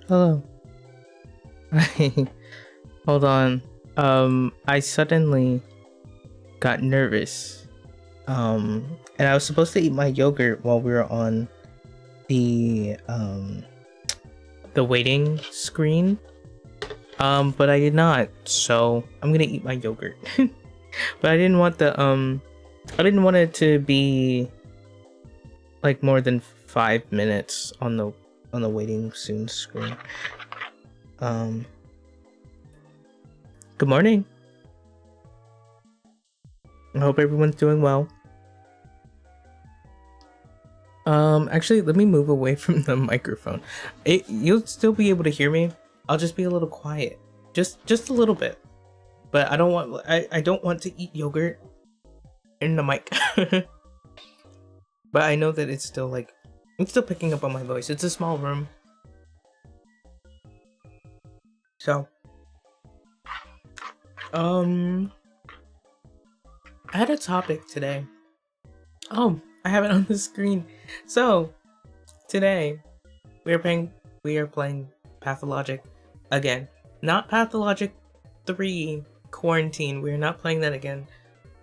Hello. Hold on. I suddenly got nervous. And I was supposed to eat my yogurt while we were on the the waiting screen. But I did not. So I'm gonna eat my yogurt. But I didn't want I didn't want it to be like more than 5 minutes on the waiting soon screen. Good morning. I hope everyone's doing well. Actually, let me move away from the microphone. You'll still be able to hear me. I'll just be a little quiet, just a little bit. But I don't want to eat yogurt in the mic. But I know that it's still picking up on my voice. It's a small room, so I had a topic today. Oh, I have it on the screen. So today we are playing Pathologic again. Not Pathologic 3 Quarantine. We are not playing that again.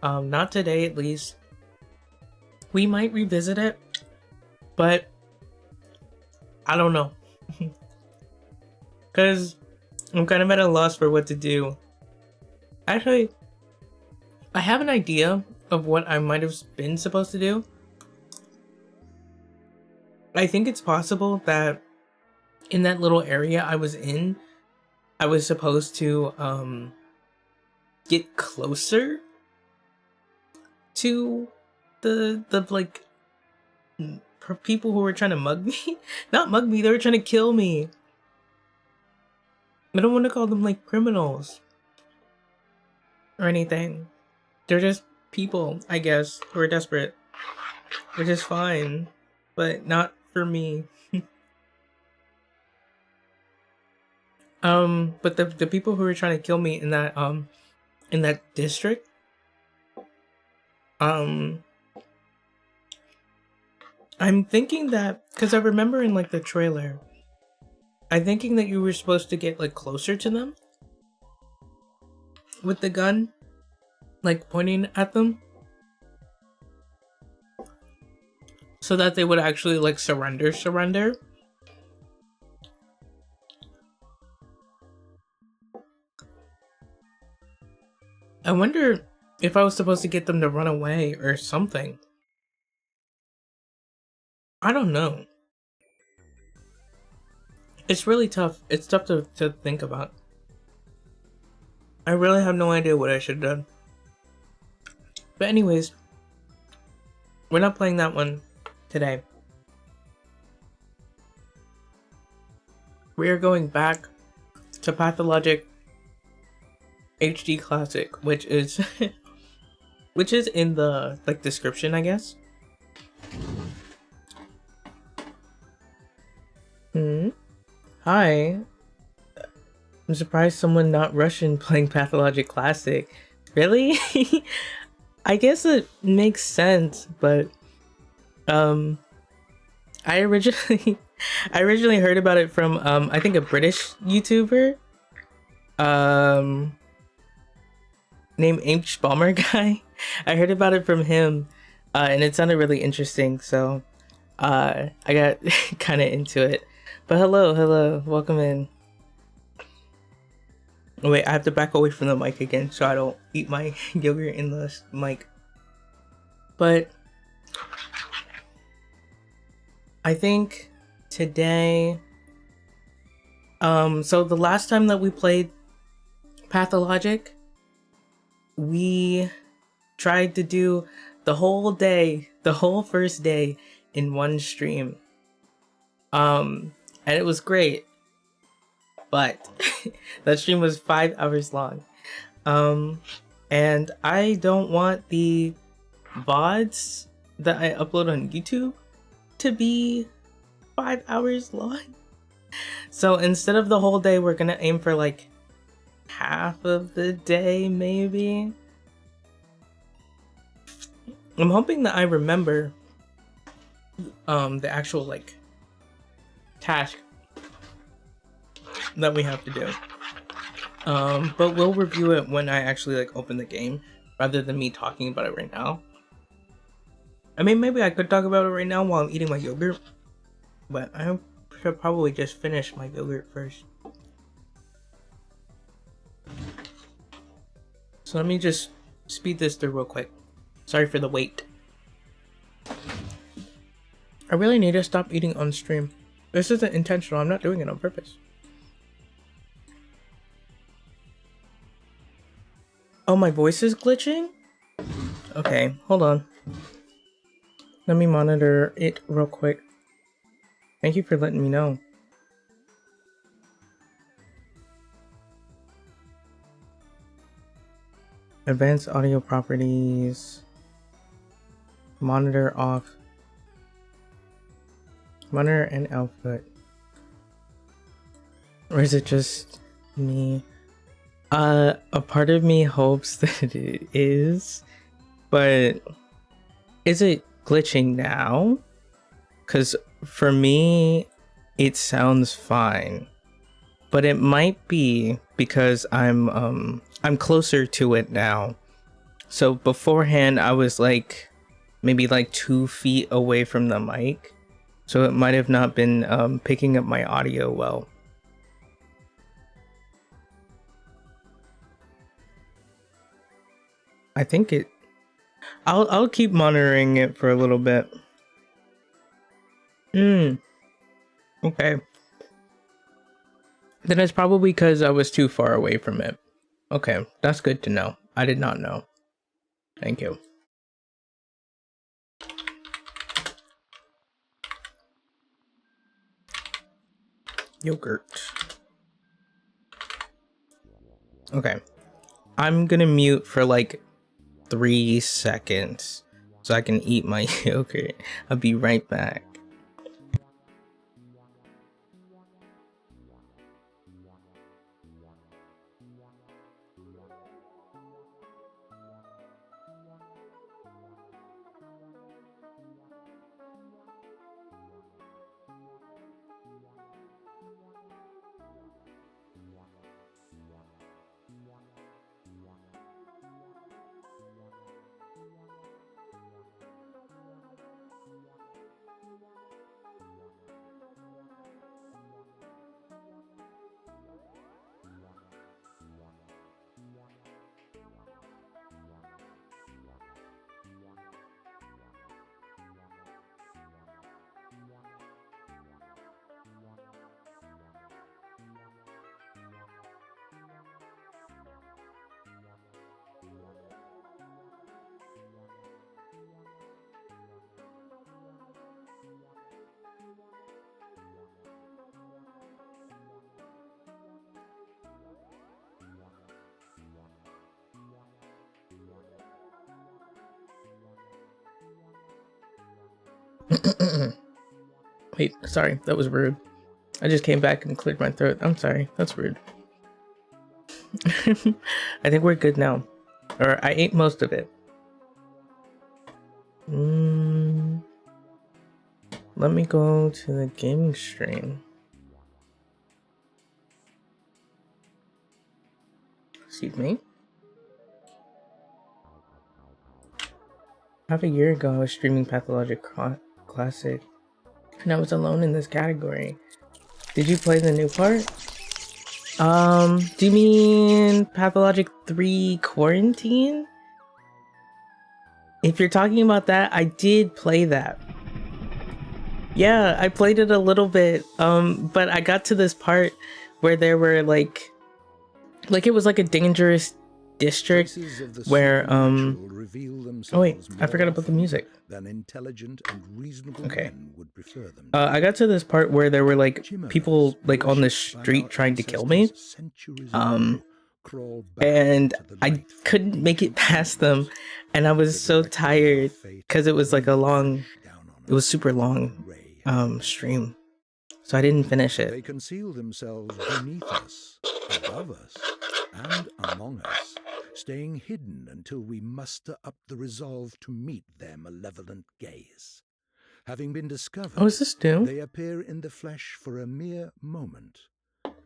Not today at least. We might revisit it, but I don't know. Cause I'm kind of at a loss for what to do. Actually, I have an idea of what I might have been supposed to do. I think it's possible that in that little area I was in, I was supposed to get closer to the like people who were trying to mug me. Not mug me, they were trying to kill me. I don't want to call them like criminals or anything. They're just people, I guess, who are desperate, which is fine, but not for me. But the people who were trying to kill me in that district, I'm thinking that, because I remember in like the trailer, I'm thinking that you were supposed to get like closer to them with the gun, like pointing at them, so that they would actually like surrender. I wonder if I was supposed to get them to run away or something. I don't know. It's really tough. It's tough to think about. I really have no idea what I should have done. But anyways, we're not playing that one today. We are going back to Pathologic HD Classic, which is in the like description, I guess. Hi. I'm surprised someone not Russian playing Pathologic Classic. Really? I guess it makes sense, but I originally heard about it from I think a British YouTuber named H Bomber guy. I heard about it from him, and it sounded really interesting, so I got kind of into it. But hello, welcome in. Oh, wait, I have to back away from the mic again so I don't eat my yogurt in the mic. But I think today, so the last time that we played Pathologic, we tried to do the whole day, the whole first day in one stream. And it was great, but that stream was 5 hours long. And I don't want the VODs that I upload on YouTube to be 5 hours long. So instead of the whole day, we're gonna aim for like half of the day, maybe. I'm hoping that I remember the actual like task that we have to do. But we'll review it when I actually like open the game, rather than me talking about it right now. I mean, maybe I could talk about it right now while I'm eating my yogurt, but I should probably just finish my yogurt first. So let me just speed this through real quick. Sorry for the wait. I really need to stop eating on stream. This isn't intentional, I'm not doing it on purpose. Oh, my voice is glitching? Okay, hold on. Let me monitor it real quick. Thank you for letting me know. Advanced audio properties. Monitor off. Monitor and output. Or is it just me? A part of me hopes that it is, but is it glitching now? Because for me, it sounds fine, but it might be because I'm closer to it now. So beforehand, I was like maybe like 2 feet away from the mic, so it might have not been picking up my audio well. I think it. I'll keep monitoring it for a little bit. Okay. Then it's probably because I was too far away from it. Okay, that's good to know. I did not know. Thank you. Yogurt. Okay. I'm gonna mute for like 3 seconds so I can eat my yogurt. I'll be right back. Wait, sorry, that was rude. I just came back and cleared my throat. I'm sorry, that's rude. I think we're good now. Or I ate most of it. Let me go to the gaming stream. Excuse me. Half a year ago, I was streaming Pathologic Classic, and I was alone in this category. Did you play the new part? Do you mean Pathologic 3 Quarantine? If you're talking about that, I did play that. Yeah, I played it a little bit, but I got to this part where there were like it was like a dangerous district where oh wait, I forgot about the music. Okay. I got to this part where there were like people like on the street trying to kill me. And I couldn't make it past them, and I was so tired because it was like it was super long stream, so I didn't finish it. They conceal themselves beneath us, above us, and among us, staying hidden until we muster up the resolve to meet their malevolent gaze. Having been discovered, Oh, is this new? they appear in the flesh for a mere moment,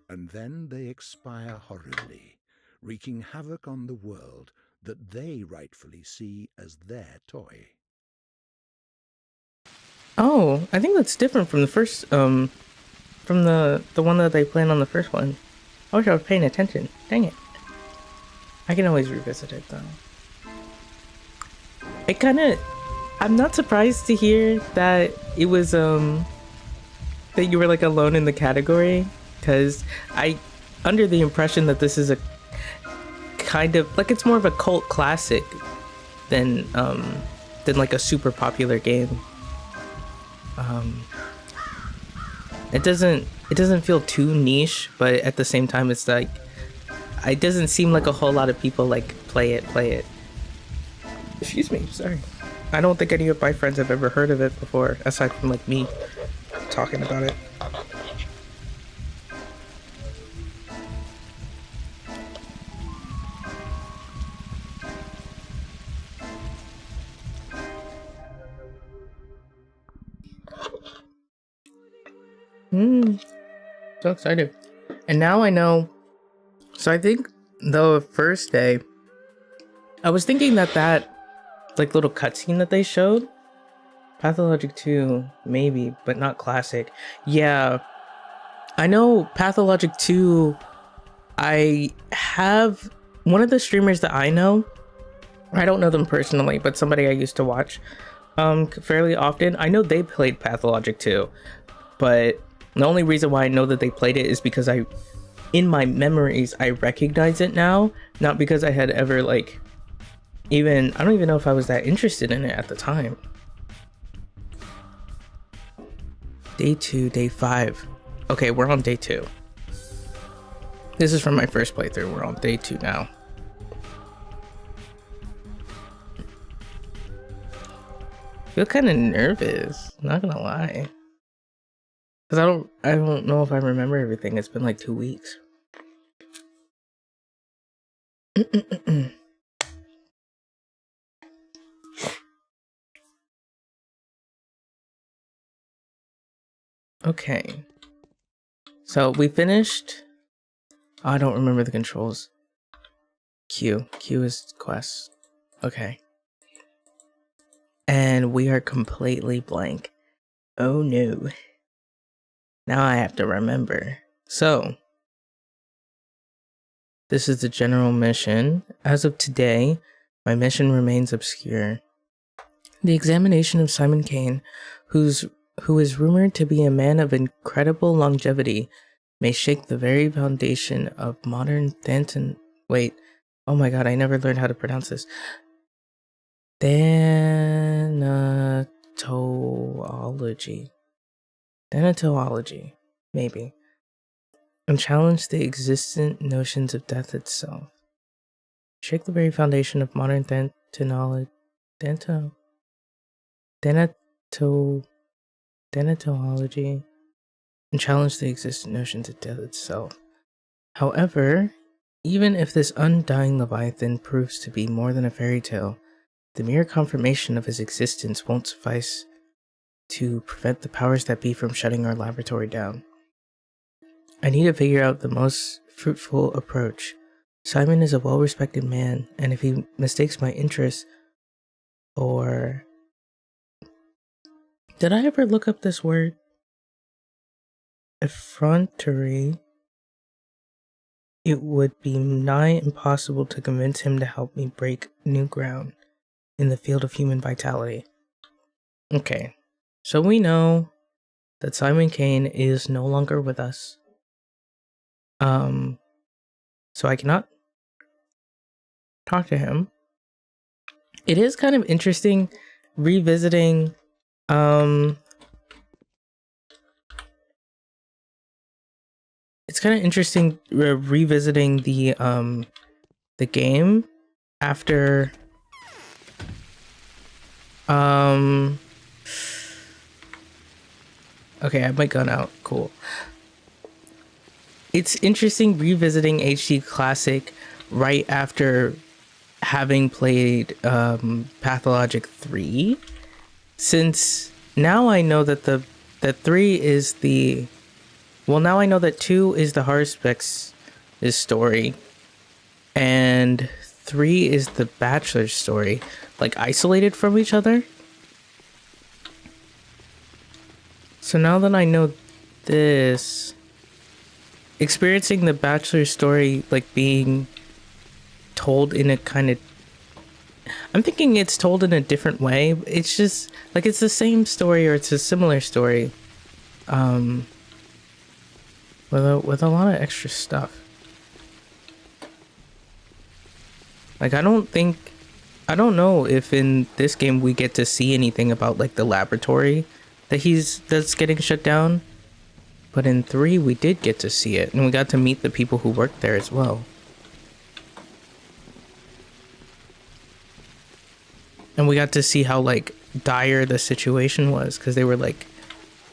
and then they expire horribly, wreaking havoc on the world that they rightfully see as their toy. Oh, I think that's different from the first, from the one that they planned on the first one. I wish I was paying attention. Dang it. I can always revisit it though. It kind of, I'm not surprised to hear that it was, that you were like alone in the category, because I, under the impression that this is a kind of, like it's more of a cult classic than like a super popular game. It doesn't feel too niche, but at the same time it's like, it doesn't seem like a whole lot of people like play it. Excuse me, sorry. I don't think any of my friends have ever heard of it before, aside from like me talking about it. So excited. And now I know. So I think the first day, I was thinking that like little cutscene that they showed, Pathologic 2, maybe, but not classic. Yeah, I know Pathologic 2, I have one of the streamers that I know, I don't know them personally, but somebody I used to watch fairly often. I know they played Pathologic 2, but the only reason why I know that they played it is because in my memories, I recognize it now, not because I had ever like, I don't even know if I was that interested in it at the time. Day 2, day 5. Okay, we're on day 2. This is from my first playthrough. We're on day 2 now. Feel kind of nervous, not gonna lie. Cause I don't know if I remember everything. It's been like 2 weeks. Okay. So we finished. Oh, I don't remember the controls. Q is quest. Okay. And we are completely blank. Oh no. Now I have to remember. So, this is the general mission. As of today, my mission remains obscure. The examination of Simon Kane, who is rumored to be a man of incredible longevity, may shake the very foundation of modern Wait. Oh my god, I never learned how to pronounce this. Thanatology, maybe, and challenge the existent notions of death itself. Shake the very foundation of modern thanatology, and challenge the existent notions of death itself. However, even if this undying Leviathan proves to be more than a fairy tale, the mere confirmation of his existence won't suffice to prevent the powers that be from shutting our laboratory down. I need to figure out the most fruitful approach. Simon is a well-respected man, and if he mistakes my interest, or... Did I ever look up this word? Effrontery. It would be nigh impossible to convince him to help me break new ground in the field of human vitality. Okay, so we know that Simon Kane is no longer with us. So I cannot talk to him. It is kind of interesting revisiting it's kind of interesting revisiting the game after okay, I have my gun out. Cool. It's interesting revisiting HD Classic right after having played Pathologic 3, since now I know that the 3 is the Well, now I know that 2 is the Harspec's story, and 3 is the Bachelor's story, like isolated from each other. So now that I know this, experiencing the Bachelor's story like being told in a kind of, I'm thinking it's told in a different way. It's just like it's the same story or it's a similar story, with a lot of extra stuff. Like I don't know if in this game we get to see anything about like the laboratory that's getting shut down. But in 3 we did get to see it, and we got to meet the people who worked there as well. And we got to see how like dire the situation was, because they were like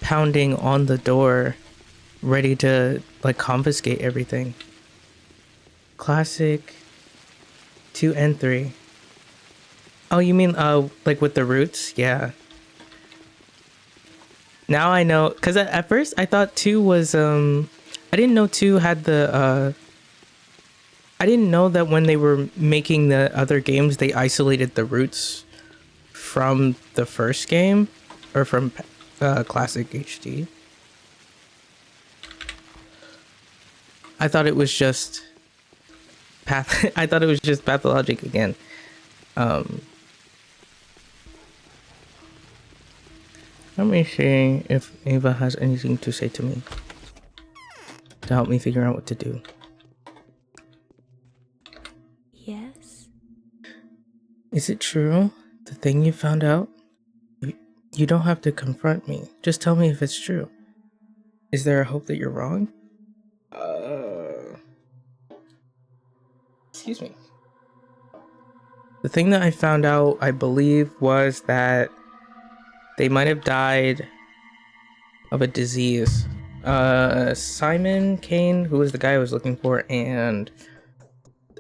pounding on the door ready to like confiscate everything. Classic 2 and 3. Oh, you mean like with the roots? Yeah. Now I know, because at first I thought 2 was I didn't know 2 had the I didn't know that when they were making the other games they isolated the roots from the first game, or from classic HD. I thought it was just I thought it was just pathologic again. Let me see if Ava has anything to say to me to help me figure out what to do. Yes? Is it true? The thing you found out? You don't have to confront me. Just tell me if it's true. Is there a hope that you're wrong? Excuse me. The thing that I found out, I believe, was that they might have died of a disease. Simon Kane, who was the guy I was looking for, and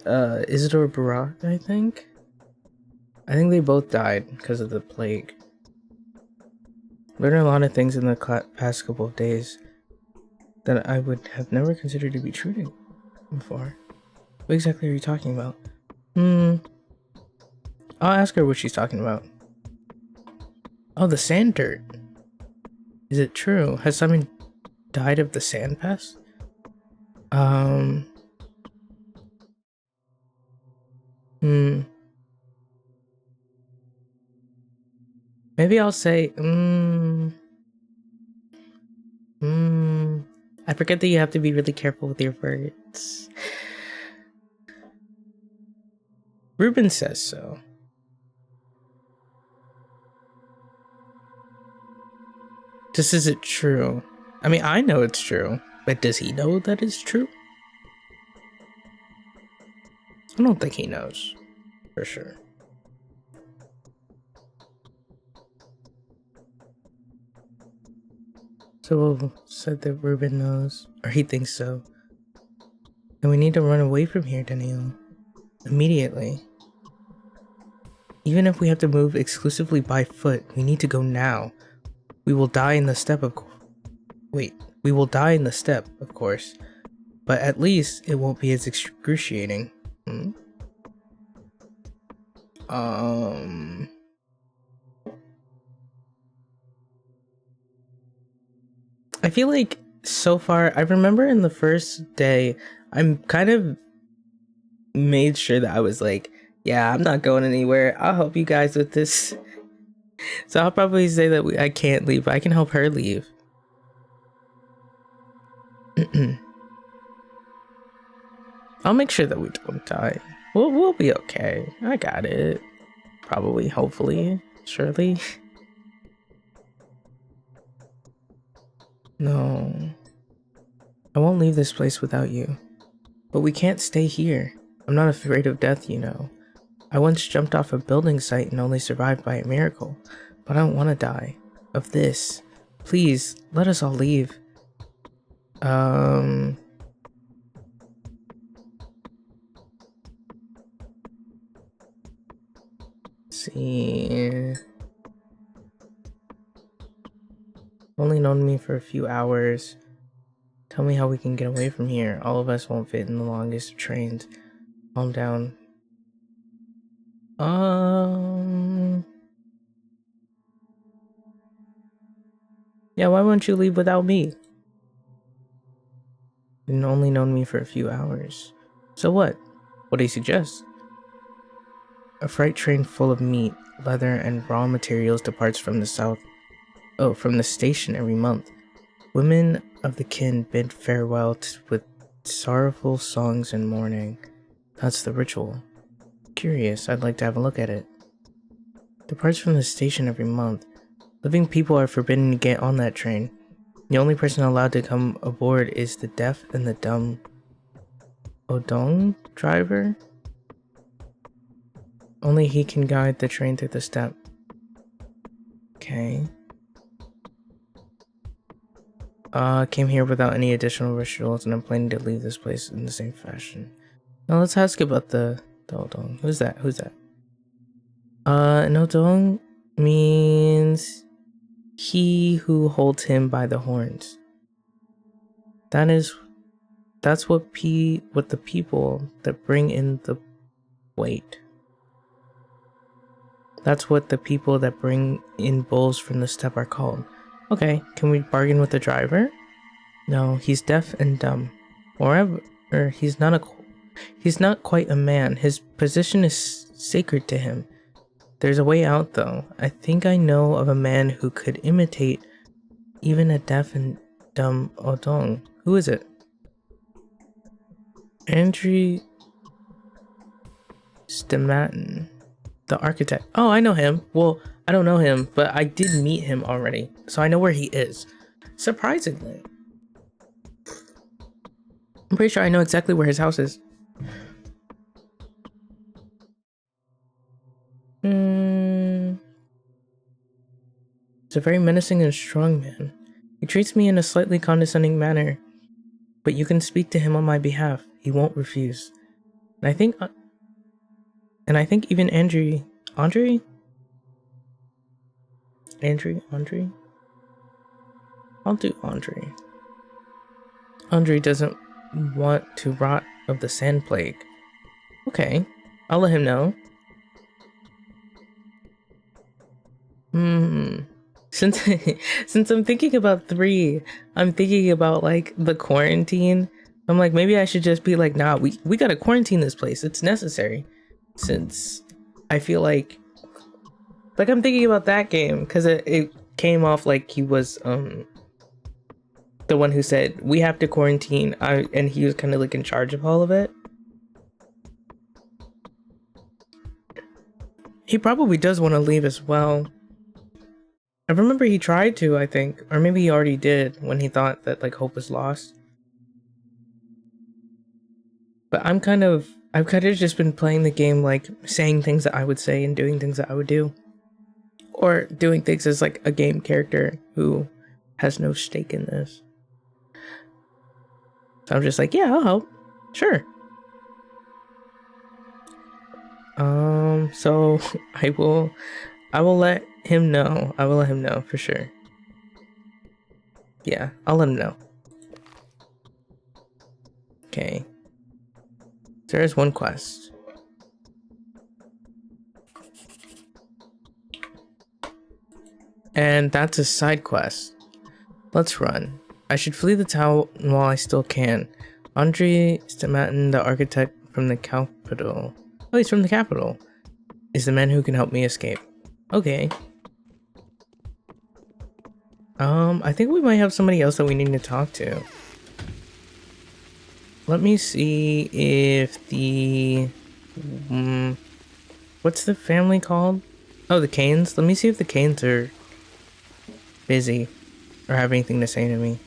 Isidore Barat, I think they both died because of the plague. Learned a lot of things in the past couple of days that I would have never considered to be true before. What exactly are you talking about? I'll ask her what she's talking about. Oh, the sand dirt. Is it true? Has Simon died of the sand pest? Maybe I'll say, I forget that you have to be really careful with your words. Ruben says so. Just is it true? I mean, I know it's true, but does he know that it's true? I don't think he knows, for sure. So said that Ruben knows, or he thinks so. And we need to run away from here, Daniel. Immediately. Even if we have to move exclusively by foot, we need to go now. We will die in the step of we will die in the step, of course. But at least it won't be as excruciating. I feel like so far, I remember in the first day, I'm kind of made sure that I was like, yeah, I'm not going anywhere. I'll help you guys with this. So I'll probably say that I can't leave, but I can help her leave. I'll make sure that we don't die. We'll be okay. I got it. Probably, hopefully, surely. No. I won't leave this place without you. But we can't stay here. I'm not afraid of death, you know. I once jumped off a building site and only survived by a miracle. But I don't want to die. Of this. Please, let us all leave. See. Only known me for a few hours. Tell me how we can get away from here. All of us won't fit in the longest of trains. Calm down. Yeah, why won't you leave without me? You've only known me for a few hours. So what? What do you suggest? A freight train full of meat, leather, and raw materials departs from the from the station every month. Women of the kin bid farewell with sorrowful songs and mourning. That's the ritual. Curious, I'd like to have a look at it. Departs from the station every month. Living people are forbidden to get on that train. The only person allowed to come aboard is the deaf and the dumb Odong driver. Only he can guide the train through the steppe. Okay. Came here without any additional rituals, and I'm planning to leave this place in the same fashion. Now let's ask about the Odong. Who's that? Who's that? An Odong means he who holds him by the horns. That's what the people that bring in the weight. That's what the people that bring in bulls from the steppe are called. Okay, can we bargain with the driver? No, he's deaf and dumb. Moreover, he's not quite a man. His position is sacred to him. There's a way out, though. I think I know of a man who could imitate even a deaf and dumb Odong. Who is it? Andrew Stematin, the architect. Oh, I know him. Well, I don't know him, but I did meet him already, so I know where he is. Surprisingly. I'm pretty sure I know exactly where his house is. He's a very menacing and strong man. He treats me in a slightly condescending manner, but you can speak to him on my behalf. He won't refuse. And I think even Andre? I'll do Andre. Andre doesn't want to rot of the sand plague. Okay, I'll let him know. Since I'm thinking about 3, I'm thinking about like the quarantine. I'm like, maybe I should just be like, nah, we gotta quarantine this place. It's necessary. Since I feel like I'm thinking about that game because it came off like he was the one who said we have to quarantine. And he was kind of like in charge of all of it. He probably does want to leave as well. I remember he tried to, I think, or maybe he already did when he thought that like hope was lost. But I've kind of just been playing the game like saying things that I would say and doing things that I would do. Or doing things as like a game character who has no stake in this. So I'm just like, yeah, I'll help. Sure. So I will let him know. I will let him know for sure. Yeah, I'll let him know. Okay. There is one quest. And that's a side quest. Let's run. I should flee the town while I still can. Andre Stematin, the architect from the capital. Oh, he's from the capital. Is the man who can help me escape. Okay. I think we might have somebody else that we need to talk to. Let me see if the... what's the family called? Oh, the Canes. Let me see if the Canes are busy or have anything to say to me.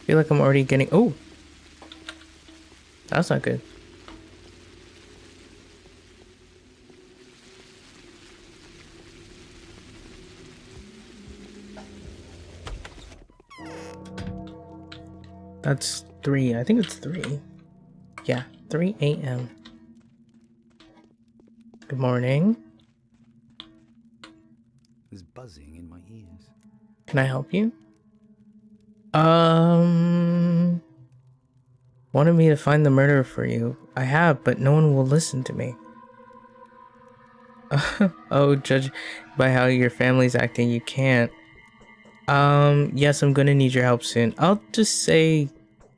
I feel like I'm already getting... Oh! That's not good. That's 3. I think it's 3. Yeah, 3 a.m. Good morning. was buzzing in my ears. Can I help you? Wanted me to find the murderer for you. I have, but no one will listen to me. Oh, judge by how your family's acting, you can't. Yes, I'm gonna need your help soon. I'll just say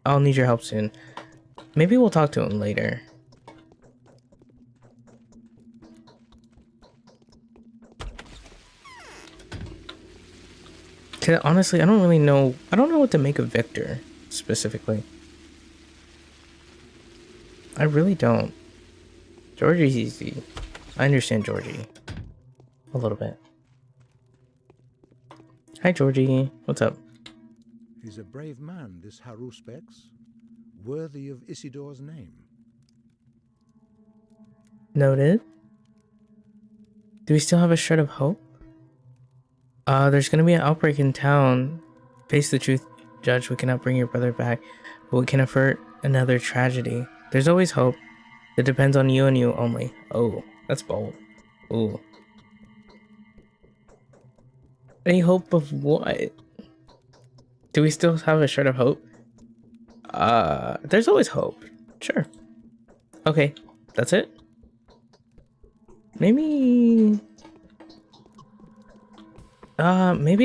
I'll need your help soon. Maybe we'll talk to him later. Honestly, I don't really know. I don't know what to make of Victor, specifically. I really don't. Georgie's easy. I understand Georgie. A little bit. Hi, Georgie. What's up? He's a brave man, this Haruspex, worthy of Isidore's name. Noted. Do we still have a shred of hope? There's gonna be an outbreak in town. Face the truth, Judge. We cannot bring your brother back, but we can avert another tragedy. There's always hope. It depends on you and you only. Oh, that's bold. Ooh. Any hope of what? Do we still have a shred of hope? There's always hope. Sure. Okay, that's it. Maybe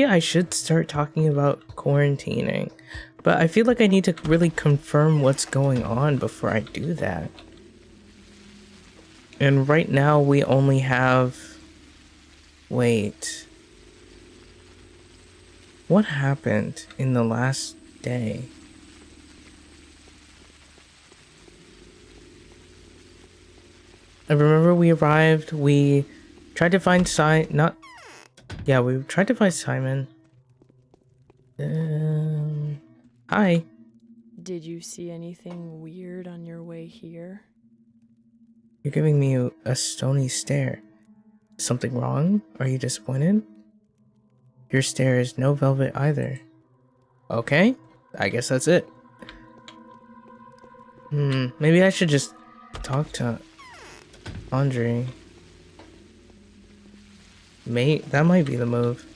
I should start talking about quarantining. But I feel like I need to really confirm what's going on before I do that. And right now we only have... Wait. What happened in the last day? I remember we arrived, we tried to find we tried to find Simon. Hi. Did you see anything weird on your way here? You're giving me a stony stare. Something wrong? Are you disappointed? Your stare is no velvet either. Okay, I guess that's it. Maybe I should just talk to Andre. That might be the move.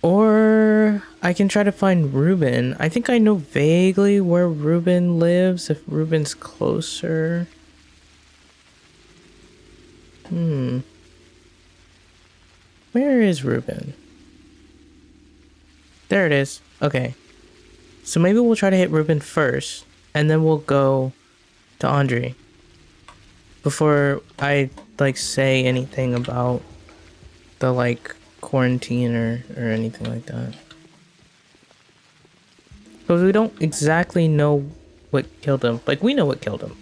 Or I can try to find Ruben. I think I know vaguely where Ruben lives, if Ruben's closer. Where is Ruben? There it is. Okay. So maybe we'll try to hit Ruben first, and then we'll go to Andre. Before I, say anything about the, quarantine or anything like that. Because we don't exactly know what killed him. We know what killed him.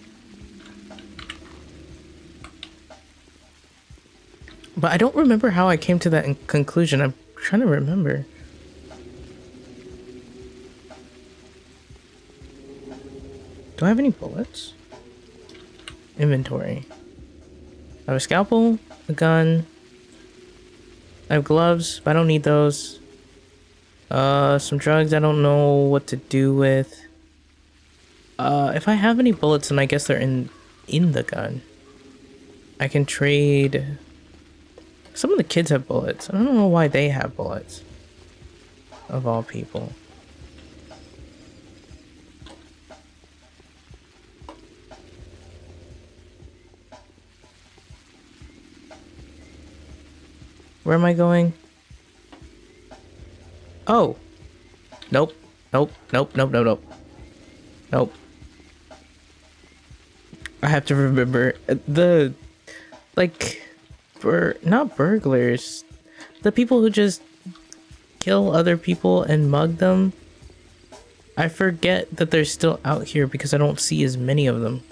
But I don't remember how I came to that conclusion. I'm trying to remember. Do I have any bullets? Inventory. I have a scalpel, a gun. I have gloves, but I don't need those. Some drugs I don't know what to do with. If I have any bullets, then I guess they're in the gun. I can trade. Some of the kids have bullets. I don't know why they have bullets. Of all people. Where am I going? Oh. Nope. Nope. Nope. Nope. Nope. Nope. Nope. I have to remember the, not burglars. The people who just kill other people and mug them. I forget that they're still out here because I don't see as many of them.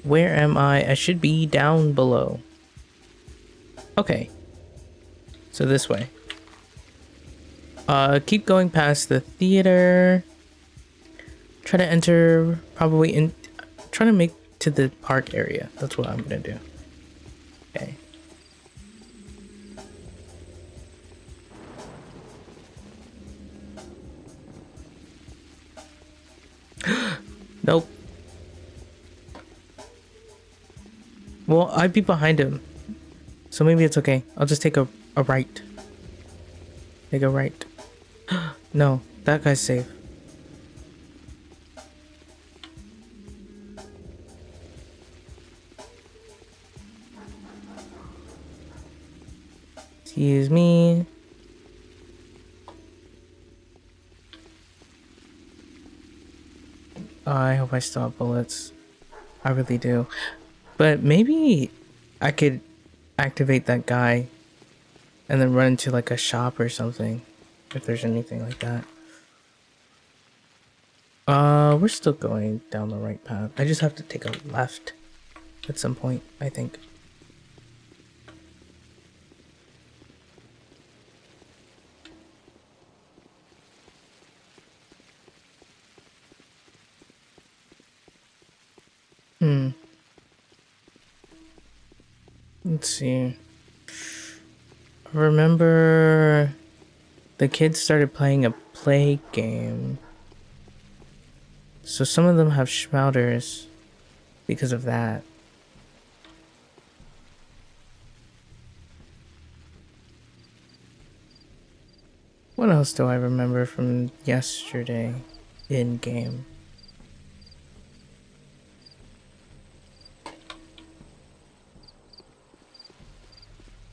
Where am I? I should be down below. Okay. So this way. Keep going past the theater. Try to enter probably in. Try to make to the park area. That's what I'm gonna do. Okay. Nope. Well, I'd be behind him. So maybe it's okay. I'll just take a right. Take a right. No, that guy's safe. Excuse me. I hope I still have bullets. I really do. But maybe I could activate that guy and then run into like a shop or something. If there's anything like that. We're still going down the right path. I just have to take a left at some point, I think. Let's see. I remember the kids started playing a play game. So some of them have schmouters because of that. What else do I remember from yesterday in game?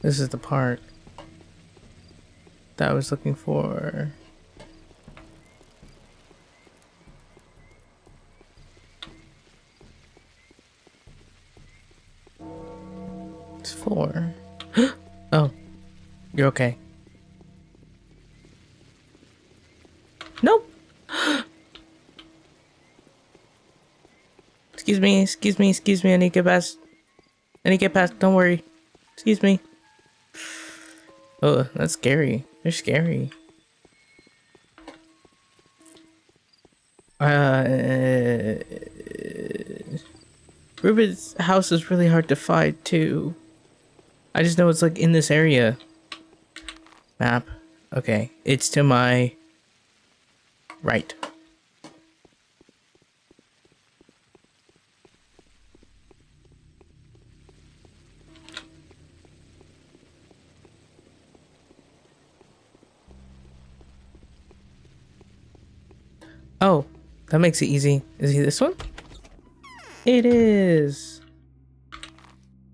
This is the part that I was looking for. It's 4. Oh, you're okay. Nope. Excuse me, excuse me, excuse me. I need to get past. I need to get past. Don't worry. Excuse me. Oh, that's scary. They're scary. Ruben's house is really hard to find too. I just know it's like in this area. Map. Okay, it's to my right. Oh, that makes it easy. Is he this one? It is.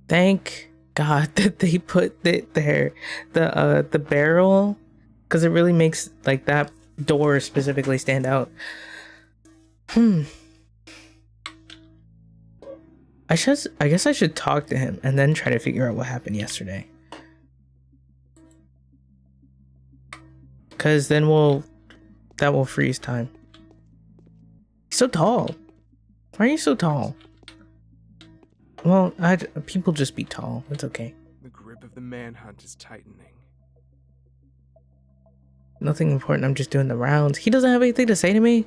Thank God that they put it there. The barrel, because it really makes like that door specifically stand out. I guess I should talk to him and then try to figure out what happened yesterday. Cause then that will freeze time. He's so tall. Why are you so tall? Well, people just be tall. It's okay. The grip of the manhunt is tightening. Nothing important. I'm just doing the rounds. He doesn't have anything to say to me.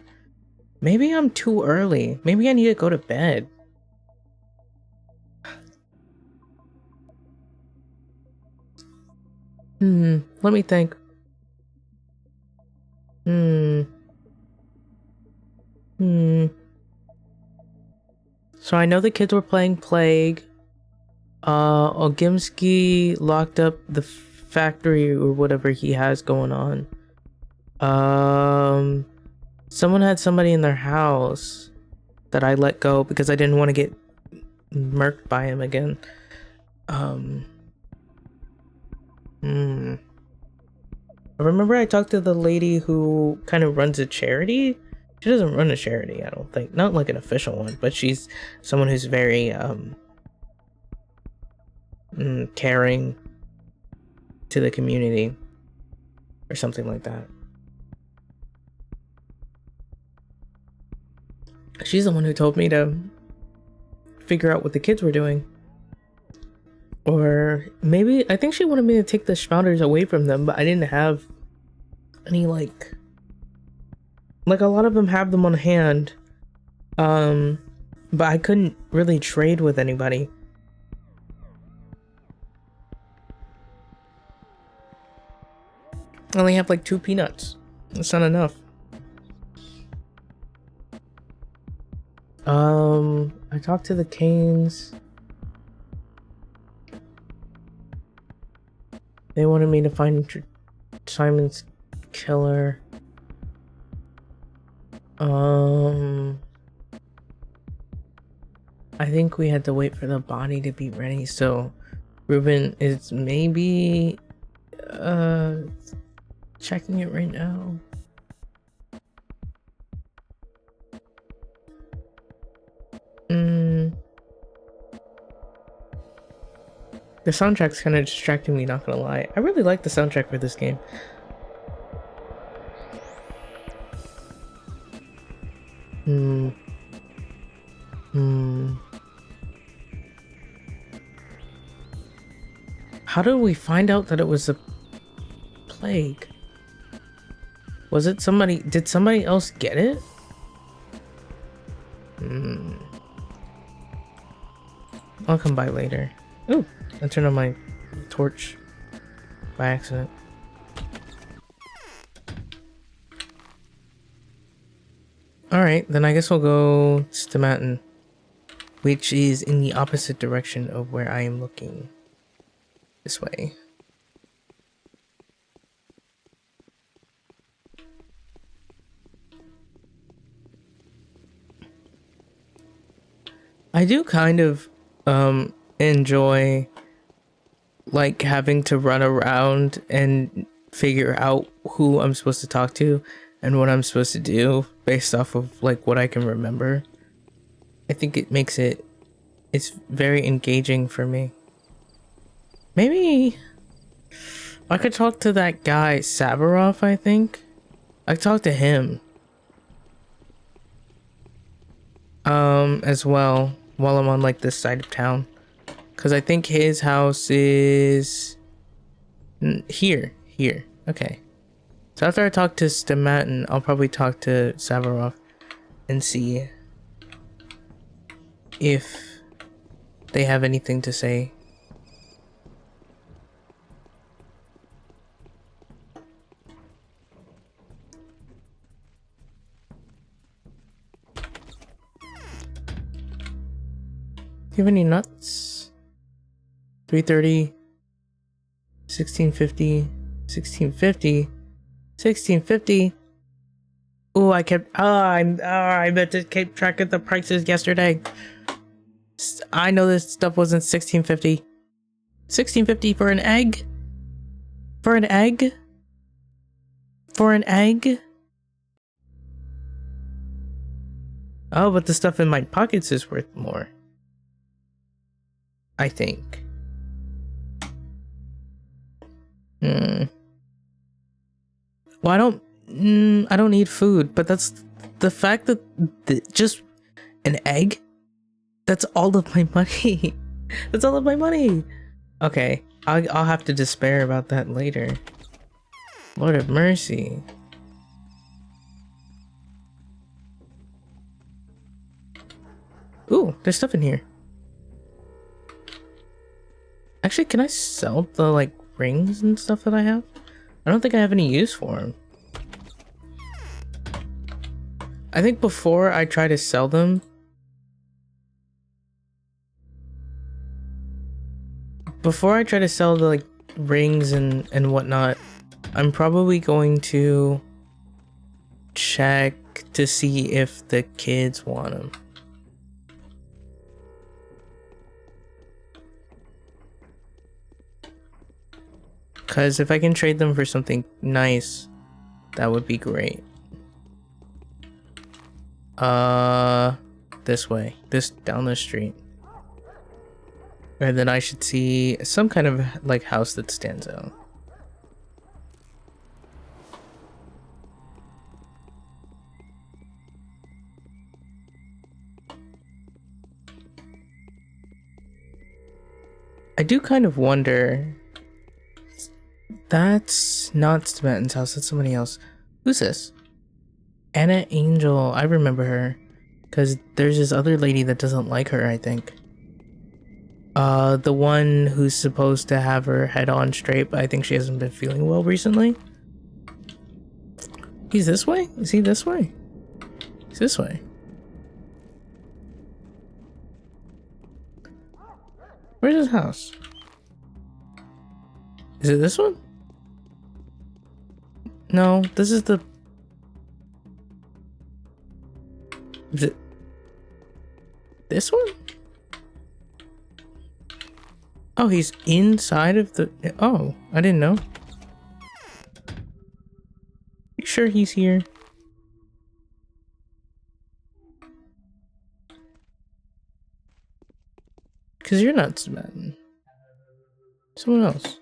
Maybe I'm too early. Maybe I need to go to bed. Let me think. So I know the kids were playing Plague. Ogimsky locked up the factory or whatever he has going on. Someone had somebody in their house that I let go because I didn't want to get murked by him again. I remember I talked to the lady who kind of runs a charity. She doesn't run a charity, I don't think. Not like an official one, but she's someone who's very caring to the community or something like that. She's the one who told me to figure out what the kids were doing. Or maybe, I think she wanted me to take the schmouters away from them, but I didn't have any like a lot of them have them on hand. But I couldn't really trade with anybody. I only have like 2 peanuts. That's not enough. I talked to the Canes. They wanted me to find Simon's killer. I think we had to wait for the body to be ready, so Ruben is maybe checking it right now. The soundtrack's kind of distracting me, not gonna lie. I really like the soundtrack for this game. How did we find out that it was a plague? Was it somebody? Did somebody else get it? I'll come by later. Ooh, I turned on my torch by accident. Alright, then I guess we'll go Stamatin, which is in the opposite direction of where I am looking. This way. I do kind of enjoy like having to run around and figure out who I'm supposed to talk to and what I'm supposed to do based off of like what I can remember. I think it makes it's very engaging for me. Maybe I could talk to that guy Savarov, I think. I could talk to him as well while I'm on like this side of town, because I think his house is here. Okay, so after I talk to Stamatin, I'll probably talk to Savarov and see if they have anything to say. Do you have any nuts? 330, 1650, 1650, 1650. Oh, I meant to keep track of the prices yesterday. I know this stuff wasn't 1650. 1650 for an egg? For an egg? For an egg? Oh, but the stuff in my pockets is worth more, I think. Well, I don't need food, but that's the fact that just an egg, that's all of my money. That's all of my money. Okay, I'll have to despair about that later. Lord of mercy. Ooh, there's stuff in here. Actually, can I sell the like rings and stuff that I have? I don't think I have any use for them. I think before I try to sell them, the like rings and whatnot, I'm probably going to check to see if the kids want them. Because if I can trade them for something nice, that would be great. This way. This down the street. And then I should see some kind of like house that stands out. I do kind of wonder. That's not Stamatin's house, that's somebody else. Who's this? Anna Angel. I remember her. Because there's this other lady that doesn't like her, I think. The one who's supposed to have her head on straight, but I think she hasn't been feeling well recently. He's this way? Is he this way? He's this way. Where's his house? Is it this one? No, this is the... Is it this one? Oh, he's inside of the... Oh, I didn't know. You sure he's here? Because you're not Sven. Someone else.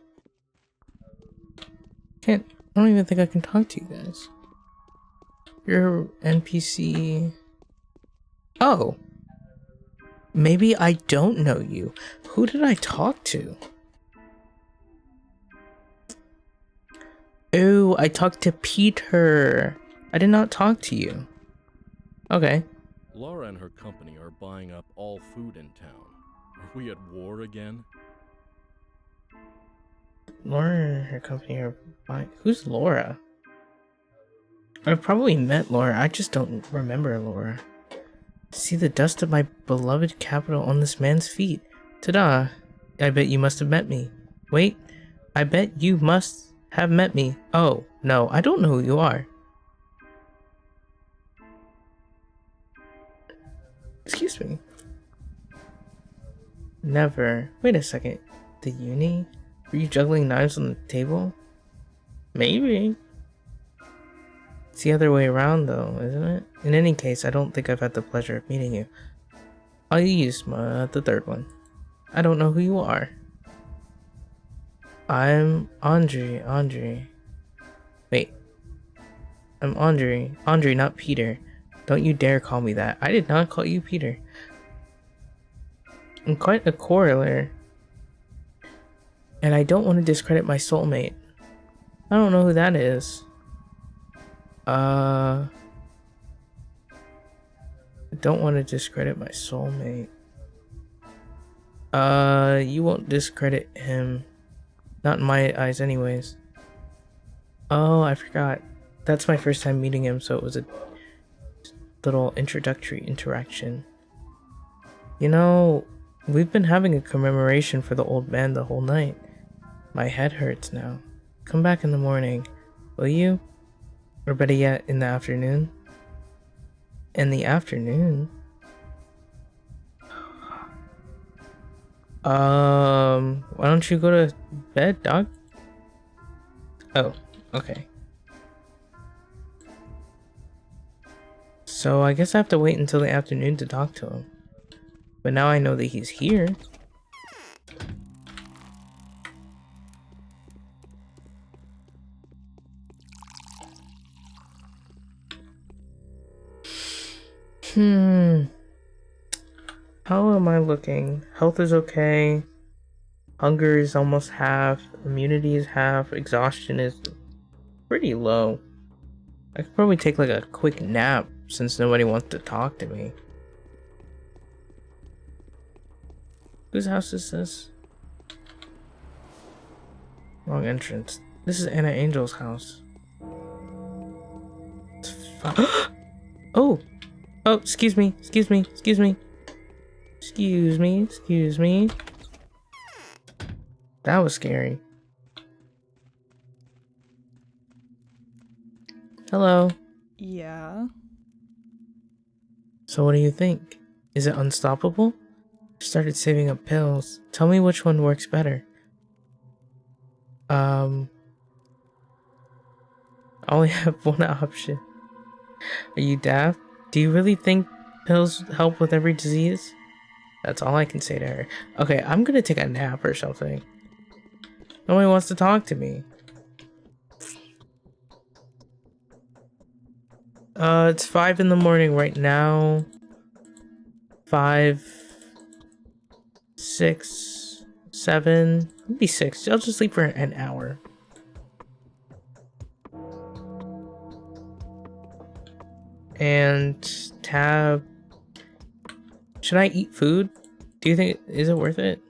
I don't even think I can talk to you guys. You're NPC. Oh. Maybe I don't know you. Who did I talk to? Oh, I talked to Peter. I did not talk to you. Okay. Laura and her company are buying up all food in town. Are we at war again? Laura and her company are buying... Who's Laura? I've probably met Laura. I just don't remember Laura. See the dust of my beloved capital on this man's feet. Ta-da! I bet you must have met me. Wait, I bet you must have met me. Oh, no, I don't know who you are. Excuse me. Never. Wait a second. The uni? Were you juggling knives on the table? Maybe. It's the other way around though, isn't it? In any case, I don't think I've had the pleasure of meeting you. I'll use the third one. I don't know who you are. I'm Andre. Wait. I'm Andre, not Peter. Don't you dare call me that. I did not call you Peter. I'm quite a quarreler. And I don't want to discredit my soulmate. I don't know who that is. I don't want to discredit my soulmate. You won't discredit him. Not in my eyes anyways. Oh, I forgot. That's my first time meeting him, so it was a little introductory interaction. You know, we've been having a commemoration for the old man the whole night. My head hurts now. Come back in the morning, will you? Or better yet, in the afternoon? In the afternoon? Why don't you go to bed, dog? Oh, okay. So I guess I have to wait until the afternoon to talk to him. But now I know that he's here. How am I looking? Health is okay. Hunger is almost half. Immunity is half. Exhaustion is pretty low. I could probably take like a quick nap since nobody wants to talk to me. Whose house is this? Wrong entrance. This is Anna Angel's house. It's oh! Oh, excuse me. That was scary. Hello. Yeah. So what do you think? Is it unstoppable? I started saving up pills. Tell me which one works better. I only have one option. Are you daft? Do you really think pills help with every disease? That's all I can say to her. Okay, I'm gonna take a nap or something. Nobody wants to talk to me. It's 5 in the morning right now. 5, 6, 7, maybe 6. I'll just sleep for an hour. And tab. Should I eat food? Do you think, is it worth it?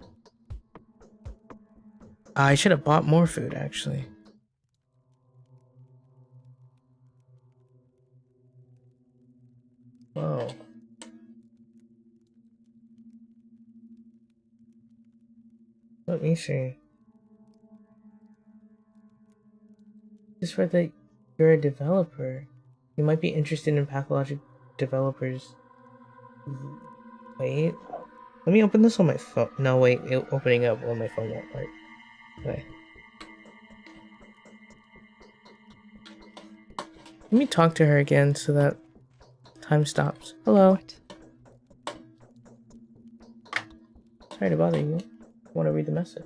I should have bought more food actually. Whoa. Let me see. just read that you're a developer. You might be interested in pathologic developers. Wait. Let me open this on my phone. No, wait. Opening up on my phone won't work. Okay. Let me talk to her again so that time stops. Hello. What? Sorry to bother you. I want to read the message.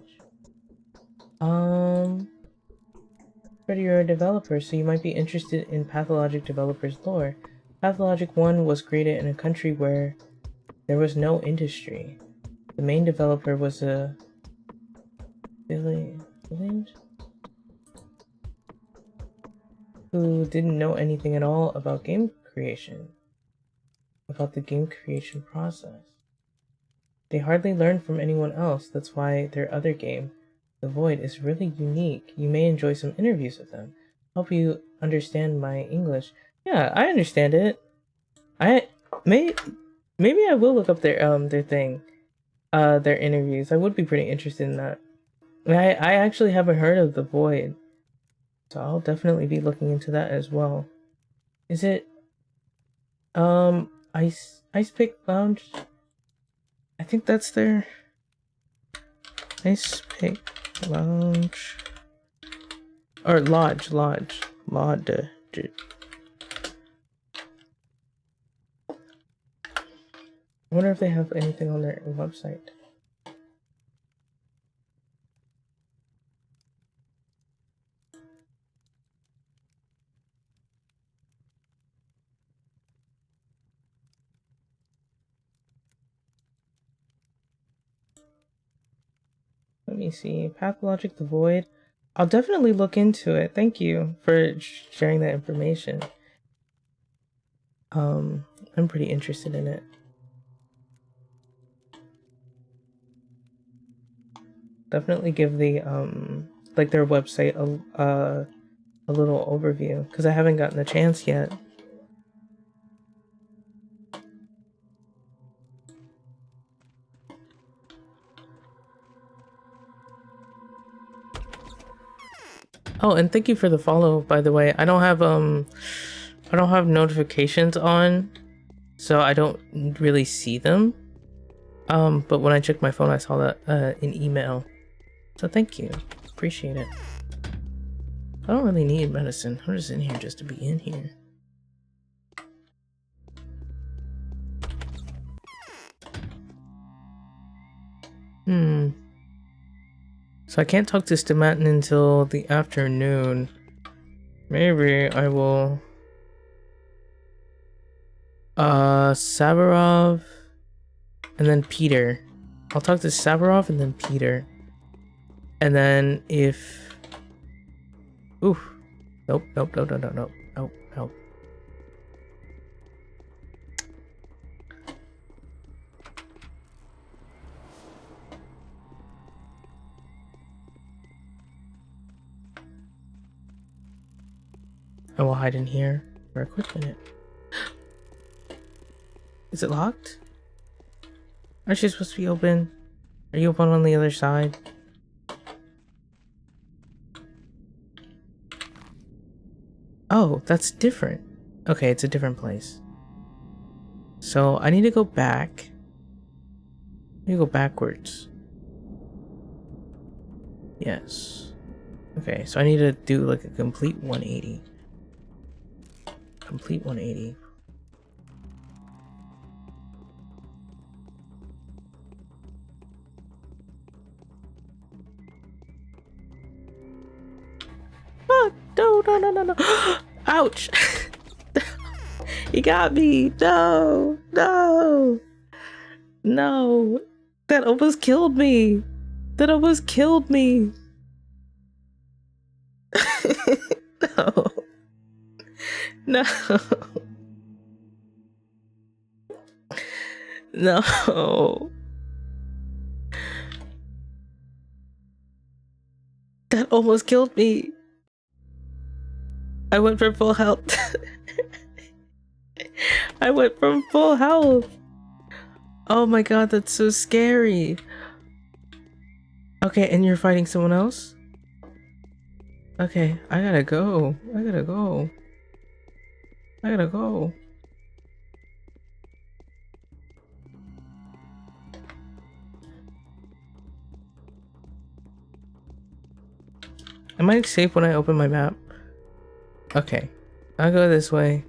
Freddy, you're a developer, so you might be interested in pathologic developers lore. Pathologic 1 was created in a country where there was no industry. The main developer was a village who didn't know anything at all about game creation, about the game creation process. They hardly learned from anyone else. That's why their other game, The Void, is really unique. You may enjoy some interviews with them. Help you understand my English. Yeah, I understand it. Maybe I will look up their thing, their interviews. I would be pretty interested in that. I actually haven't heard of The Void, so I'll definitely be looking into that as well. Is it Ice Pick Lounge? I think that's their Ice Pick Lounge or Lodge. I wonder if they have anything on their website. Let me see. Pathologic the Void. I'll definitely look into it. Thank you for sharing that information. I'm pretty interested in it. Definitely give the like their website a little overview because I haven't gotten the chance yet. Oh, and thank you for the follow, by the way. I don't have notifications on, so I don't really see them. But when I checked my phone, I saw that in email. So thank you. Appreciate it. I don't really need medicine. I'm just in here just to be in here. So I can't talk to Stimatin until the afternoon. Maybe I will... Savarov... and then Peter. I'll talk to Savarov and then Peter. And then if... Oof. Nope. I will hide in here for a quick minute. Is it locked? Aren't you supposed to be open? Are you open on the other side? Oh, that's different. Okay, it's a different place. So I need to go back. I need to go backwards. Yes. Okay, so I need to do like a complete 180. Complete 180. Oh, no. Ouch. He got me. No. That almost killed me. No. No. That almost killed me. I went for full health. I went from full health. Oh my god, that's so scary. Okay, and you're fighting someone else? Okay, I gotta go. I gotta go. I gotta go. Am I safe when I open my map? Okay, I'll go this way.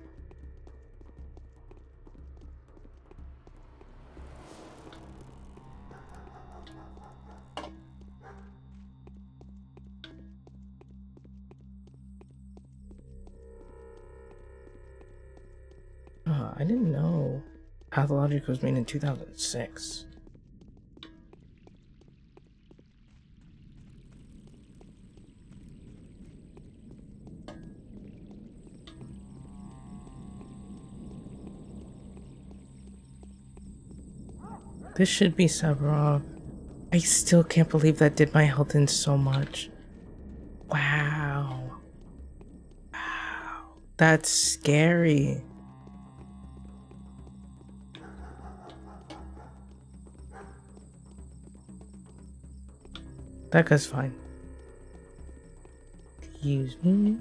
Oh, I didn't know Pathologic was made in 2006. This should be Severov. I still can't believe that did my health in so much. Wow. Wow. That's scary. That guy's fine. Excuse me.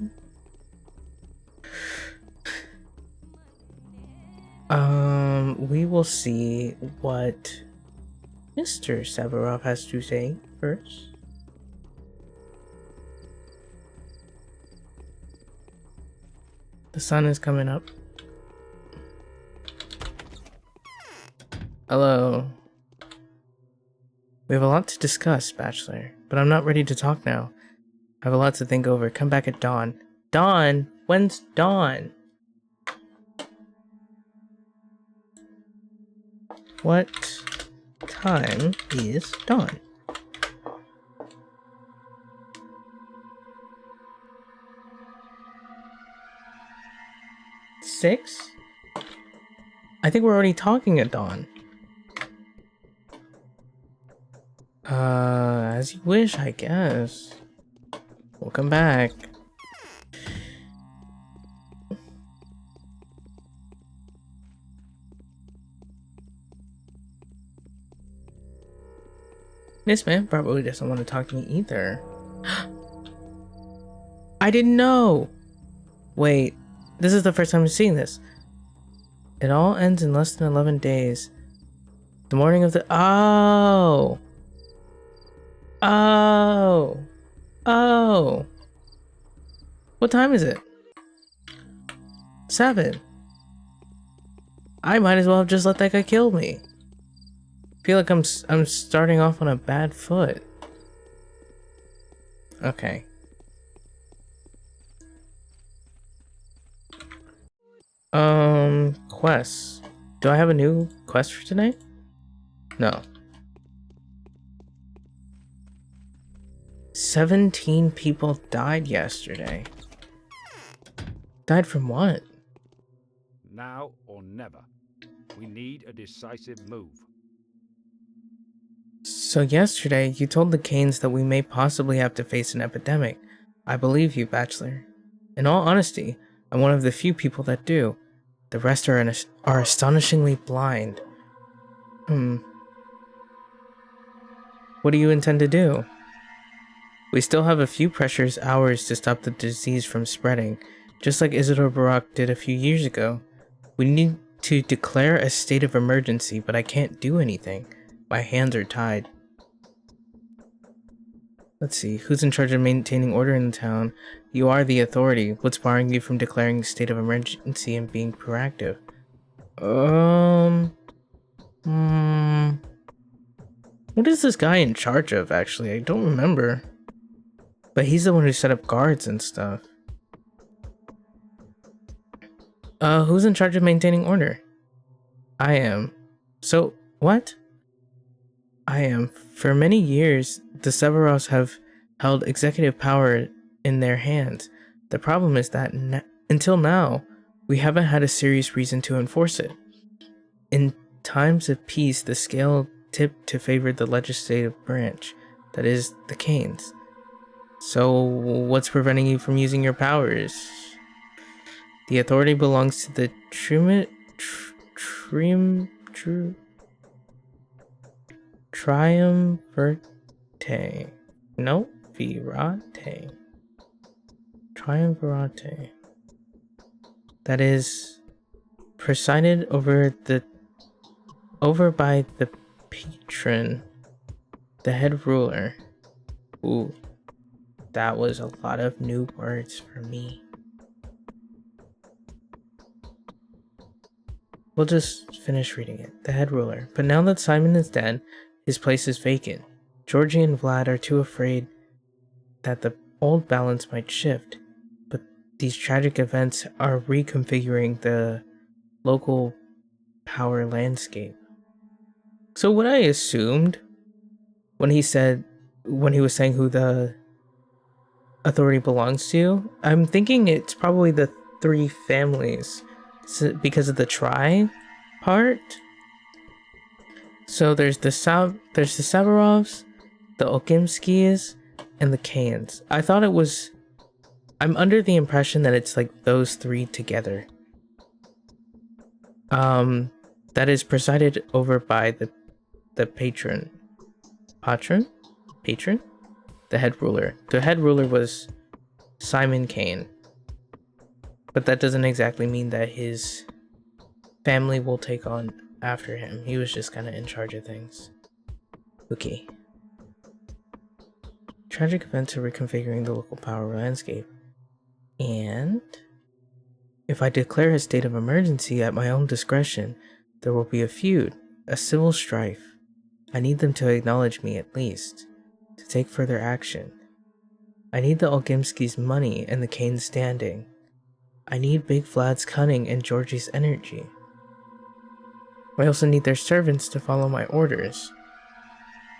We will see what Mr. Severov has to say first. The sun is coming up. Hello. We have a lot to discuss, Bachelor, but I'm not ready to talk now. I have a lot to think over. Come back at dawn. Dawn? When's dawn? What time is dawn? 6? I think we're already talking at dawn. As you wish, I guess. We'll come back. This man probably doesn't want to talk to me either. I didn't know! Wait, this is the first time I'm seeing this. It all ends in less than 11 days. The morning of the— Oh! Oh! Oh! What time is it? 7. I might as well have just let that guy kill me. I feel like I'm starting off on a bad foot. Okay. Quests. Do I have a new quest for today? No. 17 people died yesterday. Died from what? Now or never. We need a decisive move. So yesterday, you told the Canes that we may possibly have to face an epidemic. I believe you, Bachelor. In all honesty, I'm one of the few people that do. The rest are astonishingly blind. What do you intend to do? We still have a few precious hours to stop the disease from spreading, just like Isidore Barak did a few years ago. We need to declare a state of emergency, but I can't do anything. My hands are tied. Let's see, who's in charge of maintaining order in the town? You are the authority. What's barring you from declaring a state of emergency and being proactive? What is this guy in charge of, actually? I don't remember. But he's the one who set up guards and stuff. Who's in charge of maintaining order? I am. So, what? I am. For many years, the Severos have held executive power in their hands. The problem is that until now, we haven't had a serious reason to enforce it. In times of peace, the scale tipped to favor the legislative branch, that is, the Canes. So, what's preventing you from using your powers? The authority belongs to the Triumvirate. No, Virate. triumvirate that is presided over by the patron, the head ruler. Ooh, that was a lot of new words for me. We'll just finish reading it. The head ruler. But now that Simon is dead, his place is vacant. Georgie and Vlad are too afraid that the old balance might shift, but these tragic events are reconfiguring the local power landscape. So what I assumed when he was saying who the authority belongs to, I'm thinking it's probably the three families because of the tri part. So there's the Sabarovs, the Okimskis, and the Kanes. I'm under the impression that it's like those three together. That is presided over by the patron, the head ruler. The head ruler was Simon Kane, but that doesn't exactly mean that his family will take on after him. He was just kind of in charge of things. Okay. Tragic events are reconfiguring the local power landscape. And if I declare a state of emergency at my own discretion, there will be a feud, a civil strife. I need them to acknowledge me at least, to take further action. I need the Olgimski's money and the Kane's standing. I need Big Vlad's cunning and Georgie's energy. I also need their servants to follow my orders.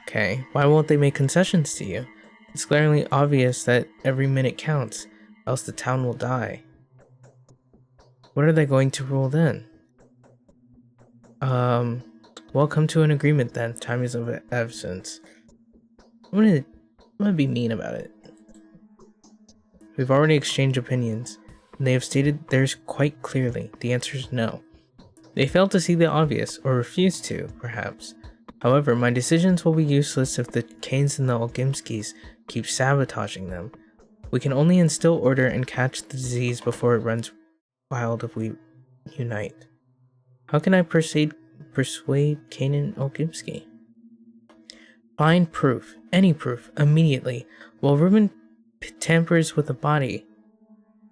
Okay, why won't they make concessions to you? It's glaringly obvious that every minute counts, else the town will die. What are they going to rule then? Well, come to an agreement then. Time is of essence. I'm gonna be mean about it. We've already exchanged opinions, and they have stated theirs quite clearly. The answer is no. They fail to see the obvious, or refuse to, perhaps. However, my decisions will be useless if the Kanes and the Olgimskis keep sabotaging them. We can only instill order and catch the disease before it runs wild if we unite. How can I persuade Kane and Olgimski? Find proof, any proof, immediately, while Ruben tampers with the body.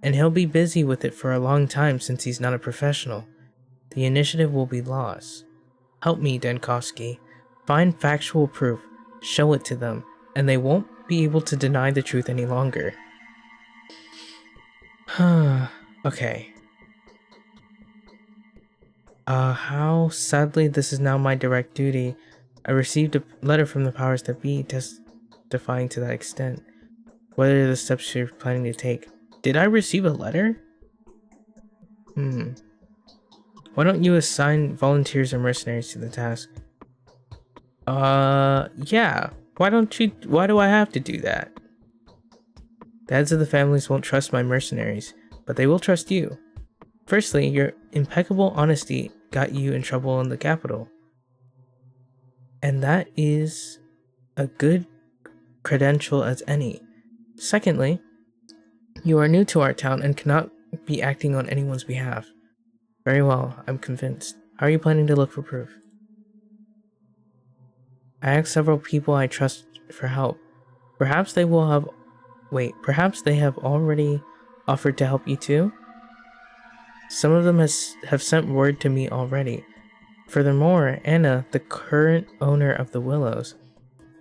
And he'll be busy with it for a long time since he's not a professional. The initiative will be lost. Help me, Denkovsky. Find factual proof, show it to them, and they won't be able to deny the truth any longer. Okay. How sadly this is now my direct duty. I received a letter from the powers that be testifying to that extent. What are the steps you're planning to take? Did I receive a letter? Why don't you assign volunteers or mercenaries to the task? Yeah. Why do I have to do that? The heads of the families won't trust my mercenaries, but they will trust you. Firstly, your impeccable honesty got you in trouble in the capital. And that is a good credential as any. Secondly, you are new to our town and cannot be acting on anyone's behalf. Very well, I'm convinced. How are you planning to look for proof? I asked several people I trust for help. Perhaps they have already offered to help you too? Some of them have sent word to me already. Furthermore, Anna, the current owner of the Willows,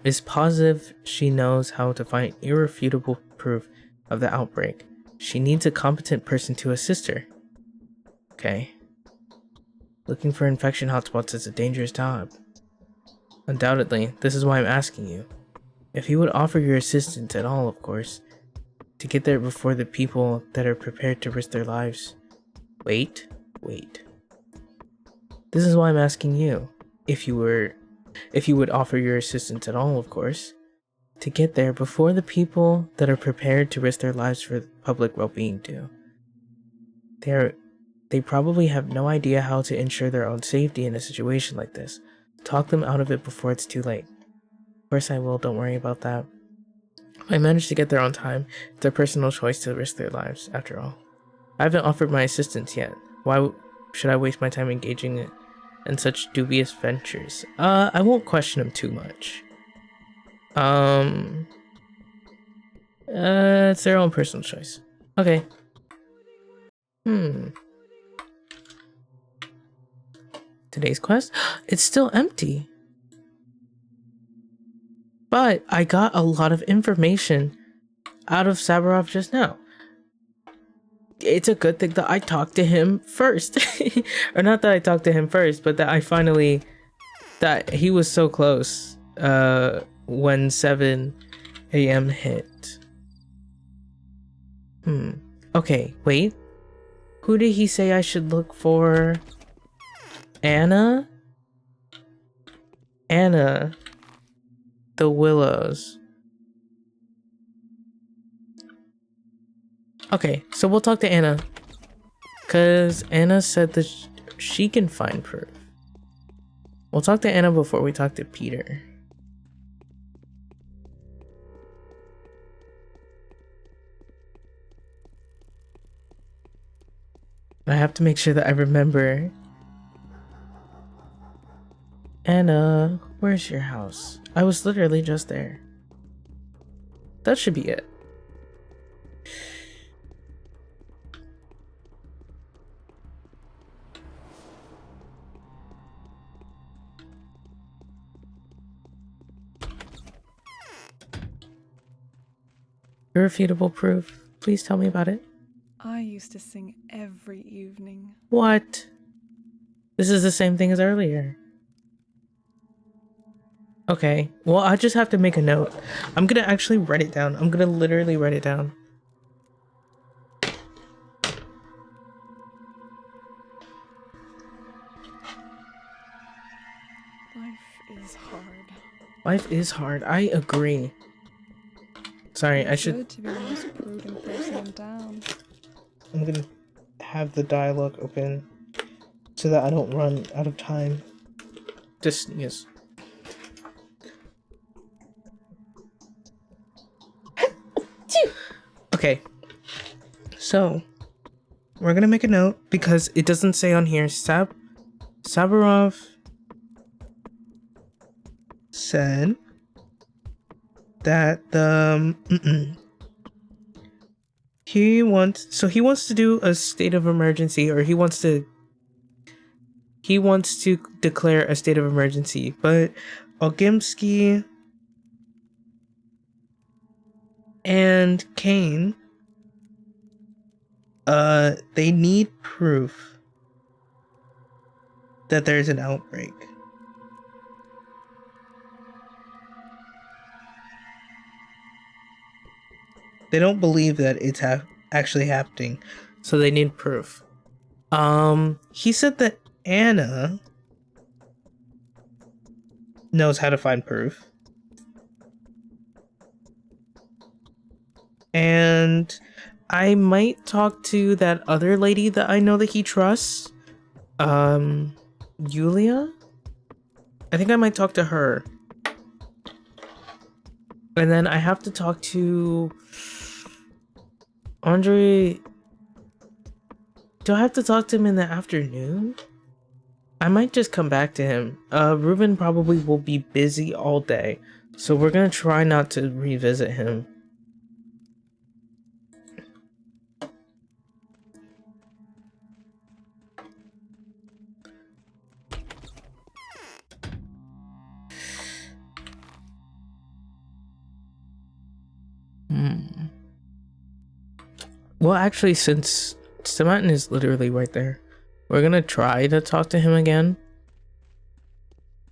is positive she knows how to find irrefutable proof of the outbreak. She needs a competent person to assist her. Okay. Looking for infection hotspots is a dangerous job. Undoubtedly, this is why I'm asking you. If you would offer your assistance at all, of course, to get there before the people that are prepared to risk their lives. Wait. This is why I'm asking you. If you would offer your assistance at all, of course, to get there before the people that are prepared to risk their lives for public well-being do. They probably have no idea how to ensure their own safety in a situation like this. Talk them out of it before it's too late. Of course I will, don't worry about that. I managed to get there on time. It's their personal choice to risk their lives, after all. I haven't offered my assistance yet. Why should I waste my time engaging in such dubious ventures? I won't question him too much. It's their own personal choice. Okay. Today's quest? It's still empty. But I got a lot of information out of Saburov just now. It's a good thing that I talked to him first. Or not that I talked to him first, but that I finally... that he was so close when 7 a.m. hit. Okay, wait. Who did he say I should look for? Anna? Anna. The Willows. Okay, so we'll talk to Anna. Because Anna said that she can find proof. We'll talk to Anna before we talk to Peter. I have to make sure that I remember. Anna, where's your house? I was literally just there. That should be it. Irrefutable proof. Please tell me about it. I used to sing every evening. What? This is the same thing as earlier. Okay, well, I just have to make a note. I'm gonna actually write it down. I'm gonna literally write it down. Life is hard. Life is hard. I agree. Sorry, I should... Good to be the most prudent person in town. I'm gonna have the dialogue open so that I don't run out of time to sneeze. Okay, so we're gonna make a note because it doesn't say on here. Saburov said that the he wants to do a state of emergency, or he wants to declare a state of emergency, but Ogimsky and Kane, they need proof that there's an outbreak. They don't believe that it's actually happening, so they need proof. He said that Anna knows how to find proof. And I might talk to that other lady that I know that he trusts. Yulia? I think I might talk to her. And then I have to talk to Andre. Do I have to talk to him in the afternoon? I might just come back to him. Ruben probably will be busy all day, so we're gonna try not to revisit him. Well, actually, since Stamatin is literally right there, we're gonna try to talk to him again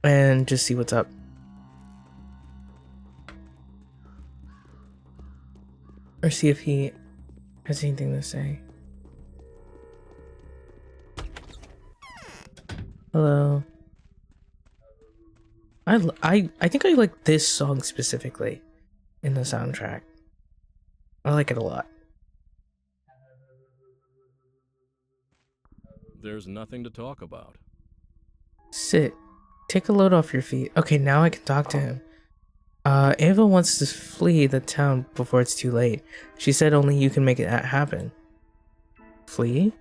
and just see what's up. Or see if he has anything to say. Hello. I think I like this song specifically in the soundtrack. I like it a lot. There's nothing to talk about. Sit. Take a load off your feet. Okay, now I can talk to him. Ava wants to flee the town before it's too late. She said only you can make it happen. Flee?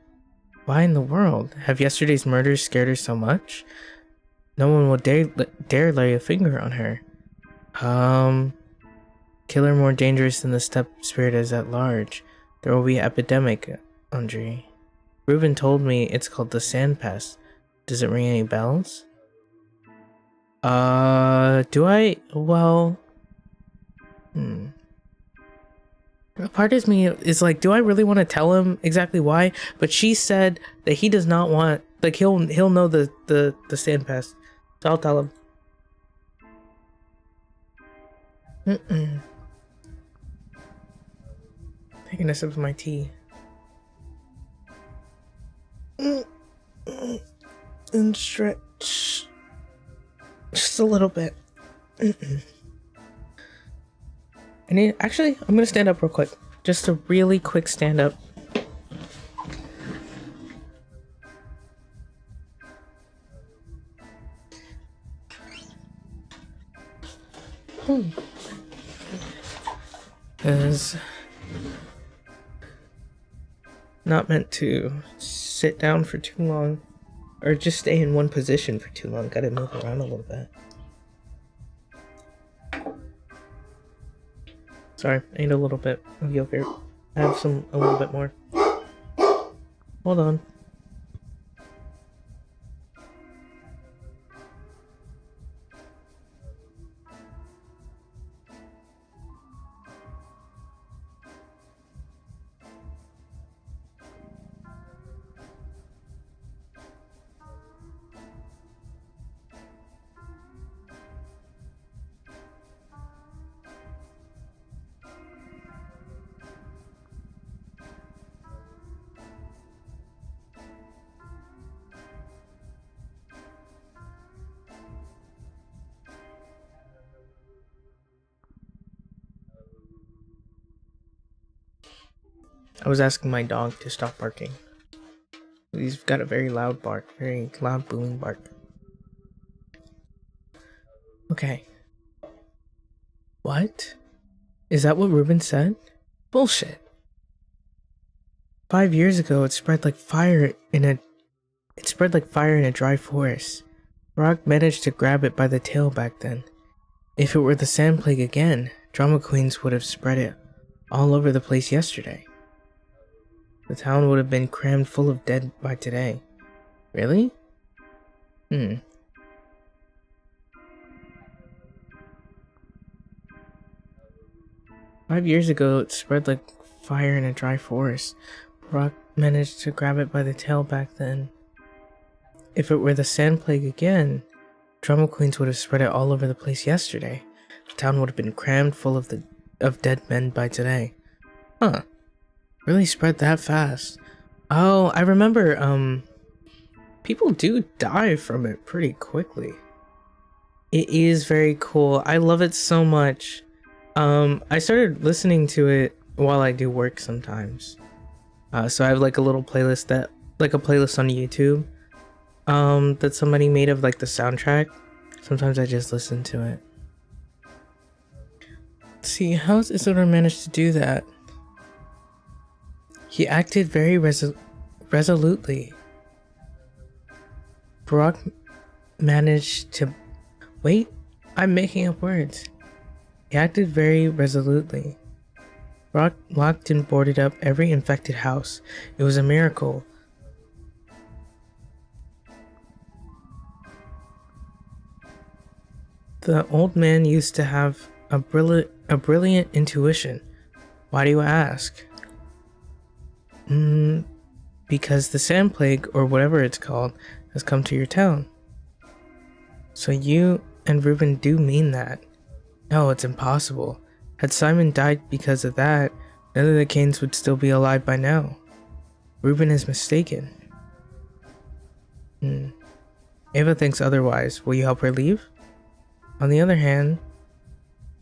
Why in the world? Have yesterday's murders scared her so much? No one will dare lay a finger on her. Killer more dangerous than the steppe spirit is at large. There will be an epidemic, Andre. Ruben told me it's called the sand pest. Does it ring any bells? Do I? Well... A part of me is like, do I really want to tell him exactly why? But she said that he does not want... Like, he'll know the sand pest. So I'll tell him. Taking a sip of my tea. And stretch. Just a little bit. Actually, I'm gonna stand up real quick. Just a really quick stand up. Is not meant to sit down for too long, or just stay in one position for too long. Gotta move around a little bit. Sorry, I ate a little bit of yogurt. I have a little bit more. Hold on. I was asking my dog to stop barking. He's got a very loud bark, very loud booming bark. Okay. What? Is that what Ruben said? Bullshit. 5 years ago, it spread like fire in a dry forest. Brock managed to grab it by the tail back then. If it were the sand plague again, drama queens would have spread it all over the place yesterday. The town would have been crammed full of dead by today. Really? 5 years ago, it spread like fire in a dry forest. Brock managed to grab it by the tail back then. If it were the sand plague again, drama queens would have spread it all over the place yesterday. The town would have been crammed full of dead men by today. Huh. Really spread that fast. Oh, I remember, people do die from it pretty quickly. It is very cool. I love it so much. I started listening to it while I do work sometimes. So I have like a little playlist on YouTube, that somebody made of like the soundtrack. Sometimes I just listen to it. Let's see, how's Isidore managed to do that? He acted very resolutely. Brock managed to... Wait, I'm making up words. He acted very resolutely. Brock locked and boarded up every infected house. It was a miracle. The old man used to have a brilliant intuition. Why do you ask? Because the sand plague, or whatever it's called, has come to your town. So you and Ruben do mean that. No, it's impossible. Had Simon died because of that, none of the Canes would still be alive by now. Ruben is mistaken. Ava thinks otherwise. Will you help her leave? On the other hand,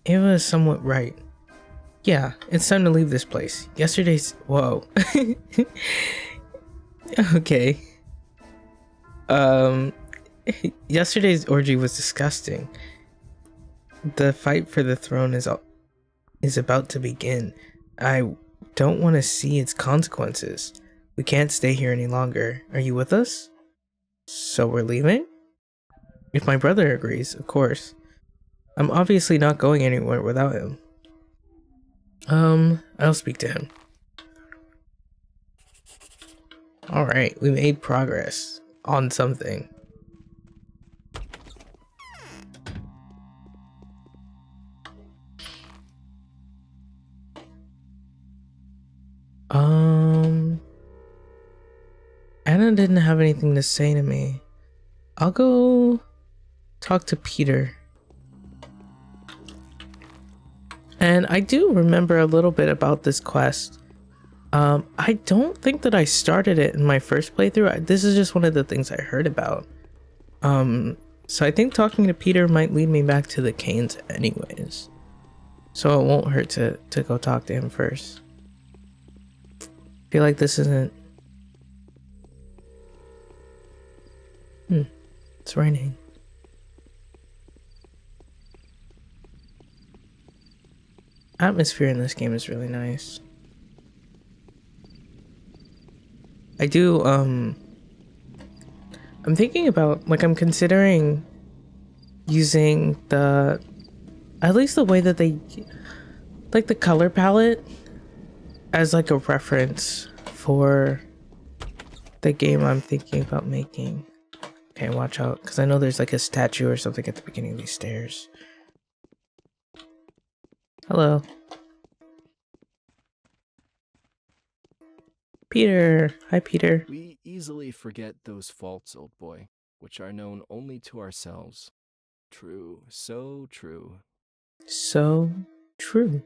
Ava is somewhat right. Yeah, it's time to leave this place. Whoa. Okay. Yesterday's orgy was disgusting. The fight for the throne is about to begin. I don't want to see its consequences. We can't stay here any longer. Are you with us? So we're leaving? If my brother agrees, of course. I'm obviously not going anywhere without him. I'll speak to him. Alright, we made progress on something. Anna didn't have anything to say to me. I'll go talk to Peter. And I do remember a little bit about this quest. I don't think that I started it in my first playthrough. This is just one of the things I heard about. So I think talking to Peter might lead me back to the Canes anyways. So it won't hurt to go talk to him first. I feel like this isn't... It's raining. Atmosphere in this game is really nice. I do, I'm thinking about, like, I'm considering using at least the way that they, like, the color palette as, like, a reference for the game I'm thinking about making. Okay, watch out, because I know there's, like, a statue or something at the beginning of these stairs. Hello. Peter. Hi, Peter. We easily forget those faults, old boy, which are known only to ourselves. True, so true. So true.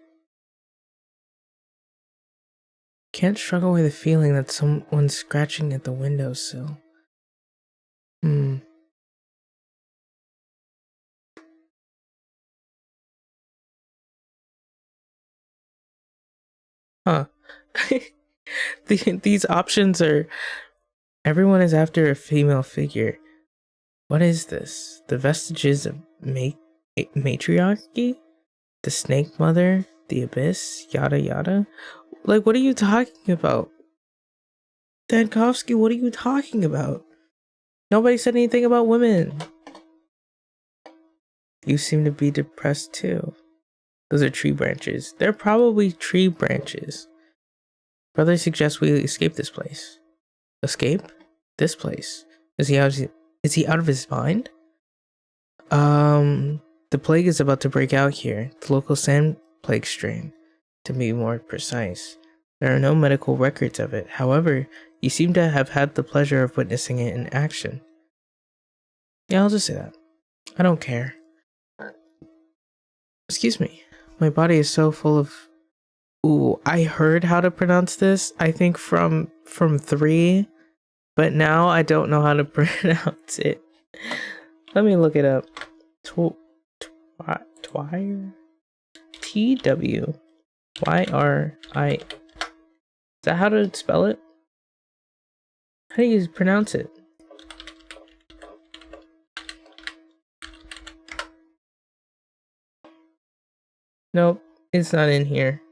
Can't struggle with the feeling that someone's scratching at the windowsill. Huh. These options are... Everyone is after a female figure. What is this? The vestiges of matriarchy? The snake mother? The abyss? Yada yada? Like, what are you talking about? Dankovsky, what are you talking about? Nobody said anything about women. You seem to be depressed too. Those are tree branches. They're probably tree branches. Brother suggests we escape this place. Escape? This place? Is he out of his mind? The plague is about to break out here. The local sand plague strain, to be more precise. There are no medical records of it. However, you seem to have had the pleasure of witnessing it in action. Yeah, I'll just say that. I don't care. Excuse me. My body is so full of... Ooh, I heard how to pronounce this, I think from 3, but now I don't know how to pronounce it. Let me look it up. Twire? T-W-Y-R-I... Is that how to spell it? How do you pronounce it? Nope, it's not in here.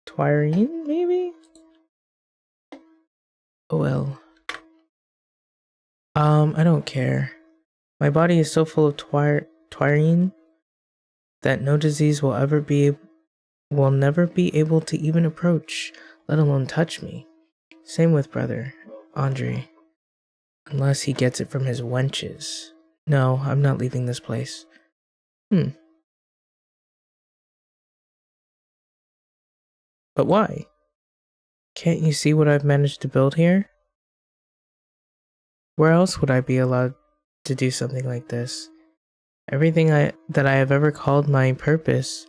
Twirine, maybe? Oh well. I don't care. My body is so full of twirine that no disease will never be able to even approach, let alone touch me. Same with brother, Andre. Unless he gets it from his wenches. No, I'm not leaving this place. But why? Can't you see what I've managed to build here? Where else would I be allowed to do something like this? Everything that I have ever called my purpose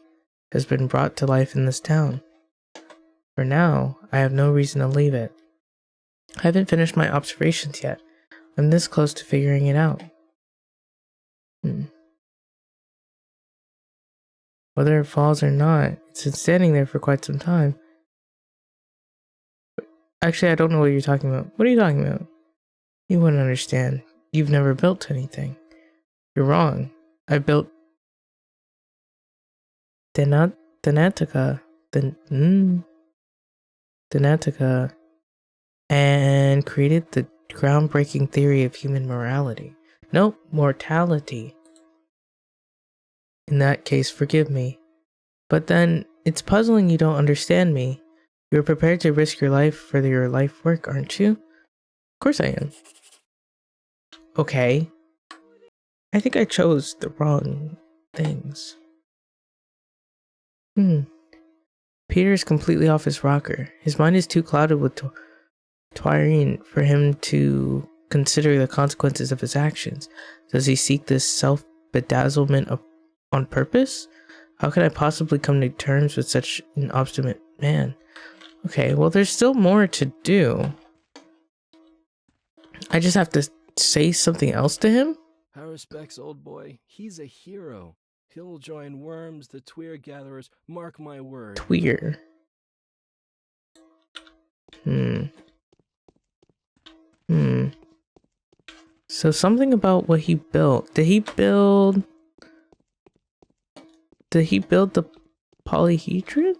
has been brought to life in this town. For now, I have no reason to leave it. I haven't finished my observations yet. I'm this close to figuring it out. Whether it falls or not, it's been standing there for quite some time. Actually, I don't know what you're talking about. What are you talking about? You wouldn't understand. You've never built anything. You're wrong. I built Denatica, Denatica, and created the groundbreaking theory of human morality. No, mortality. In that case, forgive me. But then, it's puzzling you don't understand me. You're prepared to risk your life for your life work, aren't you? Of course I am. Okay. I think I chose the wrong things. Peter is completely off his rocker. His mind is too clouded with Niorin for him to consider the consequences of his actions. Does he seek this self-bedazzlement on purpose? How can I possibly come to terms with such an obstinate man? Okay, well, there's still more to do. I just have to say something else to him? Our respects, old boy. He's a hero. He'll join Worms, the Tweer gatherers. Mark my word. Tweer. So something about what he built. Did he build the polyhedron?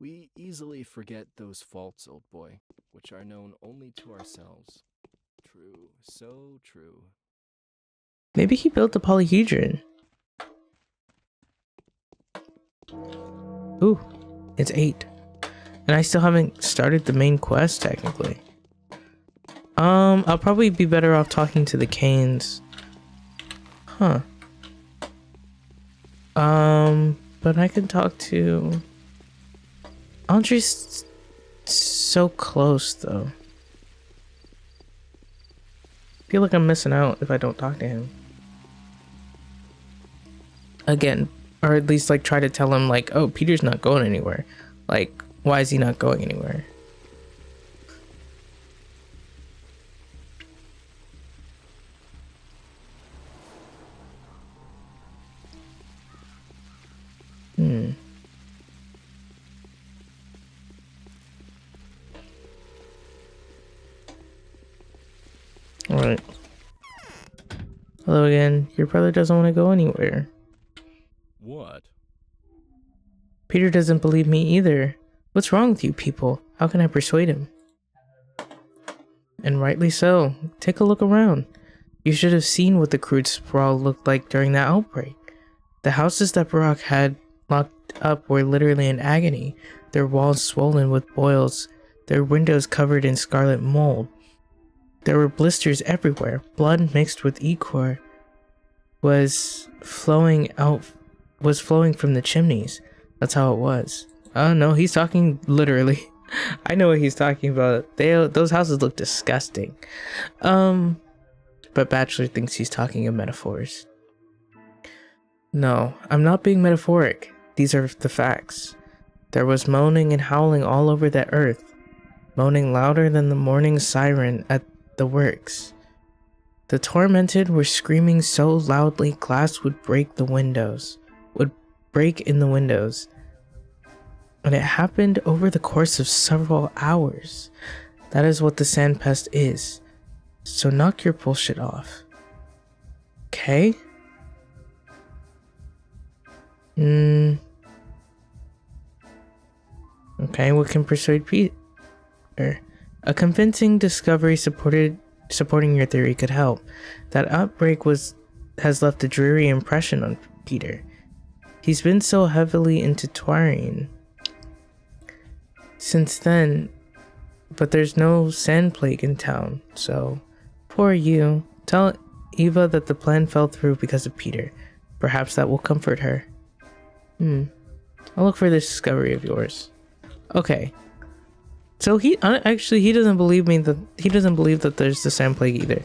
We easily forget those faults, old boy, which are known only to ourselves. True, so true. Maybe he built the polyhedron. Ooh, it's 8. And I still haven't started the main quest, technically. I'll probably be better off talking to the Canes. Huh. But I can talk to... Andre's so close, though. I feel like I'm missing out if I don't talk to him. Again, or at least like try to tell him like, oh, Peter's not going anywhere. Like, why is he not going anywhere? Alright. Hello again. Your brother doesn't want to go anywhere. What? Peter doesn't believe me either. What's wrong with you people? How can I persuade him? And rightly so. Take a look around. You should have seen what the crude sprawl looked like during that outbreak. The houses that Barak had locked up were literally in agony, their walls swollen with boils, their windows covered in scarlet mold. There were blisters everywhere. Blood mixed with ichor was flowing from the chimneys. That's how it was. Oh no, he's talking literally. I know what he's talking about. Those houses look disgusting. But Bachelor thinks he's talking in metaphors. No, I'm not being metaphoric. These are the facts. There was moaning and howling all over the earth, moaning louder than the morning siren at the works. The tormented were screaming so loudly glass would break in the windows. And it happened over the course of several hours. That is what the sand pest is. So knock your bullshit off. Okay? Okay, what can persuade Peter? A convincing discovery supporting your theory could help. That outbreak has left a dreary impression on Peter. He's been so heavily into Niorin since then, but there's no sand plague in town, so poor you. Tell Eva that the plan fell through because of Peter. Perhaps that will comfort her. I'll look for this discovery of yours. Okay. So he doesn't believe me that he doesn't believe that there's the sand plague either.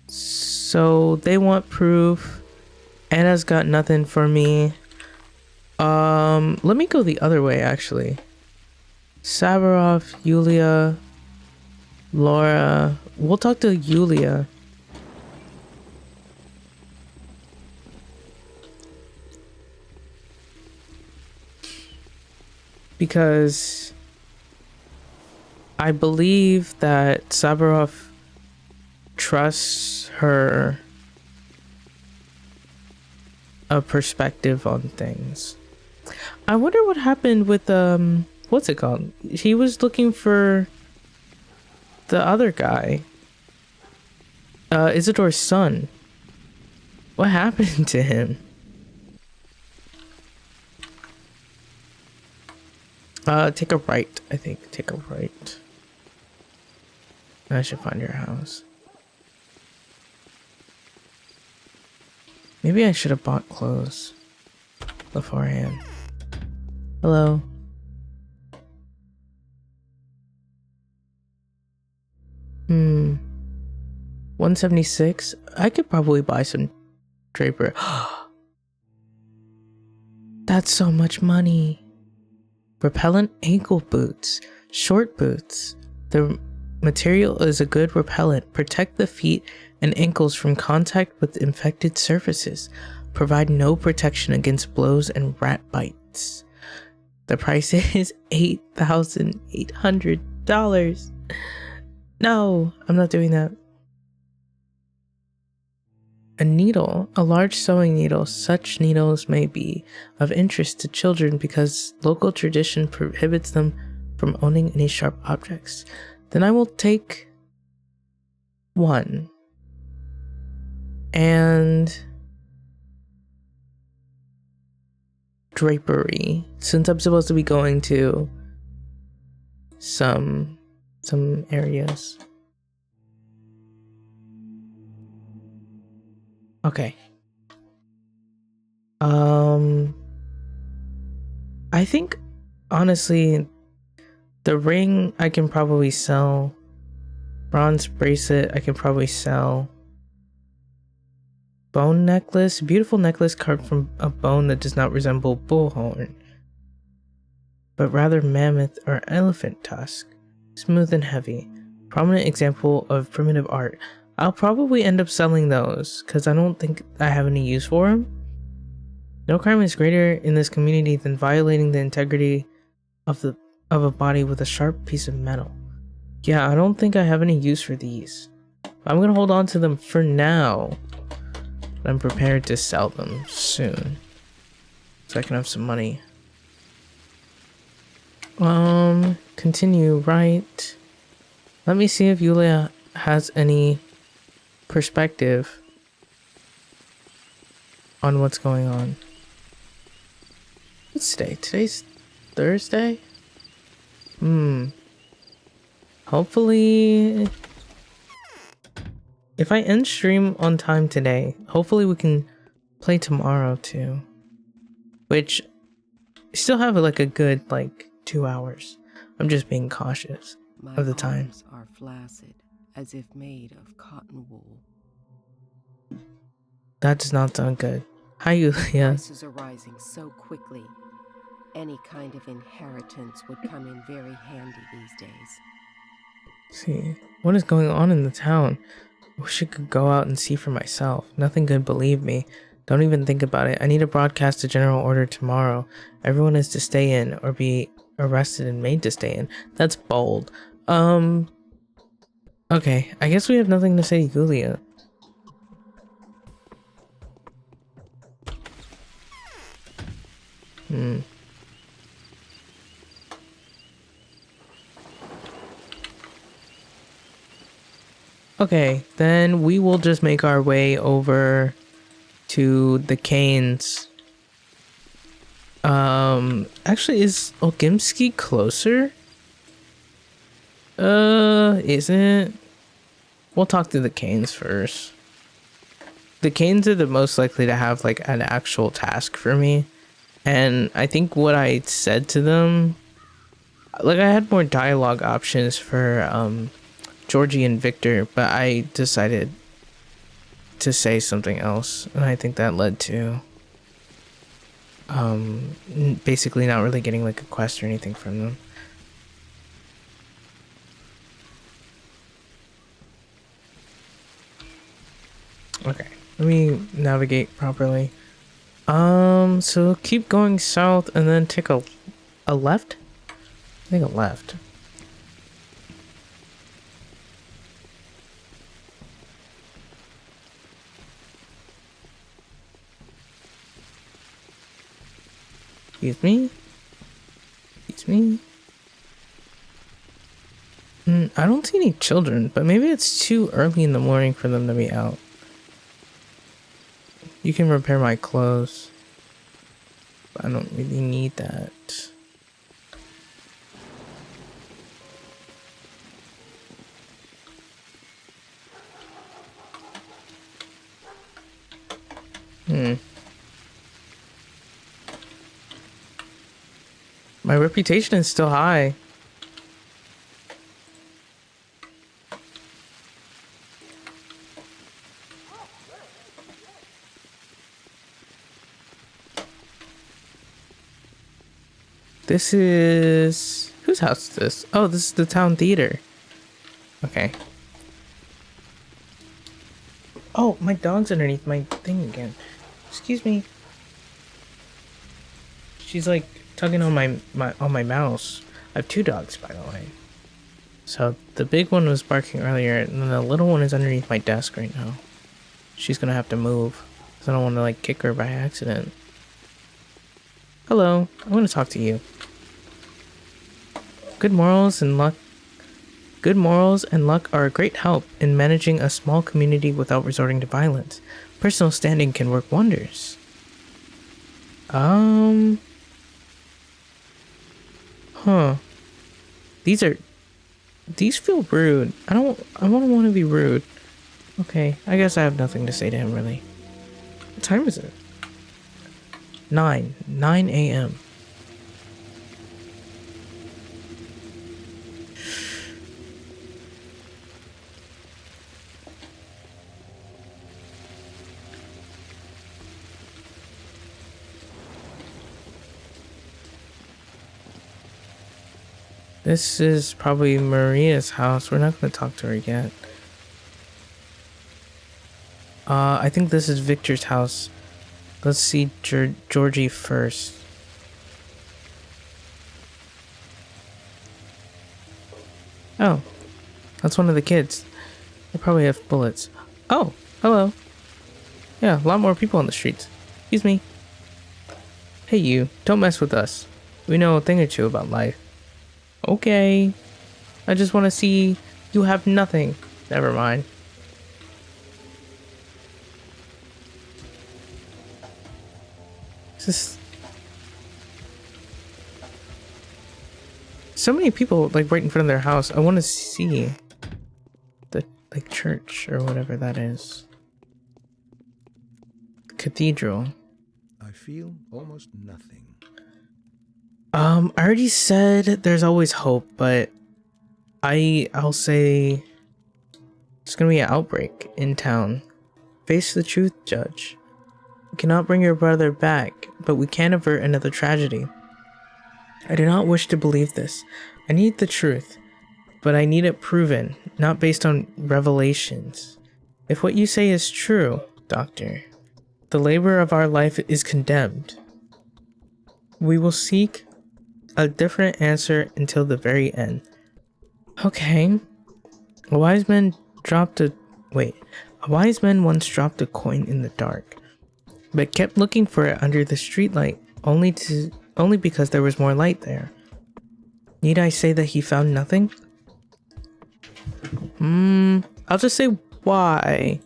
So they want proof. Anna's got nothing for me. Let me go the other way actually. Savarov, Yulia. Laura. We'll talk to Yulia. Because I believe that Saburov trusts her a perspective on things. I wonder what happened with what's it called? He was looking for the other guy. Isidore's son. What happened to him? Take a right, I think. Take a right. I should find your house. Maybe I should have bought clothes beforehand. Hello. Hmm. 176? I could probably buy some draper. That's so much money. Repellent ankle boots. Short boots. The material is a good repellent. Protect the feet and ankles from contact with infected surfaces. Provide no protection against blows and rat bites. The price is $8,800. No, I'm not doing that. A needle, a large sewing needle. Such needles may be of interest to children because local tradition prohibits them from owning any sharp objects. Then I will take one. And drapery, since I'm supposed to be going to some areas. Okay. I think honestly the ring I can probably sell. Bronze bracelet I can probably sell. Bone necklace, beautiful necklace carved from a bone that does not resemble bullhorn, but rather mammoth or elephant tusk. Smooth and heavy. Prominent example of primitive art. I'll probably end up selling those because I don't think I have any use for them. No crime is greater in this community than violating the integrity of a body with a sharp piece of metal. Yeah, I don't think I have any use for these. I'm gonna hold on to them for now. I'm prepared to sell them soon, so I can have some money. Continue right. Let me see if Yulia has any perspective on what's going on. What's today? Today's Thursday? Hopefully, if I end stream on time today, hopefully we can play tomorrow too. Which, I still have like a good 2 hours. I'm just being cautious of the time. My arms are flaccid, as if made of cotton wool. That does not sound good. Hi, Yulia. Prices are rising so quickly. Any kind of inheritance would come in very handy these days. See, what is going on in the town? Wish I could go out and see for myself. Nothing good, believe me. Don't even think about it. I need to broadcast a general order tomorrow. Everyone is to stay in or be arrested and made to stay in. That's bold. Okay, I guess we have nothing to say to Yulia. Okay, then we will just make our way over to the Canes. Actually, is Olgimsky closer? Isn't it? We'll talk to the Canes first. The Canes are the most likely to have an actual task for me. And I think what I said to them, I had more dialogue options for Georgie and Victor, but I decided to say something else, and I think that led to basically not really getting a quest or anything from them. Okay, let me navigate properly. So keep going south and then take a left? I think a left. Excuse me? Excuse me? I don't see any children, but maybe it's too early in the morning for them to be out. You can repair my clothes. But I don't really need that. My reputation is still high. This is... Whose house is this? Oh, this is the town theater. Okay. Oh, my dog's underneath my thing again. Excuse me. She's like tugging on my mouse. I have two dogs, by the way. So the big one was barking earlier, and then the little one is underneath my desk right now. She's gonna have to move, because I don't want to like kick her by accident. Hello, I want to talk to you. Good morals and luck are a great help in managing a small community without resorting to violence. Personal standing can work wonders. Huh. These feel rude. I don't want to be rude. Okay, I guess I have nothing to say to him really. What time is it? 9 a.m. This is probably Maria's house. We're not going to talk to her yet. I think this is Victor's house. Let's see Georgie first. Oh, that's one of the kids. They probably have bullets. Oh, hello. Yeah, a lot more people on the streets. Excuse me. Hey you, don't mess with us. We know a thing or two about life. Okay. I just want to see you have nothing. Never mind. Just so many people like right in front of their house. I want to see the like church or whatever that is. Cathedral. I feel almost nothing. I already said there's always hope, but I'll say it's gonna be an outbreak in town. Face the truth, Judge. We cannot bring your brother back, but we can avert another tragedy. I do not wish to believe this. I need the truth, but I need it proven, not based on revelations. If what you say is true, Doctor, the labor of our life is condemned. We will seek a different answer until the very end. Okay. A wise man once dropped a coin in the dark, but kept looking for it under the streetlight only because there was more light there. Need I say that he found nothing? I'll just say why.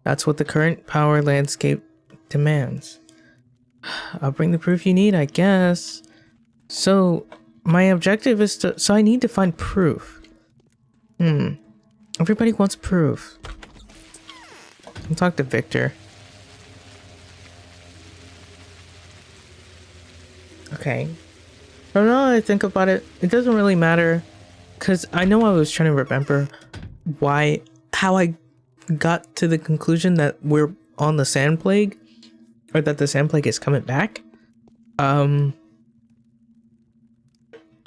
That's what the current power landscape demands. I'll bring the proof you need, I guess. So, my objective is so I need to find proof. Everybody wants proof. I'll talk to Victor. Okay. But now that I think about it, it doesn't really matter. Because I know I was trying to remember how I got to the conclusion that we're on the sand plague. Or that the sand plague is coming back. But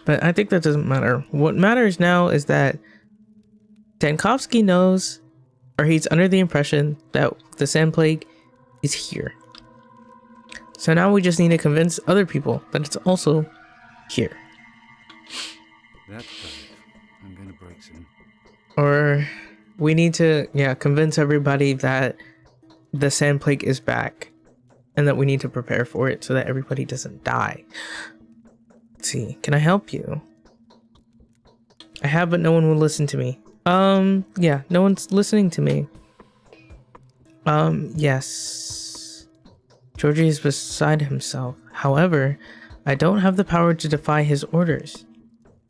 I think that doesn't matter. What matters now is that Dankovsky knows or he's under the impression that the sand plague is here. So now we just need to convince other people that it's also here. That's brave. I'm gonna break soon. Or we need to, convince everybody that the sand plague is back and that we need to prepare for it so that everybody doesn't die. Let's see, can I help you? I have, but no one will listen to me. Yeah, no one's listening to me. Yes. Georgie is beside himself. However, I don't have the power to defy his orders.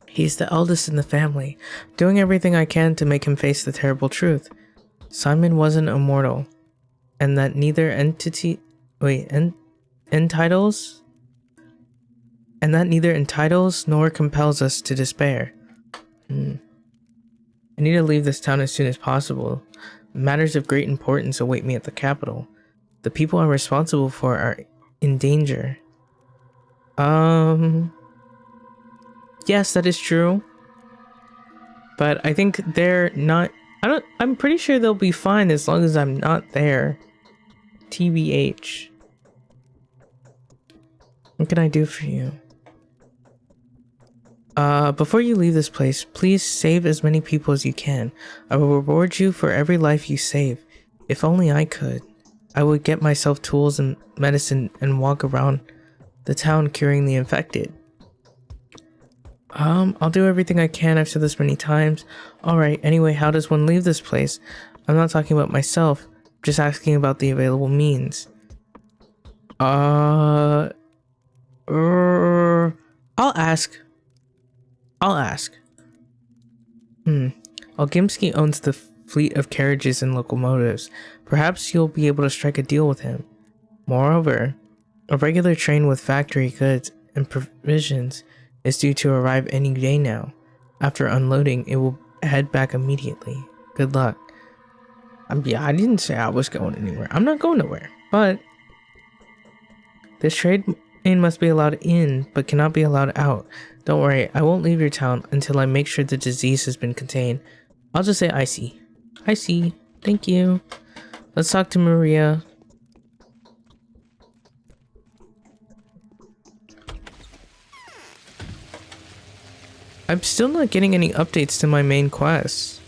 He's the eldest in the family, doing everything I can to make him face the terrible truth. Simon wasn't immortal, and that neither entitles nor compels us to despair. I need to leave this town as soon as possible. Matters of great importance await me at the capital. The people I'm responsible for are in danger. Yes, that is true. But I think they're not... I'm pretty sure they'll be fine as long as I'm not there. TBH. What can I do for you? Before you leave this place, please save as many people as you can. I will reward you for every life you save. If only I could. I would get myself tools and medicine and walk around the town curing the infected. I'll do everything I can. I've said this many times. Alright, anyway, how does one leave this place? I'm not talking about myself, just asking about the available means. I'll ask. Olgimsky owns the fleet of carriages and locomotives. Perhaps you'll be able to strike a deal with him. Moreover, a regular train with factory goods and provisions is due to arrive any day now. After unloading, it will head back immediately. Good luck. I didn't say I was going anywhere. I'm not going nowhere. But this train must be allowed in, but cannot be allowed out. Don't worry, I won't leave your town until I make sure the disease has been contained. I'll just say I see. I see. Thank you. Let's talk to Maria. I'm still not getting any updates to my main quest.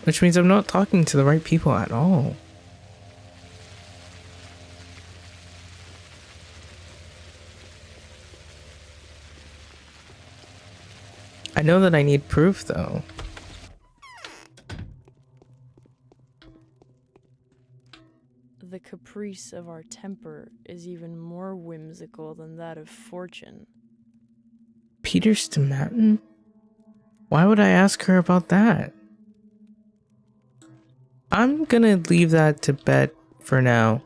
Which means I'm not talking to the right people at all. I know that I need proof though. The caprice of our temper is even more whimsical than that of fortune. Peter Stomatin? Why would I ask her about that? I'm gonna leave that to bed for now.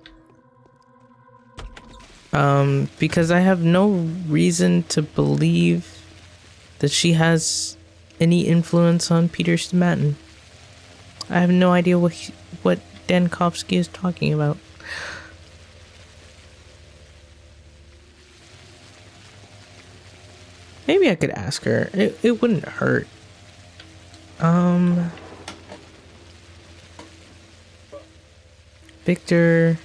Because I have no reason to believe that she has any influence on Peter Stomatin. I have no idea what Dankovsky is talking about. Maybe I could ask her. It wouldn't hurt. Victor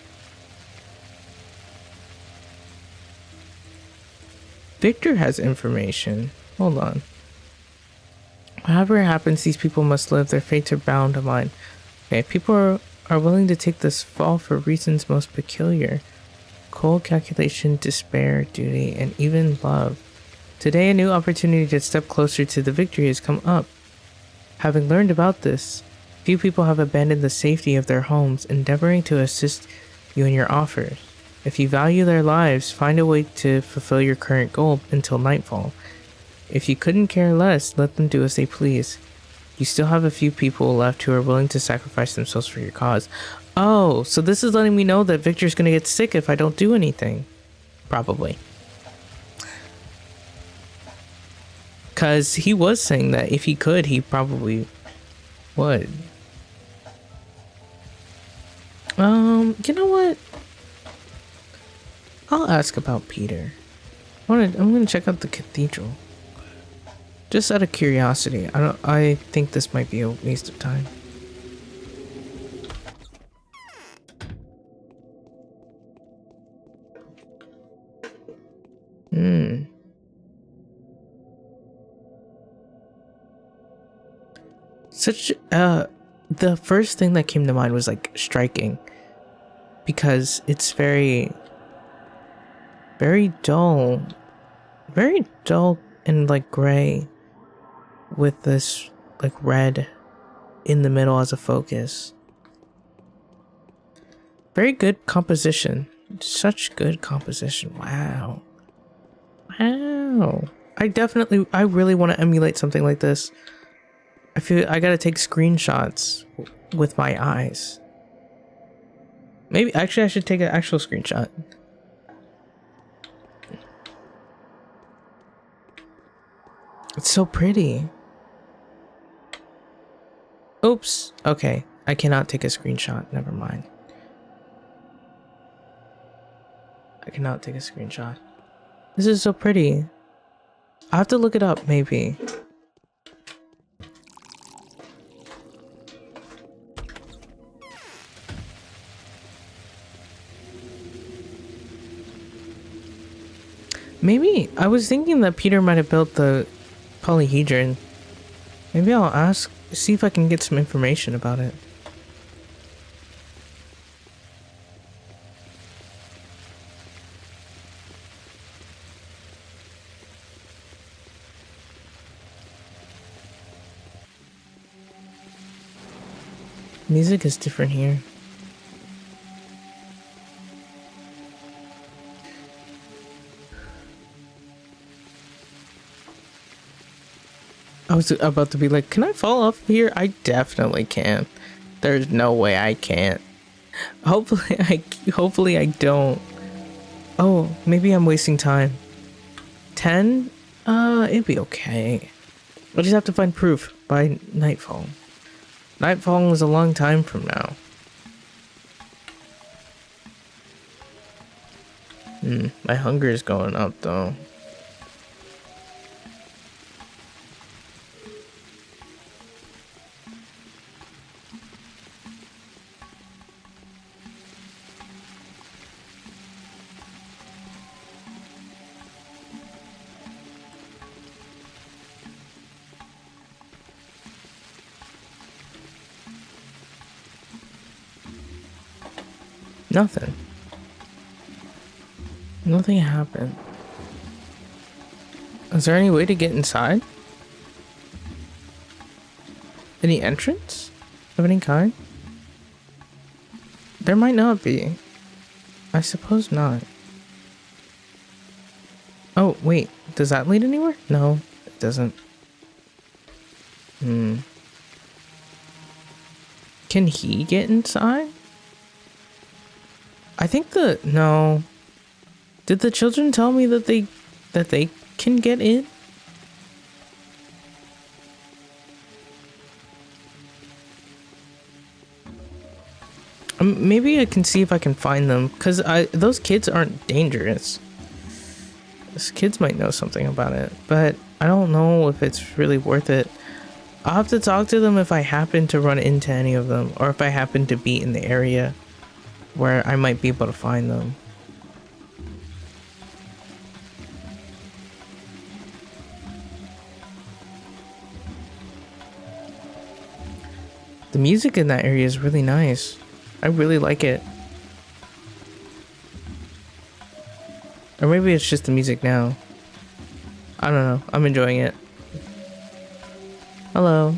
has information. Hold on. Whatever happens, these people must live. Their fates are bound to mine. Okay, people are willing to take this fall for reasons most peculiar. Cold calculation, despair, duty, and even love. Today, a new opportunity to step closer to the victory has come up. Having learned about this, few people have abandoned the safety of their homes, endeavoring to assist you in your offers. If you value their lives, find a way to fulfill your current goal until nightfall. If you couldn't care less, let them do as they please. You still have a few people left who are willing to sacrifice themselves for your cause. Oh, so this is letting me know that Victor's gonna get sick if I don't do anything. Probably. Because he was saying that if he could, he probably would. You know what? I'll ask about Peter. I'm gonna check out the cathedral. Just out of curiosity. I think this might be a waste of time. such the first thing that came to mind was like striking, because it's very dull, very dull and like gray, with this like red in the middle as a focus. Very good composition. Such good composition. Wow. Wow. I really want to emulate something like this. I feel I gotta take screenshots with my eyes. Maybe, actually, I should take an actual screenshot. It's so pretty. Oops. Okay. I cannot take a screenshot. Never mind. I cannot take a screenshot. This is so pretty. I have to look it up, maybe. Maybe I was thinking that Peter might have built the polyhedron. Maybe I'll ask, see if I can get some information about it. Music is different here. I was about to be like, can I fall off here? I definitely can. There's no way I can't. Hopefully I don't. Oh, maybe I'm wasting time. 10? It'd be okay. I just have to find proof by nightfall. Nightfall is a long time from now. My hunger is going up though. Nothing. Nothing happened. Is there any way to get inside? Any entrance of any kind? There might not be. I suppose not. Oh, wait. Does that lead anywhere? No, it doesn't. Can he get inside? I think no. Did the children tell me that they can get in? Maybe I can see if I can find them, because those kids aren't dangerous. Those kids might know something about it, but I don't know if it's really worth it. I'll have to talk to them if I happen to run into any of them, or if I happen to be in the area where I might be able to find them. The music in that area is really nice. I really like it. Or maybe it's just the music now. I don't know. I'm enjoying it. Hello.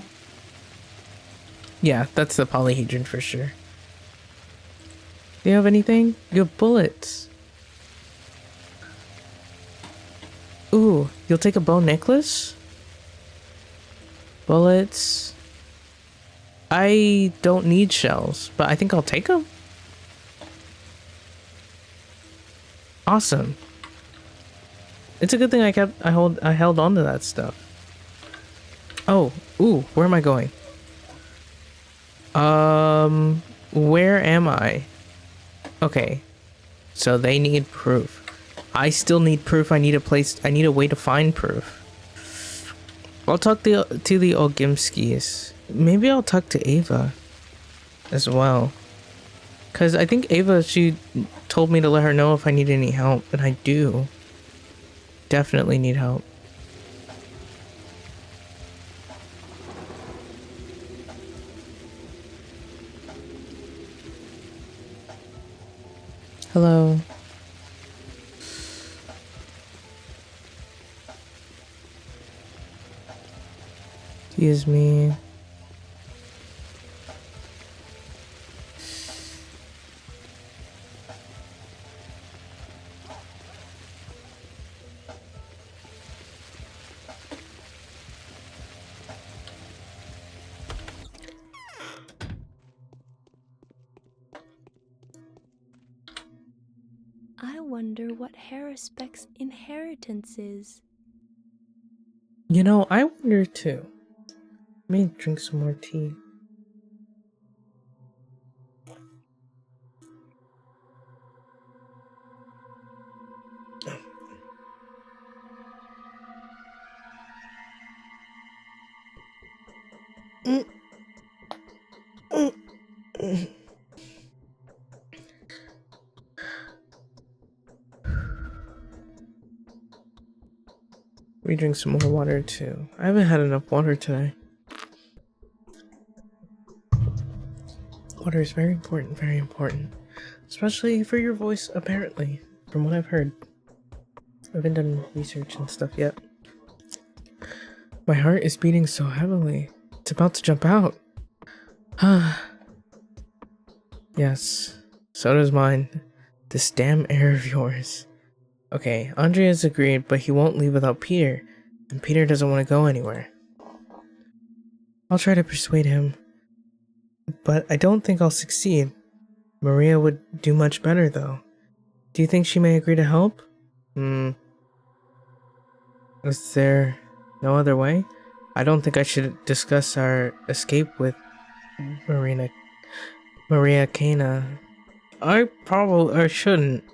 Yeah, that's the polyhedron for sure. Do you have anything? You have bullets. Ooh, you'll take a bow necklace? Bullets. I don't need shells, but I think I'll take them. Awesome. It's a good thing I held on to that stuff. Oh, ooh, where am I going? Where am I? Okay, so they need proof. I still need proof. I need a way to find proof. I'll talk to the Ogimskis. Maybe I'll talk to Ava as well. Because I think Ava, she told me to let her know if I need any help, and I do. Definitely need help. Hello. Excuse me. I wonder what Harrispeck's inheritance is. You know, I wonder too. Let me drink some more tea. We drink some more water too. I haven't had enough water today. Water is very important, very important. Especially for your voice, apparently, from what I've heard. I haven't done research and stuff yet. My heart is beating so heavily. It's about to jump out. Yes, so does mine. This damn air of yours. Okay, Andre has agreed, but he won't leave without Peter, and Peter doesn't want to go anywhere. I'll try to persuade him, but I don't think I'll succeed. Maria would do much better, though. Do you think she may agree to help? Is there no other way? I don't think I should discuss our escape with Maria Kana. I shouldn't.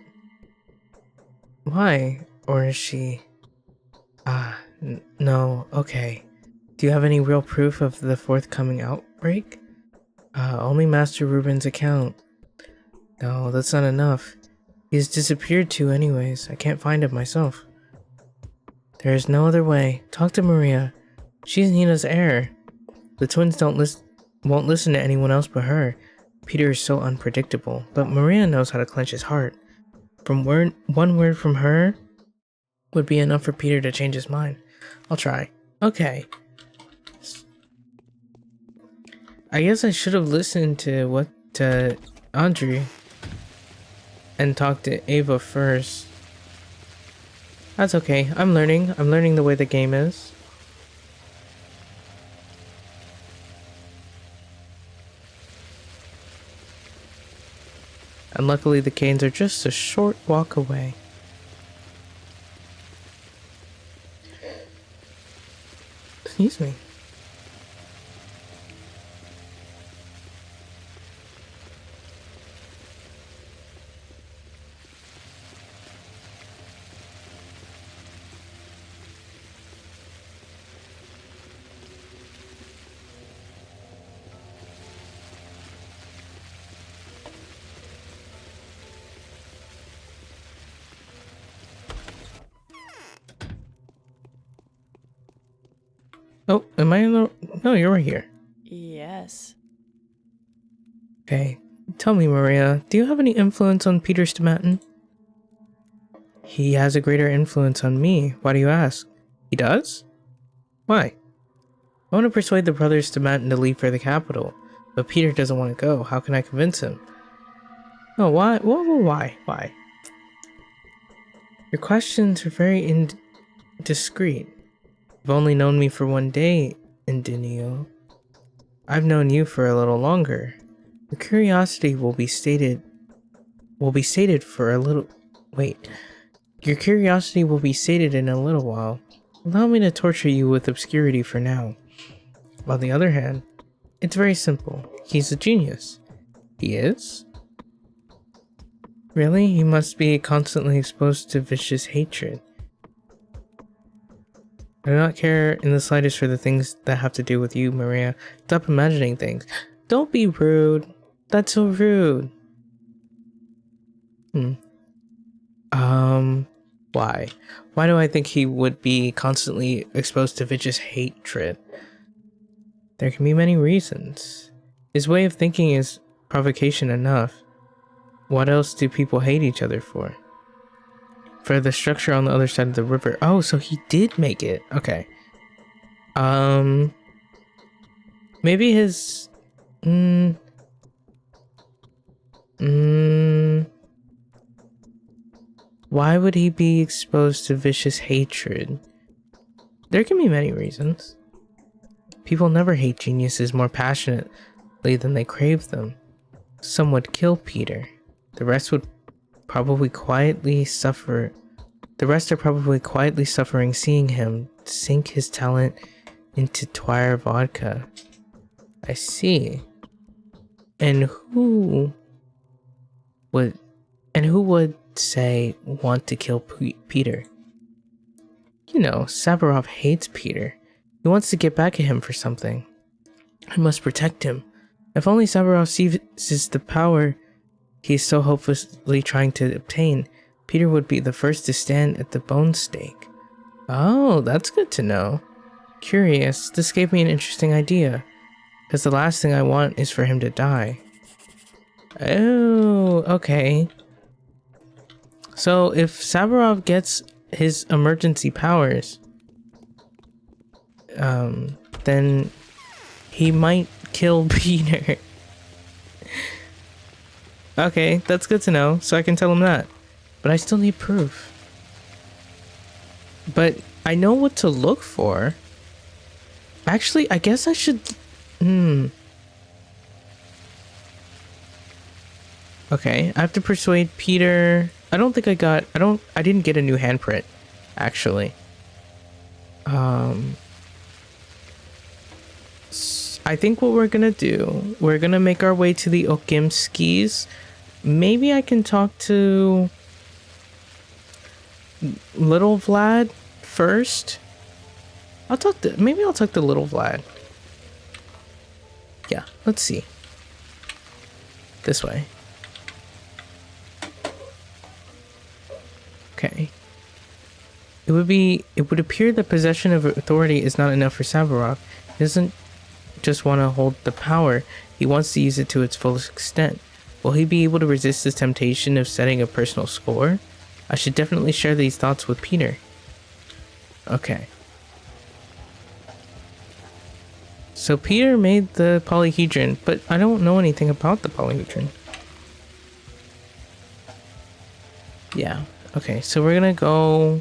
Why? Or is she... no, okay. Do you have any real proof of the forthcoming outbreak? Only Master Ruben's account. No, that's not enough. He's disappeared too anyways. I can't find him myself. There is no other way. Talk to Maria. She's Nina's heir. The twins won't listen to anyone else but her. Peter is so unpredictable, but Maria knows how to clench his heart. One word from her would be enough for Peter to change his mind. I'll try. Okay. I guess I should have listened to Andre and talked to Ava first. That's okay. I'm learning. I'm learning the way the game is. And luckily the canes are just a short walk away. Excuse me. Oh, am I in the... No, you're right here. Yes. Okay. Tell me, Maria, do you have any influence on Peter Stomatin? He has a greater influence on me. Why do you ask? He does? Why? I want to persuade the brothers Stomatin to leave for the capital, but Peter doesn't want to go. How can I convince him? Oh, why? Why? Your questions are very indiscreet. You've only known me for one day, Indinio. I've known you for a little longer. Your curiosity will be sated for a little... Wait. Your curiosity will be sated in a little while. Allow me to torture you with obscurity for now. On the other hand, it's very simple. He's a genius. He is? Really? He must be constantly exposed to vicious hatred. I do not care in the slightest for the things that have to do with you, Maria. Stop imagining things. Don't be rude. That's so rude. Why? Why do I think he would be constantly exposed to vicious hatred? There can be many reasons. His way of thinking is provocation enough. What else do people hate each other for? For the structure on the other side of the river. Oh, so he did make it. Okay. Maybe his... Why would he be exposed to vicious hatred? There can be many reasons. People never hate geniuses more passionately than they crave them. Some would kill Peter. The rest would probably quietly suffer. The rest are probably quietly suffering seeing him sink his talent into Twire vodka. I see. And who would say want to kill Peter? You know, Saburov hates Peter. He wants to get back at him for something. I must protect him. If only Saburov seizes the power he is so hopelessly trying to obtain, Peter would be the first to stand at the bone stake. Oh, that's good to know. Curious, this gave me an interesting idea. Because the last thing I want is for him to die. Oh, okay. So if Saburov gets his emergency powers, then he might kill Peter. Okay, that's good to know, so I can tell him that. But I still need proof. But I know what to look for. Actually, I guess I should... Okay, I have to persuade Peter. I didn't get a new handprint, actually. I think what we're gonna do, we're gonna make our way to the Okimskis. Maybe I can talk to Little Vlad first. Maybe I'll talk to Little Vlad. Yeah, let's see. This way. Okay. It would appear that possession of authority is not enough for Saburov. He doesn't just want to hold the power, he wants to use it to its fullest extent. Will he be able to resist the temptation of setting a personal score? I should definitely share these thoughts with Peter. Okay. So Peter made the polyhedron, but I don't know anything about the polyhedron. Yeah. Okay, so we're gonna go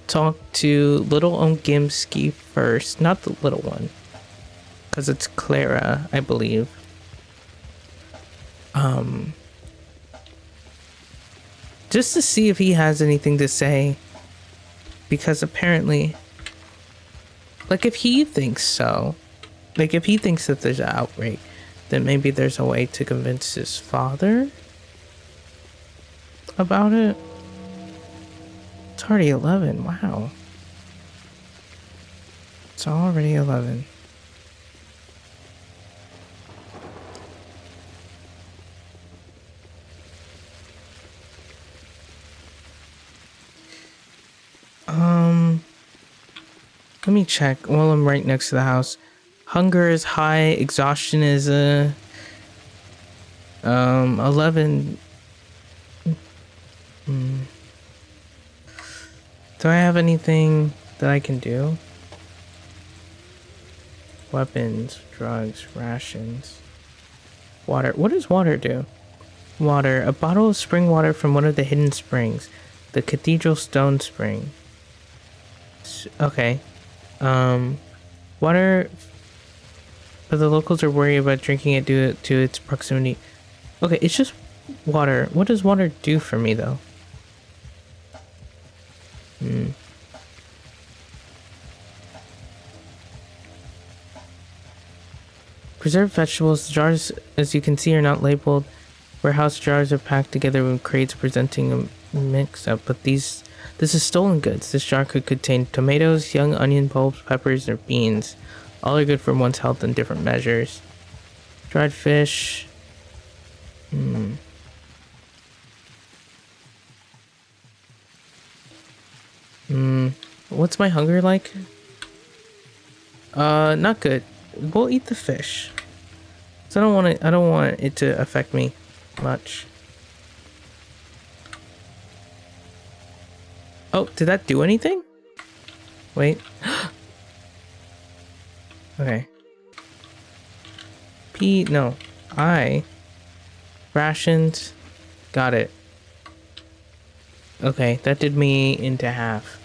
talk to Little Ogimsky first, not the little one, because it's Clara, I believe. Just to see if he has anything to say, because apparently, like, if he thinks so, like if he thinks that there's an outbreak, then maybe there's a way to convince his father about it. It's already 11. Wow. It's already 11. Let me check while I'm right next to the house. Hunger is high, exhaustion is 11. Do I have anything that I can do? Weapons, drugs, rations, water. What does water do? Water. A bottle of spring water from one of the hidden springs. The Cathedral Stone Spring. Okay. Water. But the locals are worried about drinking it due to its proximity. Okay, it's just water. What does water do for me, though? Preserved vegetables. The jars, as you can see, are not labeled. Warehouse jars are packed together in crates presenting a mix-up, but this is stolen goods. This jar could contain tomatoes, young onion bulbs, peppers, or beans. All are good for one's health in different measures. Dried fish. What's my hunger like? Not good. We'll eat the fish. So I don't want it to affect me much. Oh, did that do anything? Wait. Okay. No. I rationed. Got it. Okay, that did me into half.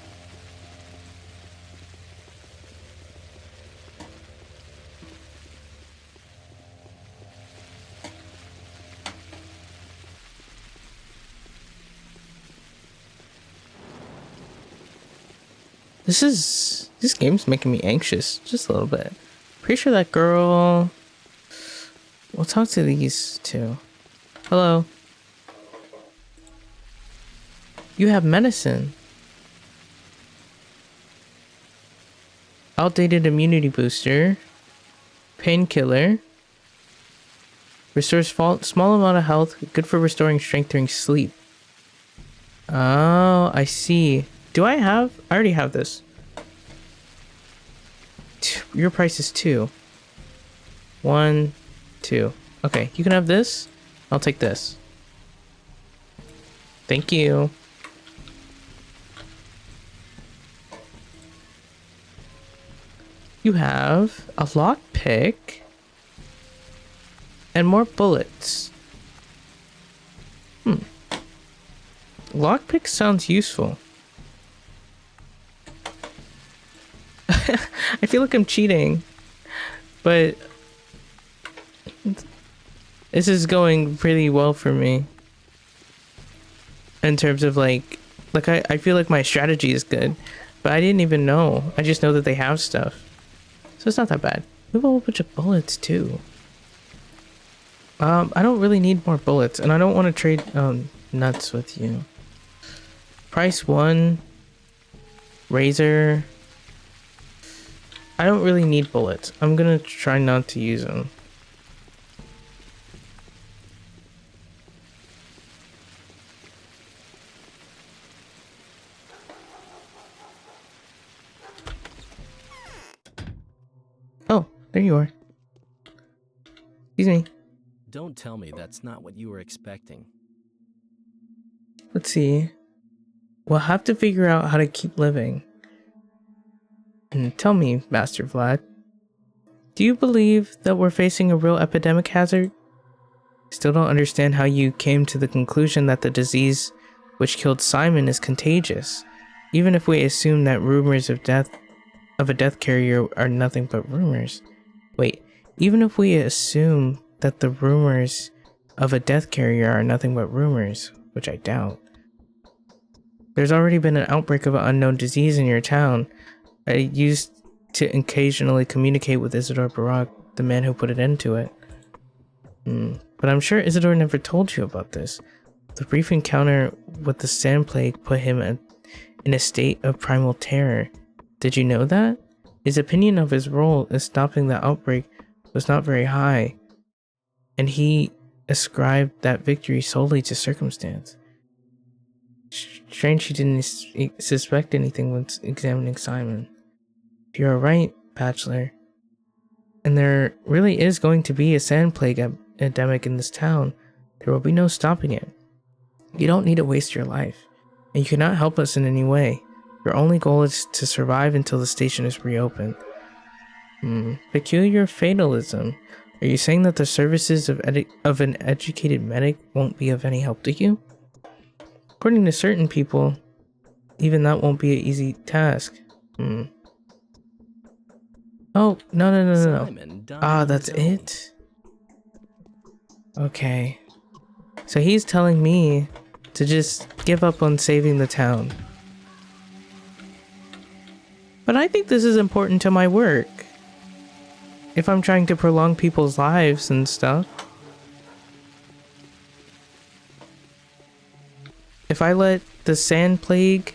This game's making me anxious just a little bit. Pretty sure that girl. We'll talk to these two. Hello. You have medicine. Outdated immunity booster. Painkiller. Restores small amount of health. Good for restoring strength during sleep. Oh, I see. Do I already have this. Your price is 2. 1, 2. Okay, you can have this. I'll take this. Thank you. You have a lockpick and more bullets. Lockpick sounds useful. I feel like I'm cheating, but this is going pretty well for me in terms of like I feel like my strategy is good, but I didn't even know. I just know that they have stuff, so it's not that bad. We have a whole bunch of bullets too. I don't really need more bullets, and I don't want to trade nuts with you. Price 1. Razor. I don't really need bullets. I'm gonna try not to use them. Oh, there you are. Excuse me. Don't tell me that's not what you were expecting. Let's see. We'll have to figure out how to keep living. And tell me, Master Vlad, do you believe that we're facing a real epidemic hazard? Still don't understand how you came to the conclusion that the disease which killed Simon is contagious, even if we assume that rumors of a death carrier are nothing but rumors. Wait, even if we assume that the rumors of a death carrier are nothing but rumors, which I doubt. There's already been an outbreak of an unknown disease in your town. I used to occasionally communicate with Isidore Barak, the man who put an end to it. But I'm sure Isidore never told you about this. The brief encounter with the sand plague put him in a state of primal terror. Did you know that? His opinion of his role in stopping the outbreak was not very high, and he ascribed that victory solely to circumstance. Strange he didn't suspect anything when examining Simon. If you're right, Bachelor, and there really is going to be a sand plague epidemic in this town, there will be no stopping it. You don't need to waste your life, and you cannot help us in any way. Your only goal is to survive until the station is reopened. Peculiar fatalism. Are you saying that the services of an educated medic won't be of any help to you? According to certain people, even that won't be an easy task. Oh, no. Ah, that's it? Okay. So he's telling me to just give up on saving the town. But I think this is important to my work. If I'm trying to prolong people's lives and stuff. If I let the sand plague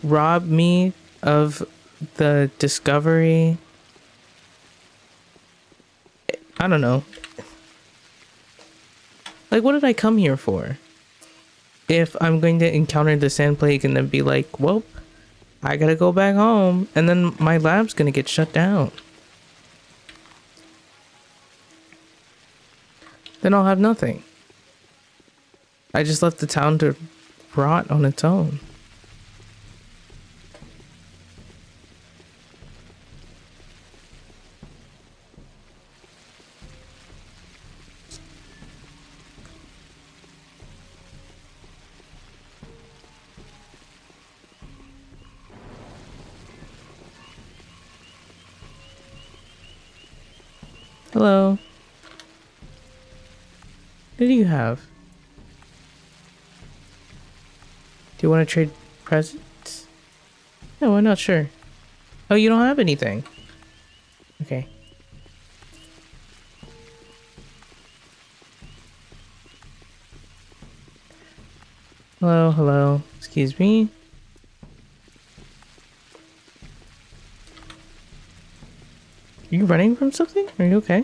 rob me of the discovery, I don't know. Like, what did I come here for? If I'm going to encounter the sand plague and then be like, well, I gotta go back home, and then my lab's gonna get shut down. Then I'll have nothing. I just left the town to rot on its own. Hello. What do you have? Do you want to trade presents? Yeah, why not? Sure. Oh, you don't have anything. Okay. Hello, hello. Excuse me. Are you running from something? Are you okay?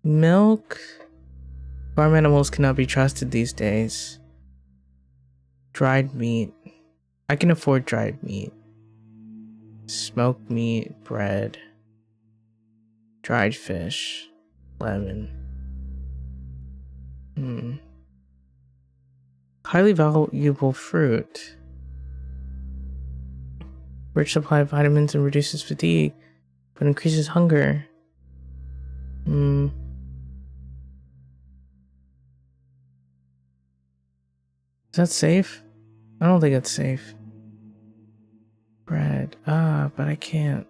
Milk. Farm animals cannot be trusted these days. Dried meat. I can afford dried meat. Smoked meat, bread. Dried fish. Lemon. Highly valuable fruit. Rich supply of vitamins and reduces fatigue, but increases hunger. Is that safe? I don't think it's safe. Bread. But I can't.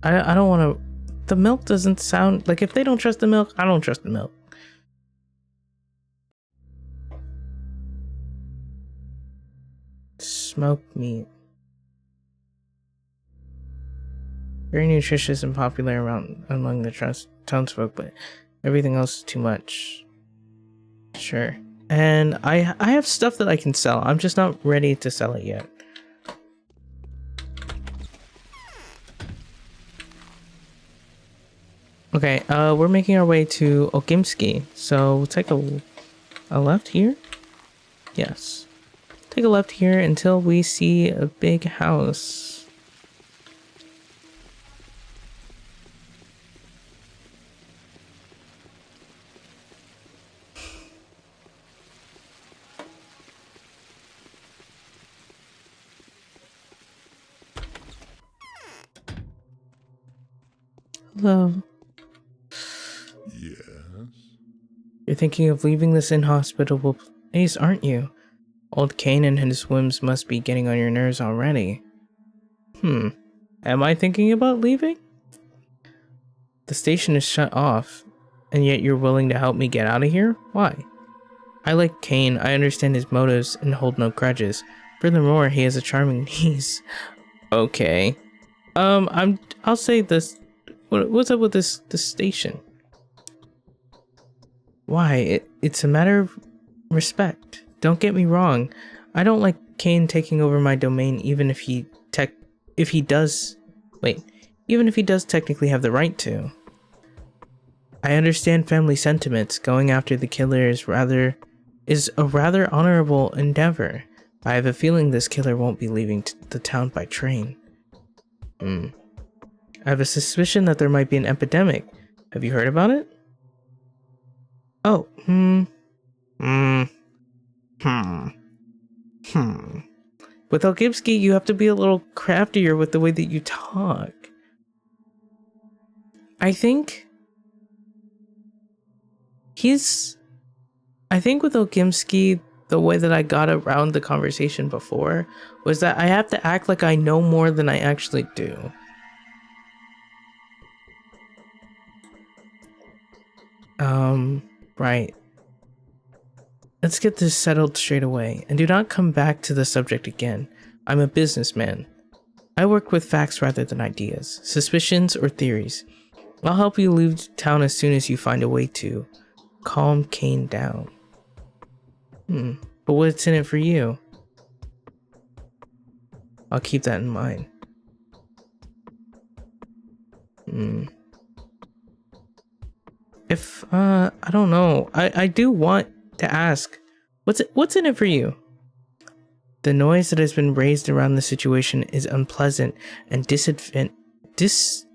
I don't want to. The milk doesn't sound like, if they don't trust the milk, I don't trust the milk. Smoked meat. Very nutritious and popular among the townsfolk, but everything else is too much. Sure. And I have stuff that I can sell. I'm just not ready to sell it yet. Okay, we're making our way to Okimski. So we'll take a left here. Yes. Take a left here until we see a big house. Hello. Yes? You're thinking of leaving this inhospitable place, aren't you? Old Kane and his whims must be getting on your nerves already. Am I thinking about leaving? The station is shut off, and yet you're willing to help me get out of here? Why? I like Kane, I understand his motives and hold no grudges. Furthermore, he has a charming niece. Okay. I'll say this. What's up with this station? Why? It's a matter of respect. Don't get me wrong. I don't like Kane taking over my domain, even if he does technically have the right to. I understand family sentiments. Going after the killer is a rather honorable endeavor. I have a feeling this killer won't be leaving the town by train. I have a suspicion that there might be an epidemic. Have you heard about it? Oh, With Elgibsky, you have to be a little craftier with the way that you talk. I think with Elgimsky, the way that I got around the conversation before was that I have to act like I know more than I actually do. Right. Let's get this settled straight away, and do not come back to the subject again. I'm a businessman. I work with facts rather than ideas, suspicions, or theories. I'll help you leave town as soon as you find a way to calm Kane down. But what's in it for you? I'll keep that in mind. I don't know. I do want to ask, what's in it for you? The noise that has been raised around the situation is unpleasant and disadvantageous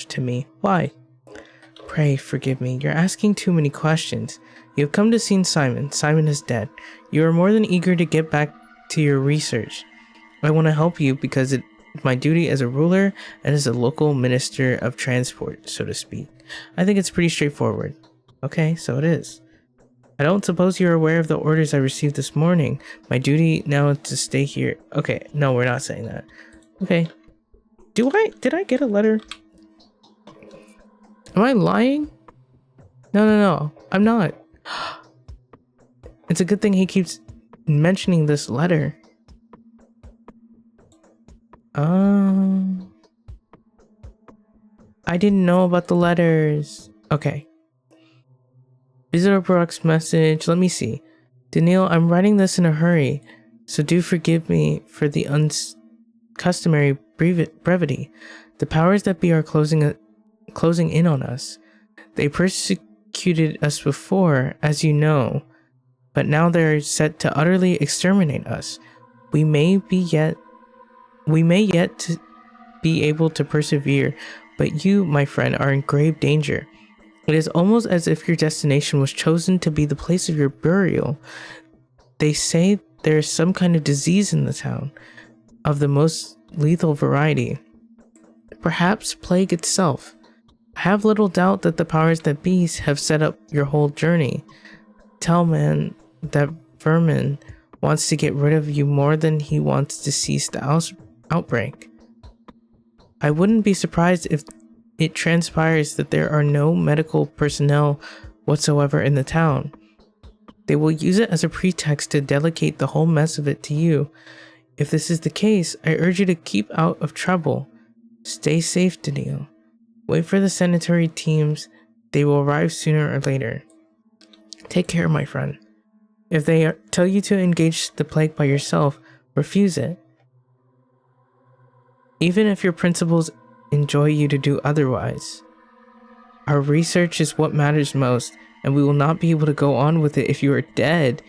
to me. Why? Pray forgive me. You're asking too many questions. You have come to see Simon. Simon is dead. You are more than eager to get back to your research. I want to help you because my duty as a ruler and as a local minister of transport, so to speak. I think it's pretty straightforward. Okay, so it is. I don't suppose you're aware of the orders I received this morning. My duty now is to stay here. Okay, no, we're not saying that. Okay. Did I get a letter? Am I lying? No, I'm not. It's a good thing he keeps mentioning this letter. I didn't know about the letters. Okay. Visitor Brock's message. Let me see. Daniil, I'm writing this in a hurry, so do forgive me for the customary brevity. The powers that be are closing in on us. They persecuted us before, as you know, but now they're set to utterly exterminate us. We may yet to be able to persevere, but you, my friend, are in grave danger. It is almost as if your destination was chosen to be the place of your burial. They say there is some kind of disease in the town, of the most lethal variety. Perhaps plague itself. I have little doubt that the powers that be have set up your whole journey. Tell man that vermin wants to get rid of you more than he wants to cease the outbreak. I wouldn't be surprised if it transpires that there are no medical personnel whatsoever in the town. They will use it as a pretext to delegate the whole mess of it to you. If this is the case, I urge you to keep out of trouble. Stay safe, Daniil. Wait for the sanitary teams. They will arrive sooner or later. Take care, my friend. If they tell you to engage the plague by yourself, refuse it. Even if your principals enjoy you to do otherwise. Our research is what matters most, and we will not be able to go on with it if you are dead.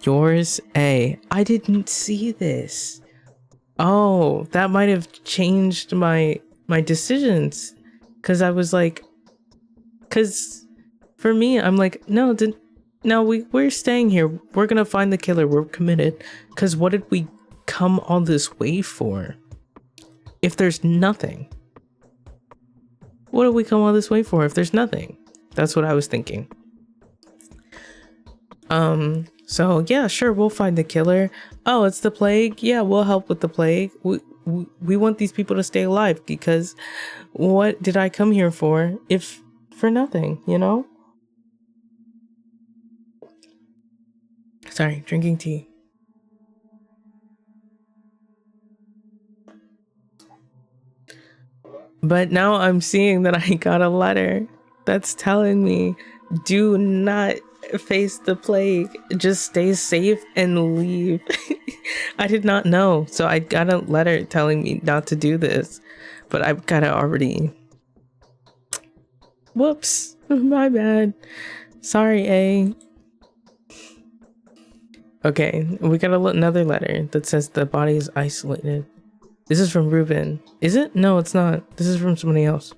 Yours, A. I didn't see this. Oh, that might have changed my decisions. Cause I was like, cause for me, I'm like, no, we're staying here. We're gonna find the killer. We're committed. Cause what did we come all this way for? If there's nothing, what do we come all this way for if there's nothing? That's what I was thinking. So yeah, sure, we'll find the killer. Oh, it's the plague. Yeah, we'll help with the plague. We want these people to stay alive because what did I come here for if for nothing, you know? Sorry, drinking tea. But now I'm seeing that I got a letter that's telling me, do not face the plague. Just stay safe and leave. I did not know. So I got a letter telling me not to do this. But I've got it already. Whoops. My bad. Sorry, A. Okay, we got another letter that says the body is isolated. This is from Ruben. Is it? No, it's not. This is from somebody else.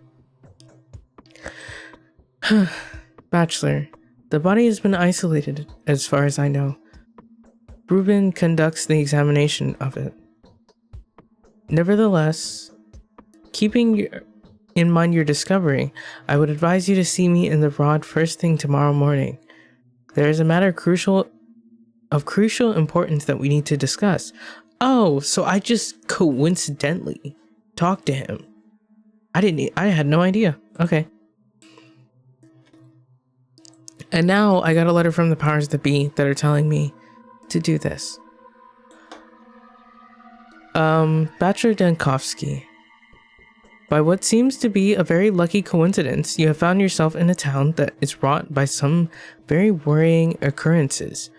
Bachelor. The body has been isolated, as far as I know. Ruben conducts the examination of it. Nevertheless, keeping in mind your discovery, I would advise you to see me in the rod first thing tomorrow morning. There is a matter of crucial importance that we need to discuss. Oh, so I just coincidentally talked to him. I had no idea. Okay. And now I got a letter from the powers that be that are telling me to do this. Bachelor Dankovsky. By what seems to be a very lucky coincidence, you have found yourself in a town that is wrought by some very worrying occurrences.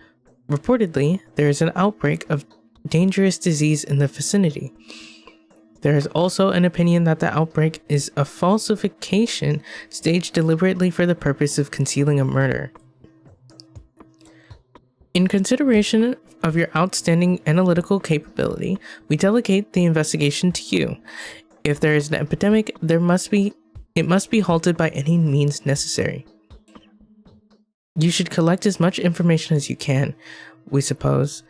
Reportedly, there is an outbreak of dangerous disease in the vicinity. There is also an opinion that the outbreak is a falsification staged deliberately for the purpose of concealing a murder. In consideration of your outstanding analytical capability, we delegate the investigation to you. If there is an epidemic, it must be halted by any means necessary. You should collect as much information as you can, we suppose,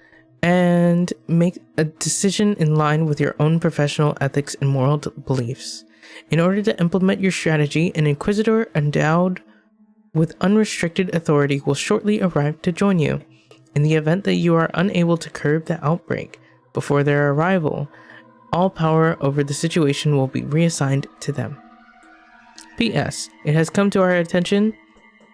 and make a decision in line with your own professional ethics and moral beliefs. In order to implement your strategy, an Inquisitor endowed with unrestricted authority will shortly arrive to join you. In the event that you are unable to curb the outbreak before their arrival, all power over the situation will be reassigned to them. P.S. It has come to our attention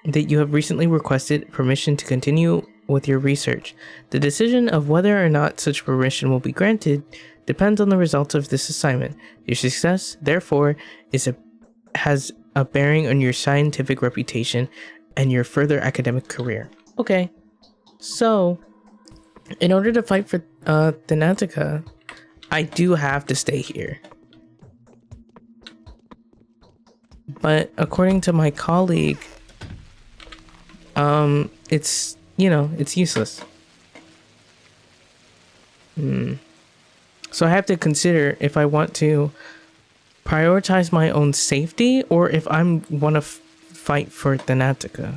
that you have recently requested permission to continue with your research. The decision of whether or not such permission will be granted depends on the results of this assignment. Your success, therefore, has a bearing on your scientific reputation and your further academic career. Okay, so in order to fight for Thanatica, I do have to stay here. But according to my colleague, it's, you know, it's useless. So I have to consider if I want to prioritize my own safety or if I want to fight for Thanatica,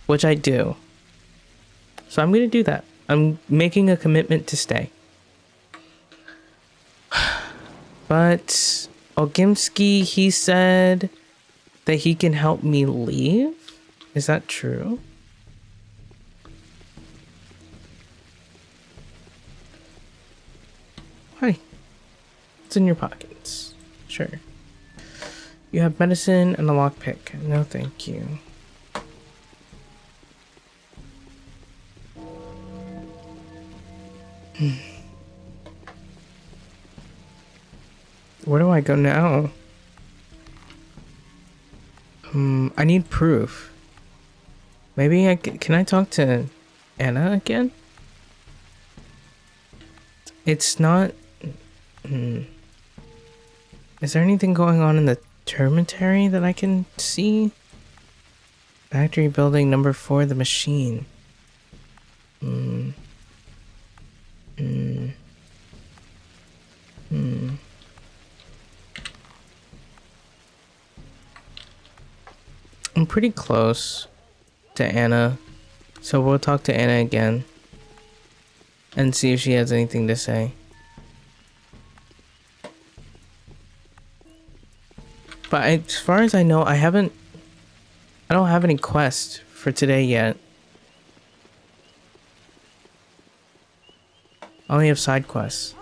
which I do. So I'm going to do that. I'm making a commitment to stay. But Ogimsky, he said that he can help me leave. Is that true? Hi. It's in your pockets. Sure. You have medicine and a lockpick. No, thank you. Where do I go now? I need proof. Maybe can I talk to Anna again? It's not... Is there anything going on in the termitary that I can see? Factory building number 4, the machine. I'm pretty close to Anna, so we'll talk to Anna again and see if she has anything to say. But as far as I know, I don't have any quests for today yet. I only have side quests.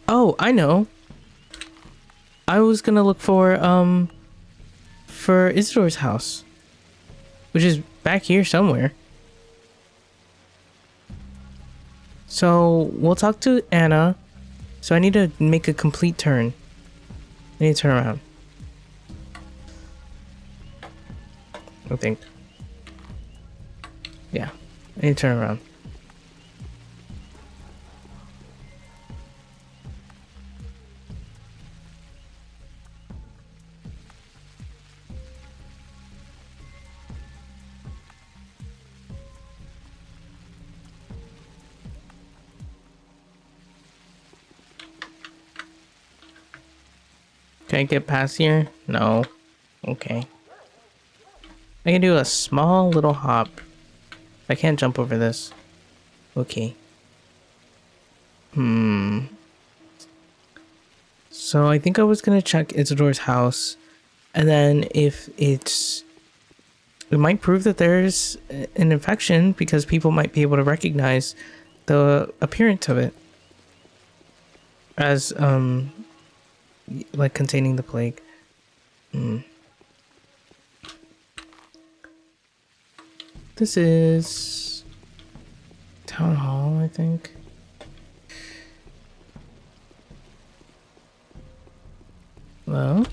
Oh, I know. I was gonna look for Isidore's house, which is back here somewhere. So we'll talk to Anna. So I need to make a complete turn. I need to turn around. I think. Yeah, I need to turn around. Can I get past here? No. Okay. I can do a small little hop. I can't jump over this. Okay. So I think I was gonna check Isidore's house, and then if it might prove that there's an infection because people might be able to recognize the appearance of it as like containing the plague. This is Town Hall, I think. Hello?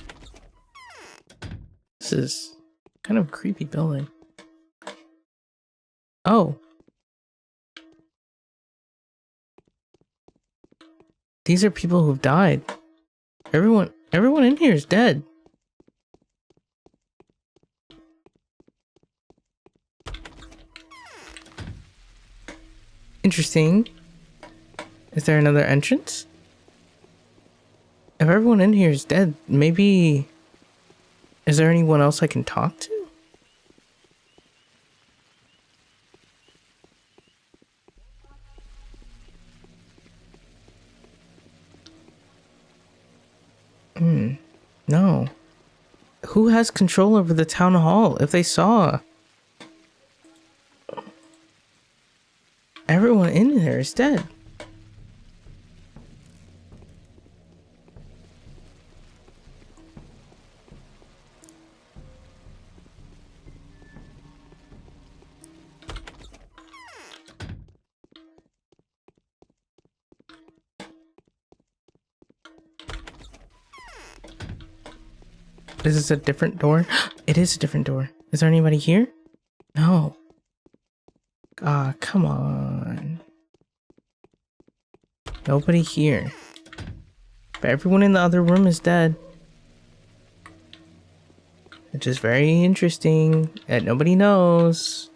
This is kind of a creepy building. Oh. These are people who've died. Everyone in here is dead. Interesting. Is there another entrance? If everyone in here is dead, maybe... Is there anyone else I can talk to? has control over the town hall? If they saw everyone in there is dead. Is this a different door? It is a different door. Is there anybody here? No. Ah, come on. Nobody here. But everyone in the other room is dead. Which is very interesting that nobody knows.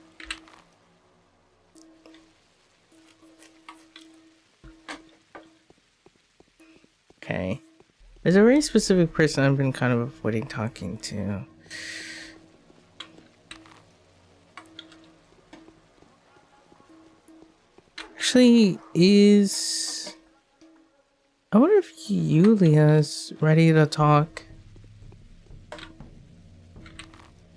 Okay. There's a very specific person I've been kind of avoiding talking to. Actually, I wonder if Yulia's ready to talk.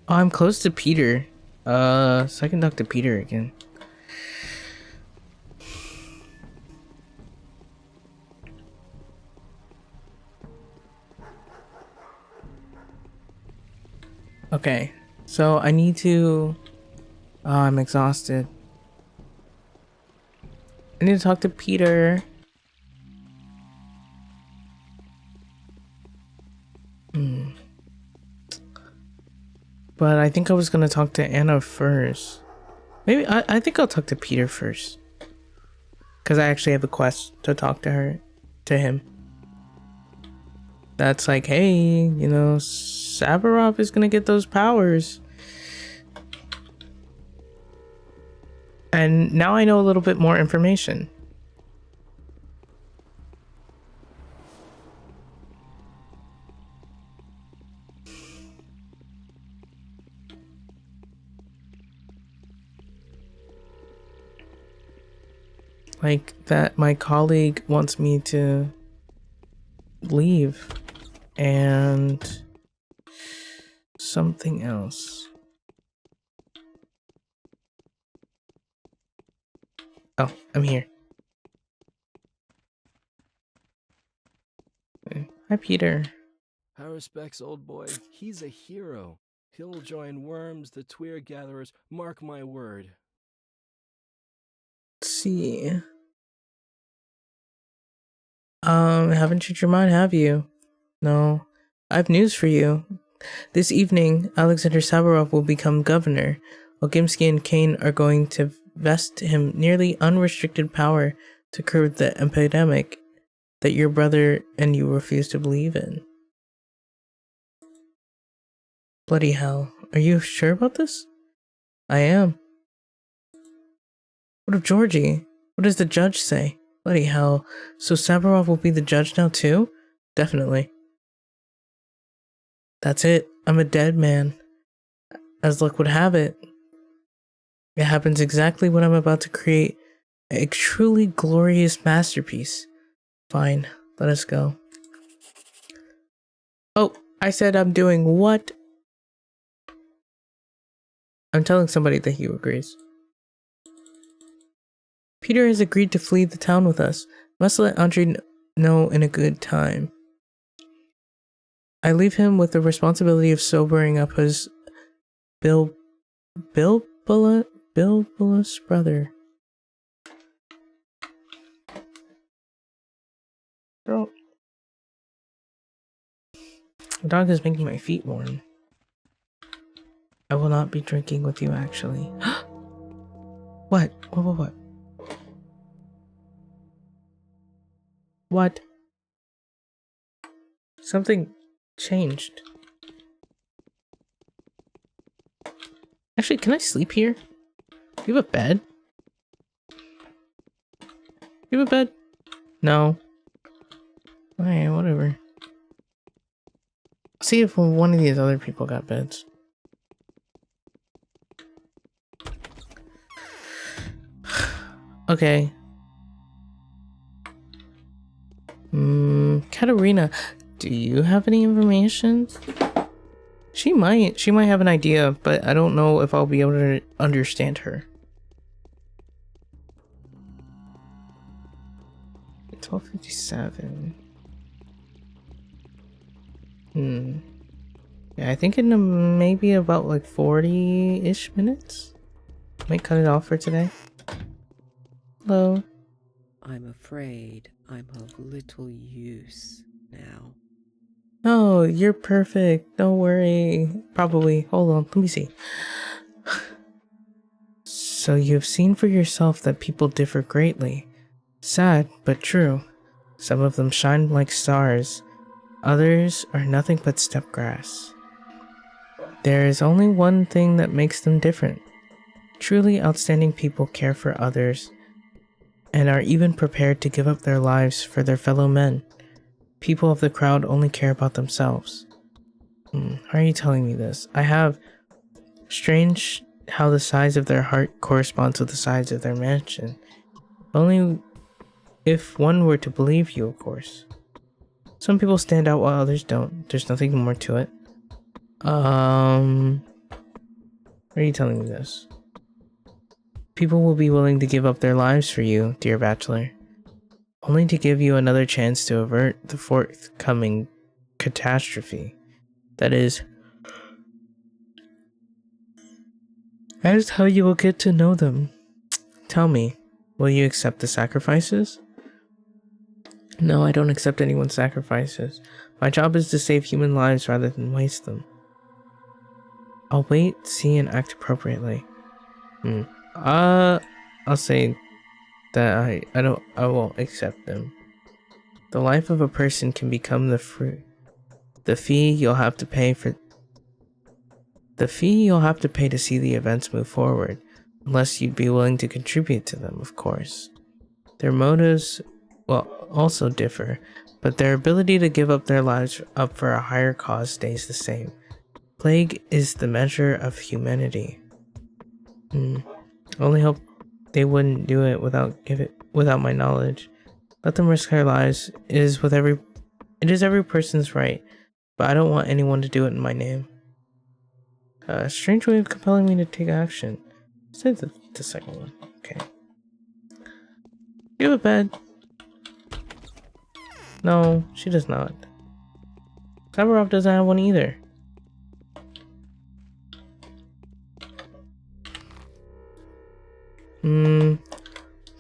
Oh, I'm close to Peter. So I can talk to Peter again. Okay, so I need to... Oh, I'm exhausted. I need to talk to Peter. But I think I was gonna talk to Anna first. Maybe, I think I'll talk to Peter first. Because I actually have a quest to talk to him. That's like, hey, you know, Savarov is gonna get those powers. And now I know a little bit more information. Like that my colleague wants me to leave. And something else. Oh, I'm here. Hi, Peter. Our respects, old boy. He's a hero. He'll join Worms, the Tweer Gatherers. Mark my word. Let's see. Haven't changed your mind, have you? No. I have news for you. This evening, Alexander Savarov will become governor. Ogimsky and Kane are going to vest him nearly unrestricted power to curb the epidemic that your brother and you refuse to believe in. Bloody hell. Are you sure about this? I am. What of Georgie? What does the judge say? Bloody hell. So Savarov will be the judge now too? Definitely. That's it. I'm a dead man. As luck would have it. It happens exactly when I'm about to create a truly glorious masterpiece. Fine, let us go. Oh, I said I'm doing what? I'm telling somebody that he agrees. Peter has agreed to flee the town with us. Must let Andrei know in a good time. I leave him with the responsibility of sobering up his Bilbulus brother. Girl. The dog is making my feet warm. I will not be drinking with you, actually. What? What? What? Something changed. Actually, can I sleep here? Do you have a bed? You have a bed? No. Alright, whatever. See if one of these other people got beds. Okay. Katerina, do you have any information? She might have an idea, but I don't know if I'll be able to understand her. 12:57. Yeah, I think in maybe about like 40-ish minutes. Might cut it off for today. Hello. I'm afraid I'm of little use now. Oh, you're perfect. Don't worry. Probably. Hold on. Let me see. So you've seen for yourself that people differ greatly. Sad, but true. Some of them shine like stars. Others are nothing but steppe grass. There is only one thing that makes them different. Truly outstanding people care for others and are even prepared to give up their lives for their fellow men. People of the crowd only care about themselves. How are you telling me this? I have... Strange how the size of their heart corresponds with the size of their mansion. Only if one were to believe you, of course. Some people stand out while others don't. There's nothing more to it. Why are you telling me this? People will be willing to give up their lives for you, dear bachelor. Only to give you another chance to avert the forthcoming catastrophe. That is how you will get to know them. Tell me, will you accept the sacrifices? No, I don't accept anyone's sacrifices. My job is to save human lives rather than waste them. I'll wait, see, and act appropriately. I'll say that I won't accept them. The life of a person can become the fruit. The fee you'll have to pay to see the events move forward, unless you'd be willing to contribute to them, of course. Their motives will also differ, but their ability to give up their lives up for a higher cause stays the same. Plague is the measure of humanity. Only hope they wouldn't do it without my knowledge. Let them risk their lives. It is every person's right, but I don't want anyone to do it in my name. A strange way of compelling me to take action. Say the second one. Okay. You have a bed? No, she does not. Savarov doesn't have one either.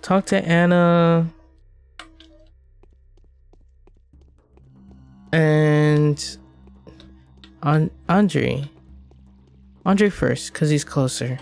Talk to Anna. And Andre first, because he's closer.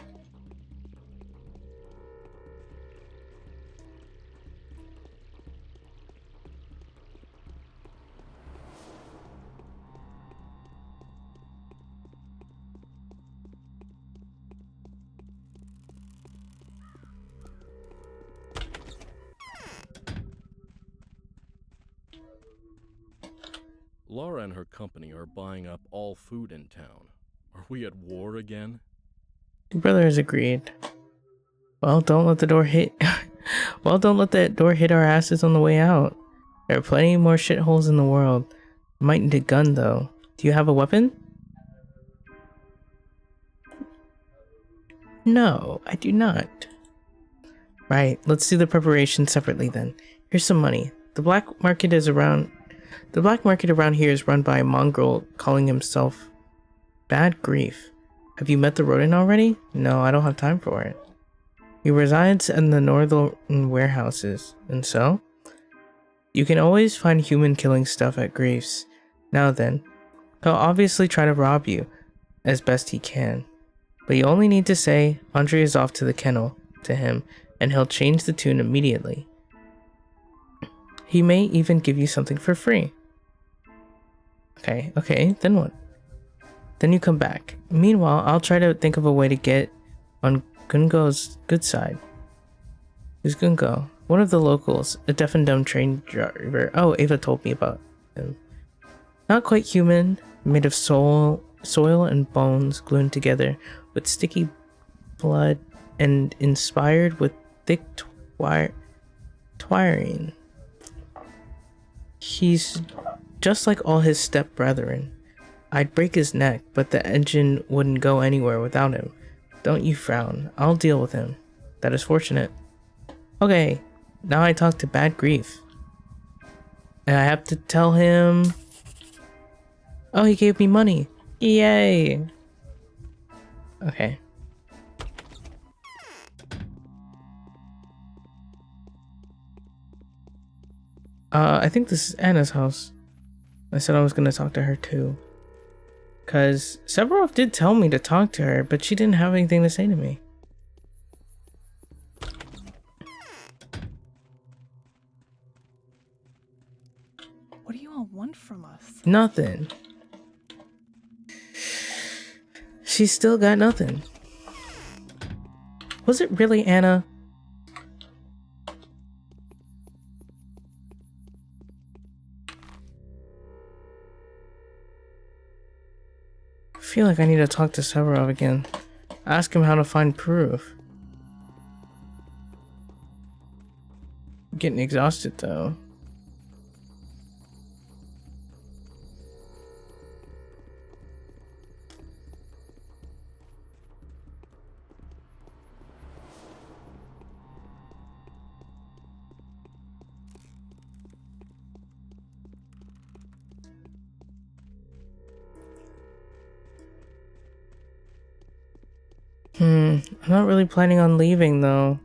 Laura and her company are buying up all food in town. Are we at war again? Your brother has agreed. Well, don't let the door hit our asses on the way out. There are plenty more shitholes in the world. Might need a gun though. Do you have a weapon? No, I do not. Right, let's do the preparation separately then. Here's some money. The black market around here is run by a mongrel calling himself Bad Grief. Have you met the rodent already? No, I don't have time for it. He resides in the northern warehouses, and so? You can always find human killing stuff at Grief's. Now then, he'll obviously try to rob you, as best he can. But you only need to say, Andre is off to the kennel, to him, and he'll change the tune immediately. He may even give you something for free. Okay, then what? Then you come back. Meanwhile, I'll try to think of a way to get on Gungo's good side. Who's Gungo? One of the locals, a deaf and dumb train driver. Oh, Ava told me about him. Not quite human, made of soil and bones glued together with sticky blood and inspired with thick twiring. He's just like all his step brethren. I'd break his neck, but the engine wouldn't go anywhere without him. Don't you frown. I'll deal with him. That is fortunate. Okay, now I talk to Bad Grief. And I have to tell him... Oh, he gave me money. Yay! Okay. I think this is Anna's house. I said I was gonna talk to her too. Cause Sephiroth did tell me to talk to her, but she didn't have anything to say to me. What do you all want from us? Nothing. She's still got nothing. Was it really Anna? I feel like I need to talk to Sephiroth again. Ask him how to find proof. I'm getting exhausted though. I'm not really planning on leaving though.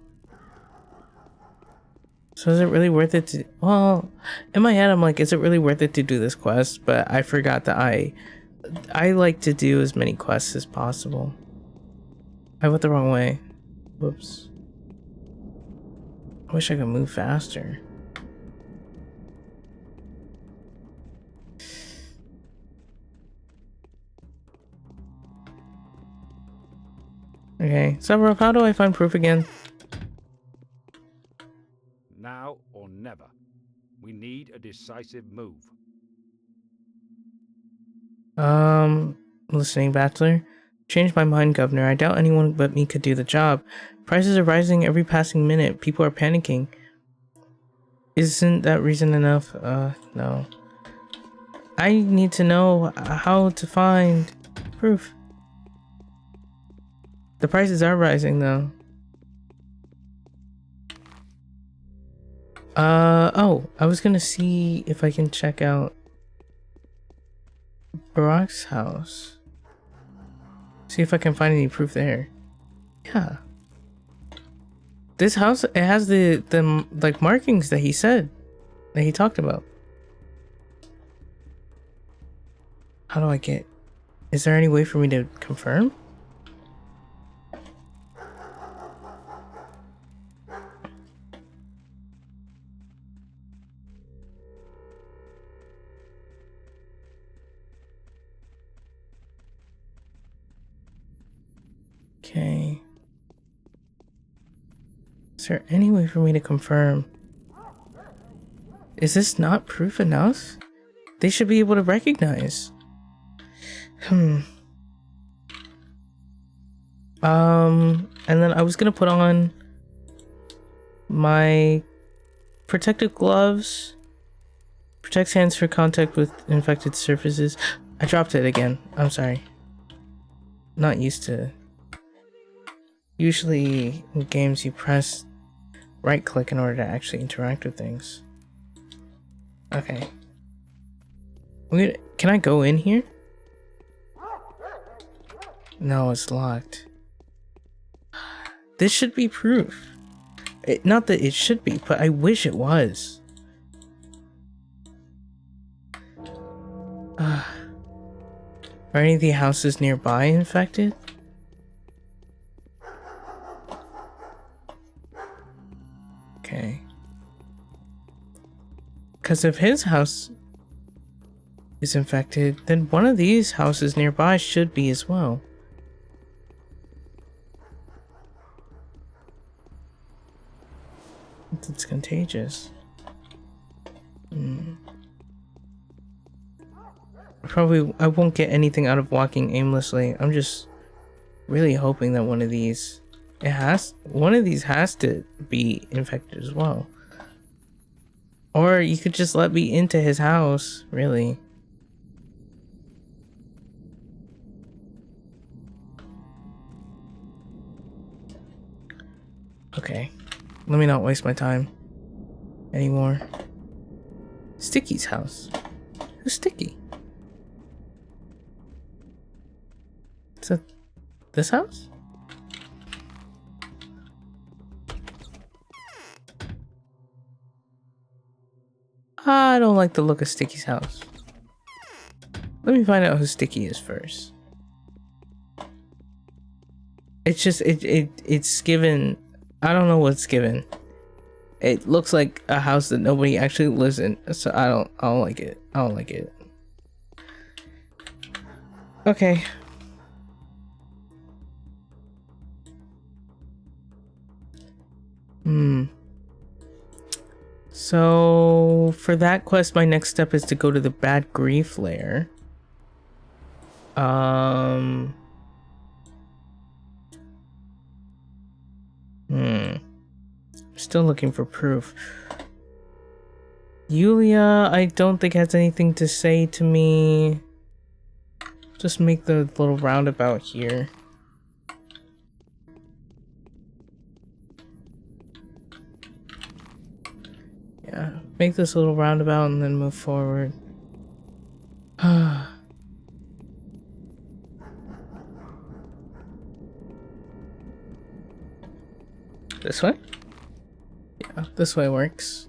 So is it really worth it to... Well, in my head I'm like, is it really worth it to do this quest? But I forgot that I like to do as many quests as possible. I went the wrong way. Whoops. I wish I could move faster. Okay, Sephiroth, how do I find proof again? Now or never. We need a decisive move. Listening, Bachelor. Changed my mind, Governor. I doubt anyone but me could do the job. Prices are rising every passing minute. People are panicking. Isn't that reason enough? No. I need to know how to find proof. The prices are rising, though. Oh, I was gonna see if I can check out Barack's house. See if I can find any proof there. Yeah. This house, it has the like markings that he said, that he talked about. How do I get... Is there any way for me to confirm? Okay. Is there any way for me to confirm? Is this not proof enough? They should be able to recognize. And then I was gonna put on my protective gloves. Protects hands for contact with infected surfaces. I dropped it again. I'm sorry. Not used to... Usually in games you press right click in order to actually interact with things. Okay. Can I go in here? No, it's locked. This should be proof. Not that it should be, but I wish it was. Are any of the houses nearby infected? Okay. Because if his house is infected, then one of these houses nearby should be as well. It's contagious. I won't get anything out of walking aimlessly. I'm just really hoping that one of these has to be infected as well. Or you could just let me into his house, really. Okay. Let me not waste my time anymore. Sticky's house. Who's Sticky? Is that this house? I don't like the look of Sticky's house. Let me find out who Sticky is first. It's just it's given. I don't know what's given. It looks like a house that nobody actually lives in, so I don't like it. I don't like it. Okay. So for that quest, my next step is to go to the Bad Grief lair. Still looking for proof. Yulia, I don't think has anything to say to me. Just make the little roundabout here. Yeah, make this little roundabout and then move forward. This way? Yeah, this way works.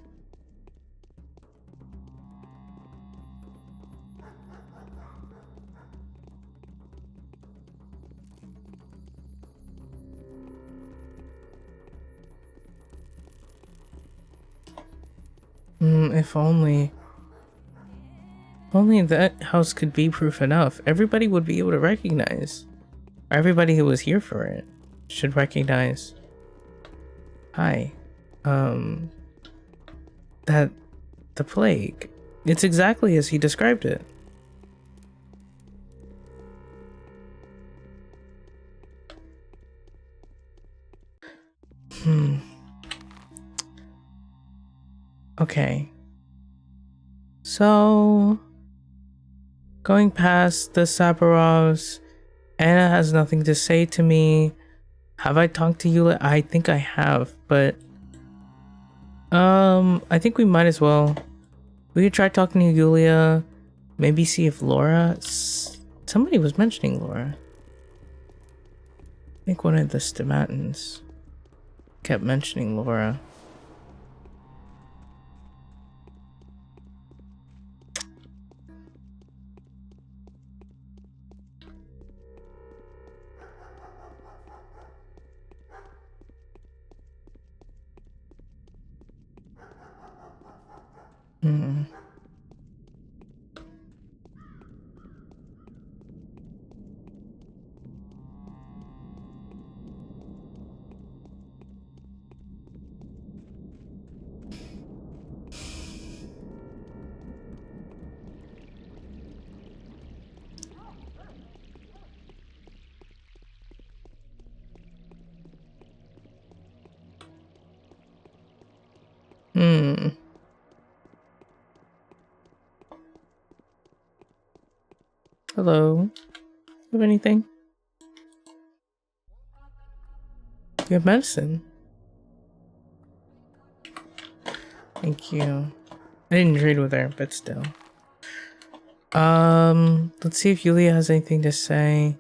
If only. If only that house could be proof enough. Everybody would be able to recognize. Everybody who was here for it should recognize. Hi. That the plague. It's exactly as he described it. Okay. So, going past the Sabarovs, Anna has nothing to say to me. Have I talked to Yulia? I think I have, but I think we might as well. We could try talking to Yulia. Maybe see if Laura. Somebody was mentioning Laura. I think one of the Stomatans kept mentioning Laura. Hello. You have anything? You have medicine. Thank you. I didn't trade with her, but still. Let's see if Yulia has anything to say.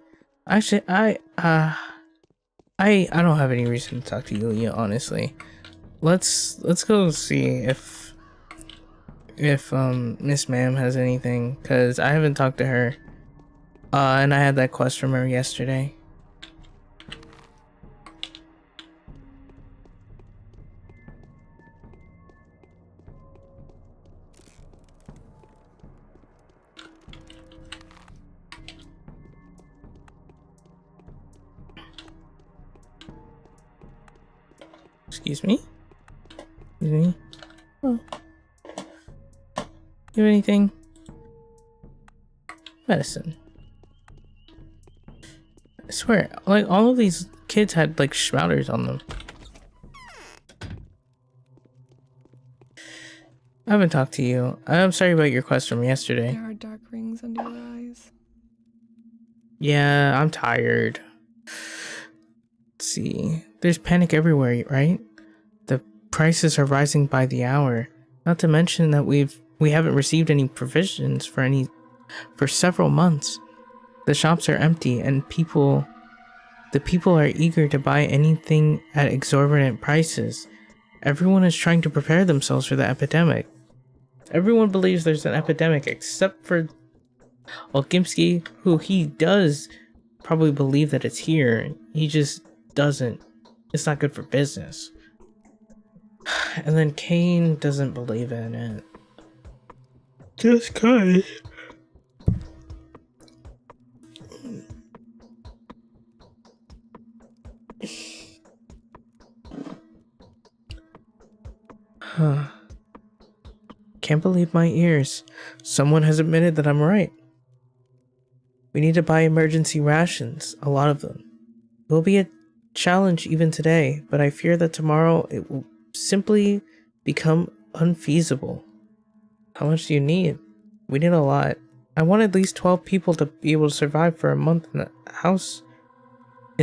Actually, I don't have any reason to talk to Yulia, honestly. Let's go see if Miss Ma'am has anything, cause I haven't talked to her. And I had that quest from her yesterday. Excuse me? Excuse me? Oh. You have anything? Medicine. I swear, like, all of these kids had, like, schmouters on them. I haven't talked to you. I'm sorry about your quest from yesterday. There are dark rings under your eyes. Yeah, I'm tired. see. There's panic everywhere, right? The prices are rising by the hour. Not to mention that we haven't received any provisions for several months. The shops are empty and the people are eager to buy anything at exorbitant prices. Everyone is trying to prepare themselves for the epidemic. Everyone believes there's an epidemic except for Olgimsky, who he does probably believe that it's here. He just doesn't. It's not good for business. And then Kane doesn't believe in it. Just cause. Can't believe my ears. Someone has admitted that I'm right. We need to buy emergency rations, a lot of them. It will be a challenge even today, but I fear that tomorrow it will simply become unfeasible. How much do you need? We need a lot. I want at least 12 people to be able to survive for a month in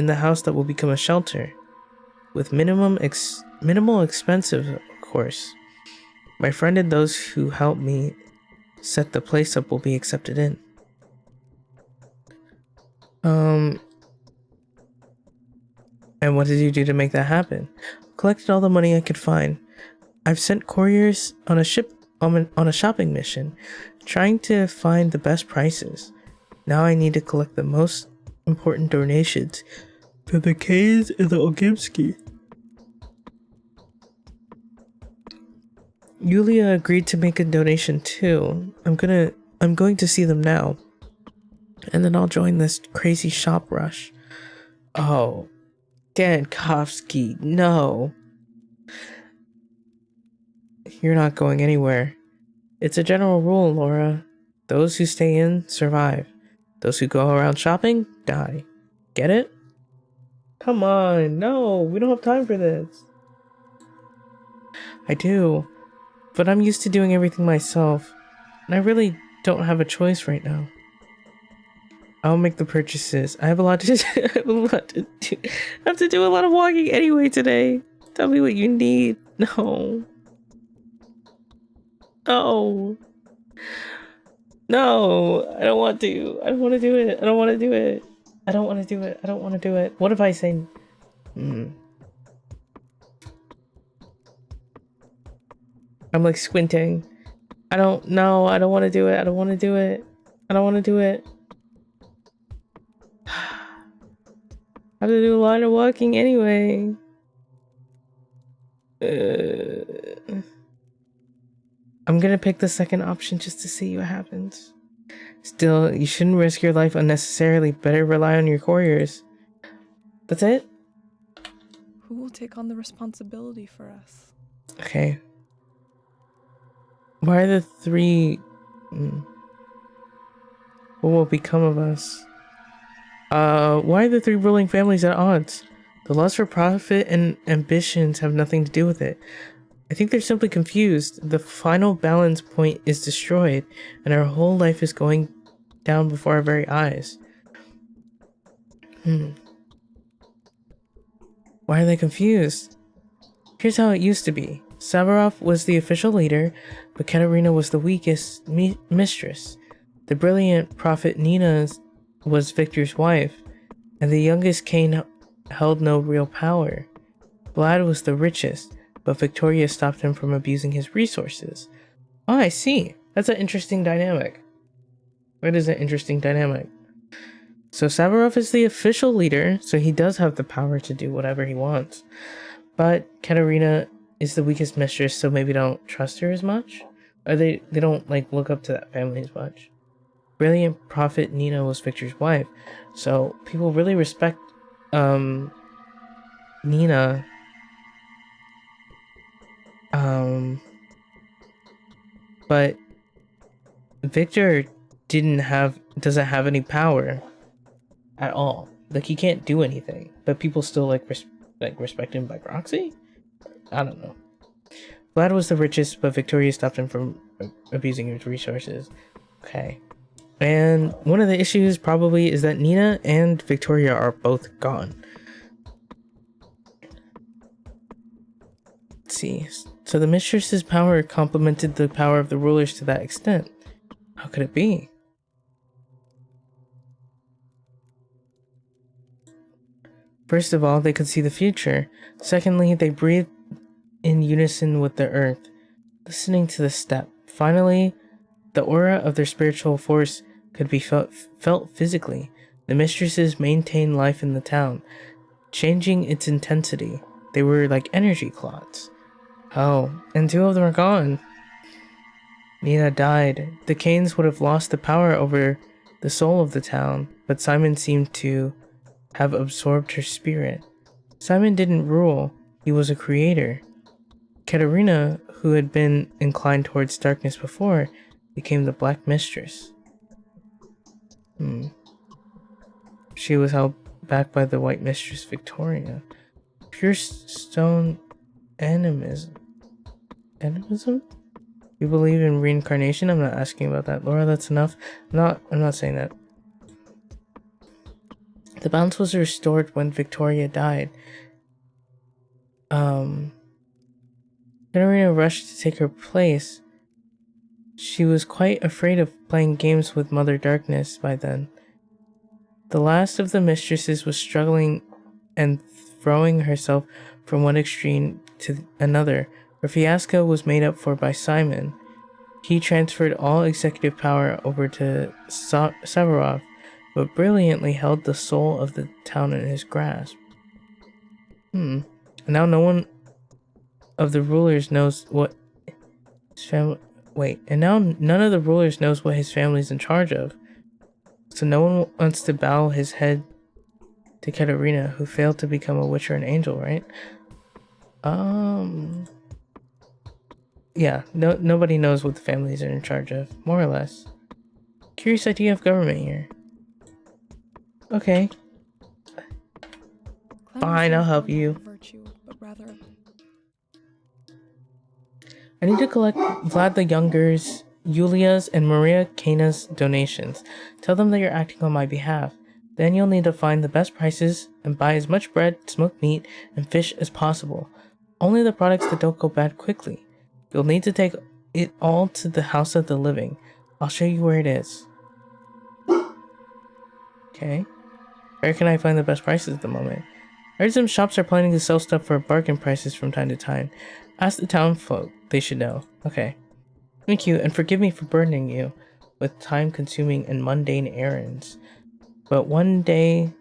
the house that will become a shelter. With minimal expenses, of course. My friend and those who helped me set the place up will be accepted in. And what did you do to make that happen? Collected all the money I could find. I've sent couriers on a shopping mission, trying to find the best prices. Now I need to collect the most important donations for the K's and the Ogimsky. Yulia agreed to make a donation too. I'm going to see them now. And then I'll join this crazy shop rush. Oh, Dankovsky, no. You're not going anywhere. It's a general rule, Laura. Those who stay in survive. Those who go around shopping die. Get it? Come on, no, we don't have time for this. I do, but I'm used to doing everything myself, and I really don't have a choice right now. I'll make the purchases. I have a lot to do. I have to do a lot of walking anyway today. Tell me what you need. No. No. No. I don't want to. I don't want to do it. I don't want to do it. I don't want to do it. I don't want to do it. What if I say... I'm like squinting. I don't know. I don't want to do it. I don't want to do it. I don't want to do it. I have to do a lot of walking anyway. I'm gonna pick the second option just to see what happens. Still, you shouldn't risk your life unnecessarily. Better rely on your couriers. That's it? Who will take on the responsibility for us? Okay. Why are the three... What will become of us? Why are the three ruling families at odds? The lust for profit and ambitions have nothing to do with it. I think they're simply confused. The final balance point is destroyed, and our whole life is going down before our very eyes. Why are they confused? Here's how it used to be. Savarov was the official leader, but Katerina was the weakest mistress. The brilliant prophet Nina was Victor's wife, and the youngest Kane held no real power. Vlad was the richest, but Victoria stopped him from abusing his resources. Oh, I see. That's an interesting dynamic. That is an interesting dynamic. So Savarov is the official leader, so he does have the power to do whatever he wants. But Katerina is the weakest mistress, so maybe don't trust her as much? Or they don't like look up to that family as much. Brilliant prophet Nina was Victor's wife, so people really respect Nina. But Victor doesn't have any power at all. Like, he can't do anything, but people still respect him by proxy? I don't know. Vlad was the richest, but Victoria stopped him from abusing his resources. Okay. And one of the issues probably is that Nina and Victoria are both gone. Let's see. So the mistress's power complemented the power of the rulers to that extent. How could it be? First of all, they could see the future. Secondly, they breathed in unison with the earth, listening to the step. Finally, the aura of their spiritual force could be felt physically. The mistresses maintained life in the town, changing its intensity. They were like energy clots. Oh, and 2 of them are gone. Nina died. The Canes would have lost the power over the soul of the town, but Simon seemed to have absorbed her spirit. Simon didn't rule, he was a creator. Katerina, who had been inclined towards darkness before, became the Black Mistress. She was held back by the White Mistress Victoria. Pure stone animism. Animism? You believe in reincarnation? I'm not asking about that. Laura, that's enough. I'm not saying that. The balance was restored when Victoria died. Katerina rushed to take her place. She was quite afraid of playing games with Mother Darkness by then. The last of the mistresses was struggling and throwing herself from one extreme to another. Her fiasco was made up for by Simon. He transferred all executive power over to Severov, but brilliantly held the soul of the town in his grasp. And now no one of the rulers knows what his family... Wait, and now none of the rulers knows what his family's in charge of. So no one wants to bow his head to Katerina, who failed to become a witch or an angel, right? Yeah, nobody knows what the families are in charge of, more or less. Curious idea of government here. Okay. Fine, I'll help you. Virtue, but rather I need to collect Vlad the Younger's, Yulia's, and Maria Kana's donations. Tell them that you're acting on my behalf. Then you'll need to find the best prices and buy as much bread, smoked meat, and fish as possible. Only the products that don't go bad quickly. You'll need to take it all to the House of the Living. I'll show you where it is. Okay. Where can I find the best prices at the moment? I heard some shops are planning to sell stuff for bargain prices from time to time. Ask the town folk. They should know. Okay. Thank you, and forgive me for burdening you with time-consuming and mundane errands. But one day,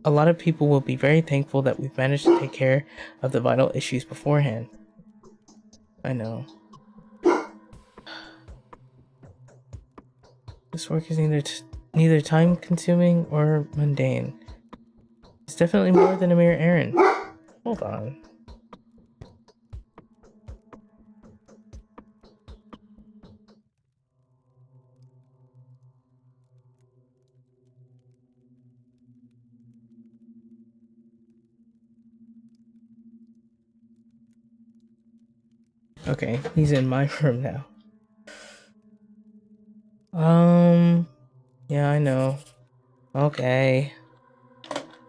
a lot of people will be very thankful that we've managed to take care of the vital issues beforehand. I know. This work is neither time-consuming or mundane. It's definitely more than a mere errand. Hold on. Okay, he's in my room now. Yeah, I know. Okay.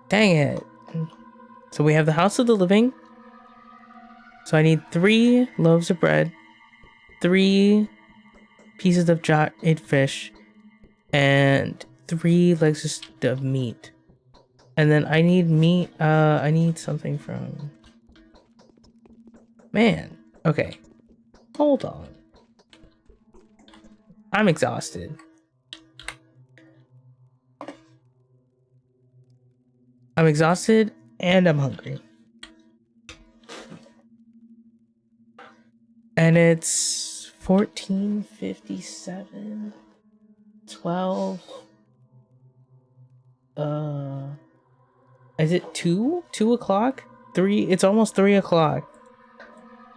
Dang it. So we have the House of the Living. So I need 3 loaves of bread, 3 pieces of dried fish, and 3 legs of meat. And then I need meat, I need something from... Man, okay. Hold on. I'm exhausted. I'm exhausted and I'm hungry. And it's 14:57, 12. Is it 2? 2 o'clock? 3? It's almost 3 o'clock.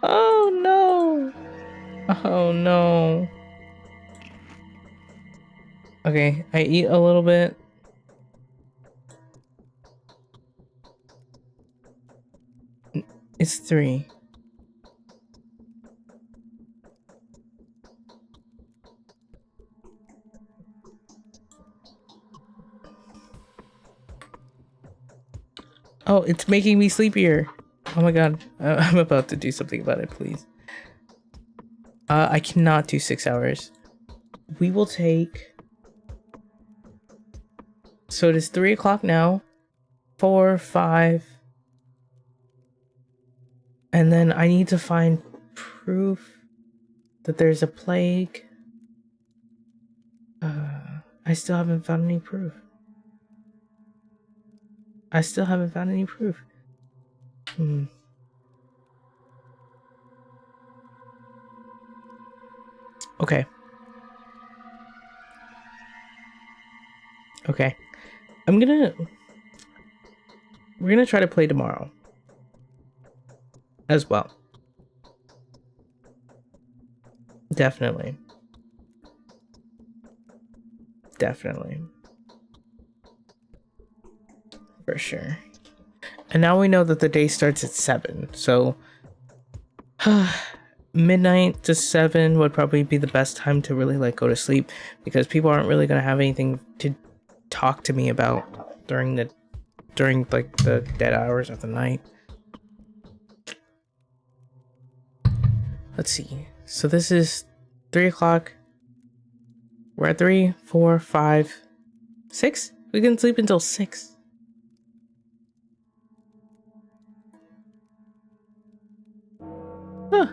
Oh no! Oh no. Okay, I eat a little bit. It's 3. Oh, it's making me sleepier. Oh my god, I'm about to do something about it, please. I cannot do 6 hours. We will take... So it is 3 o'clock now. 4, 5... And then I need to find proof that there's a plague. I still haven't found any proof. Okay. Okay. We're gonna try to play tomorrow. As well. Definitely. For sure. And now we know that the day starts at 7, so midnight to 7 would probably be the best time to really like go to sleep, because people aren't really gonna have anything to talk to me about during like the dead hours of the night. Let's see. So this is 3 o'clock. We're at 3, 4, 5, 6? We can sleep until 6. Huh.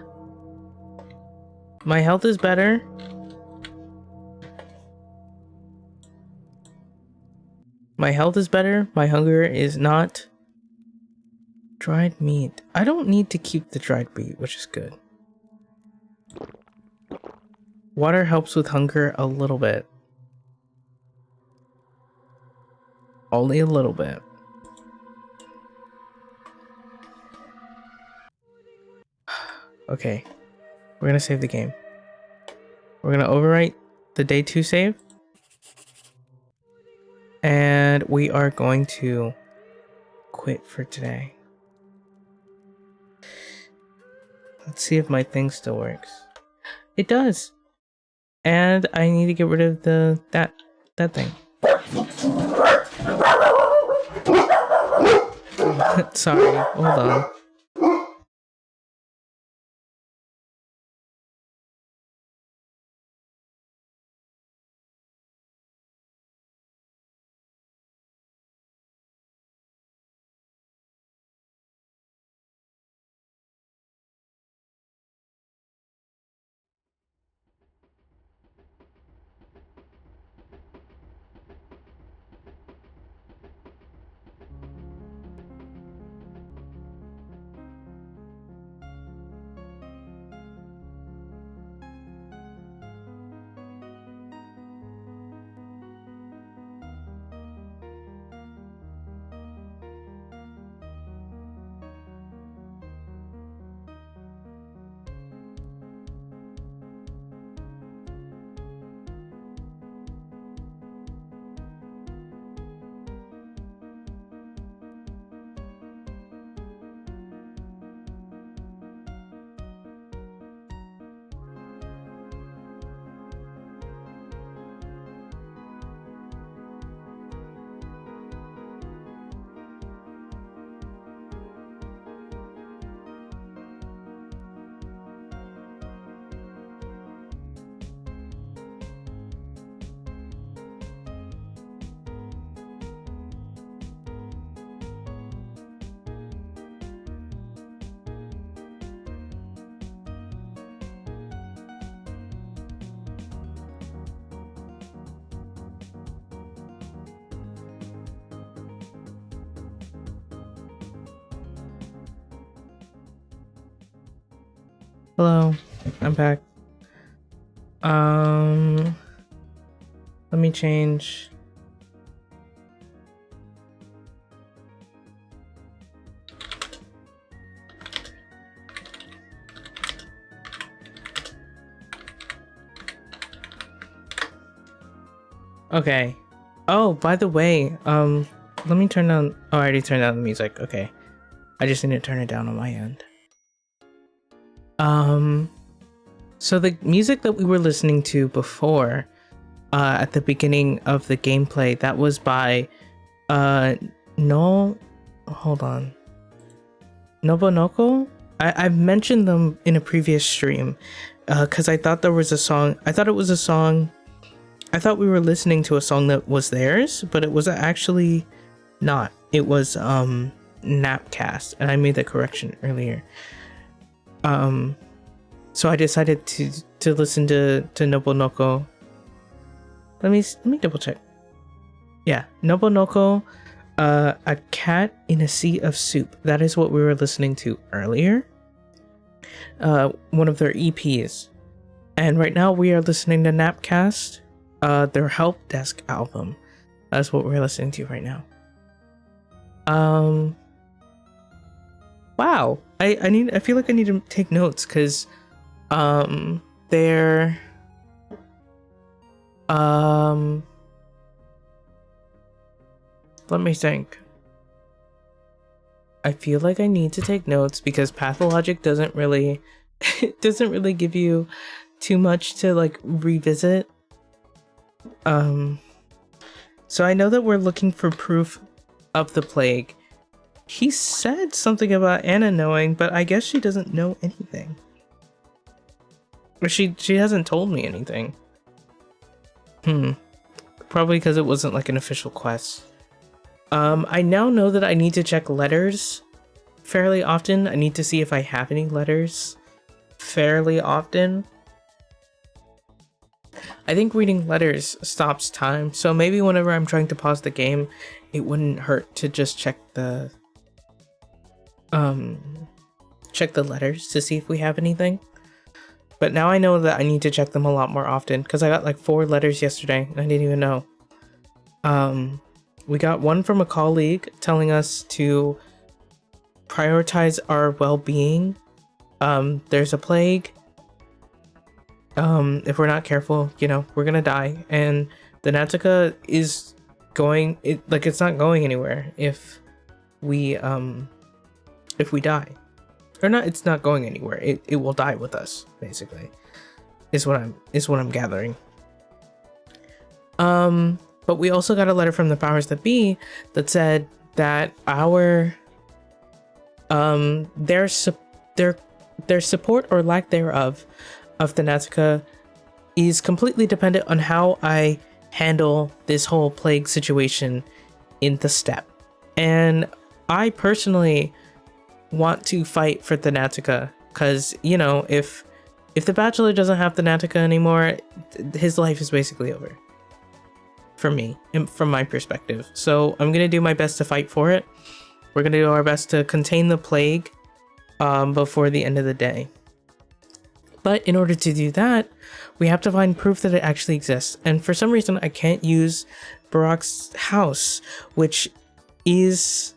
My health is better. My hunger is not. Dried meat. I don't need to keep the dried meat, which is good. Water helps with hunger a little bit. Only a little bit. Okay. We're gonna save the game. We're gonna overwrite the day 2 save. And we are going to quit for today. Let's see if my thing still works. It does. And I need to get rid of that thing. Sorry, hold on. Hello, I'm back. Let me change. Okay. Oh, by the way, let me turn down. Oh, I already turned down the music. Okay. I just need to turn it down on my end. So the music that we were listening to before, at the beginning of the gameplay, that was by, no, hold on. Nobunoko? I've mentioned them in a previous stream because I thought there was a song. I thought it was a song. I thought we were listening to a song that was theirs, but it was actually not. It was Napcast, and I made that correction earlier. So I decided to listen to Nobunoko. Let me double check. Yeah, Nobunoko, A Cat in a Sea of Soup. That is what we were listening to earlier. One of their EPs. And right now we are listening to Napcast, their Help Desk album. That's what we're listening to right now. Wow. I feel like I need to take notes because they're let me think. I feel like I need to take notes because Pathologic doesn't really give you too much to like revisit. So I know that we're looking for proof of the plague. He said something about Anna knowing, but I guess she doesn't know anything. Or she hasn't told me anything. Probably because it wasn't like an official quest. I now know that I need to check letters fairly often. I need to see if I have any letters fairly often. I think reading letters stops time, so maybe whenever I'm trying to pause the game, it wouldn't hurt to just check the letters to see if we have anything. But now I know that I need to check them a lot more often because I got like 4 letters yesterday and I didn't even know. We got one from a colleague telling us to prioritize our well-being. There's a plague. If we're not careful, we're gonna die. And the Natsuka is going, it's not going anywhere if we die. Or not, it's not going anywhere. It will die with us, basically. Is what I'm gathering. But we also got a letter from the powers that be that said that their support or lack thereof of the Natsuka is completely dependent on how I handle this whole plague situation in the steppe. And I personally want to fight for the Natsuka because, if the Bachelor doesn't have the Natsuka anymore, his life is basically over. For me, and from my perspective. So I'm gonna do my best to fight for it. We're gonna do our best to contain the plague before the end of the day. But in order to do that, we have to find proof that it actually exists. And for some reason, I can't use Barack's house, which is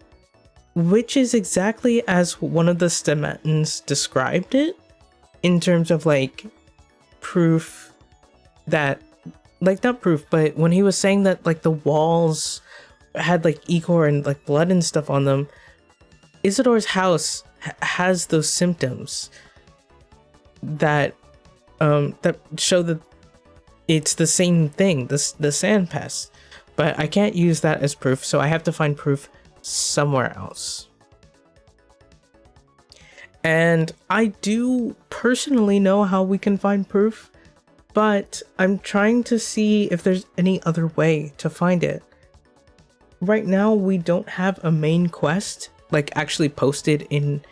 exactly as one of the Stematans described it, in terms of like proof that, like not proof, but when he was saying that like the walls had like ichor and like blood and stuff on them, Isidore's house has those symptoms that that show that it's the same thing, the sand pest. But I can't use that as proof, so I have to find proof somewhere else. And I do personally know how we can find proof, but I'm trying to see if there's any other way to find it. Right now, we don't have a main quest, like actually posted in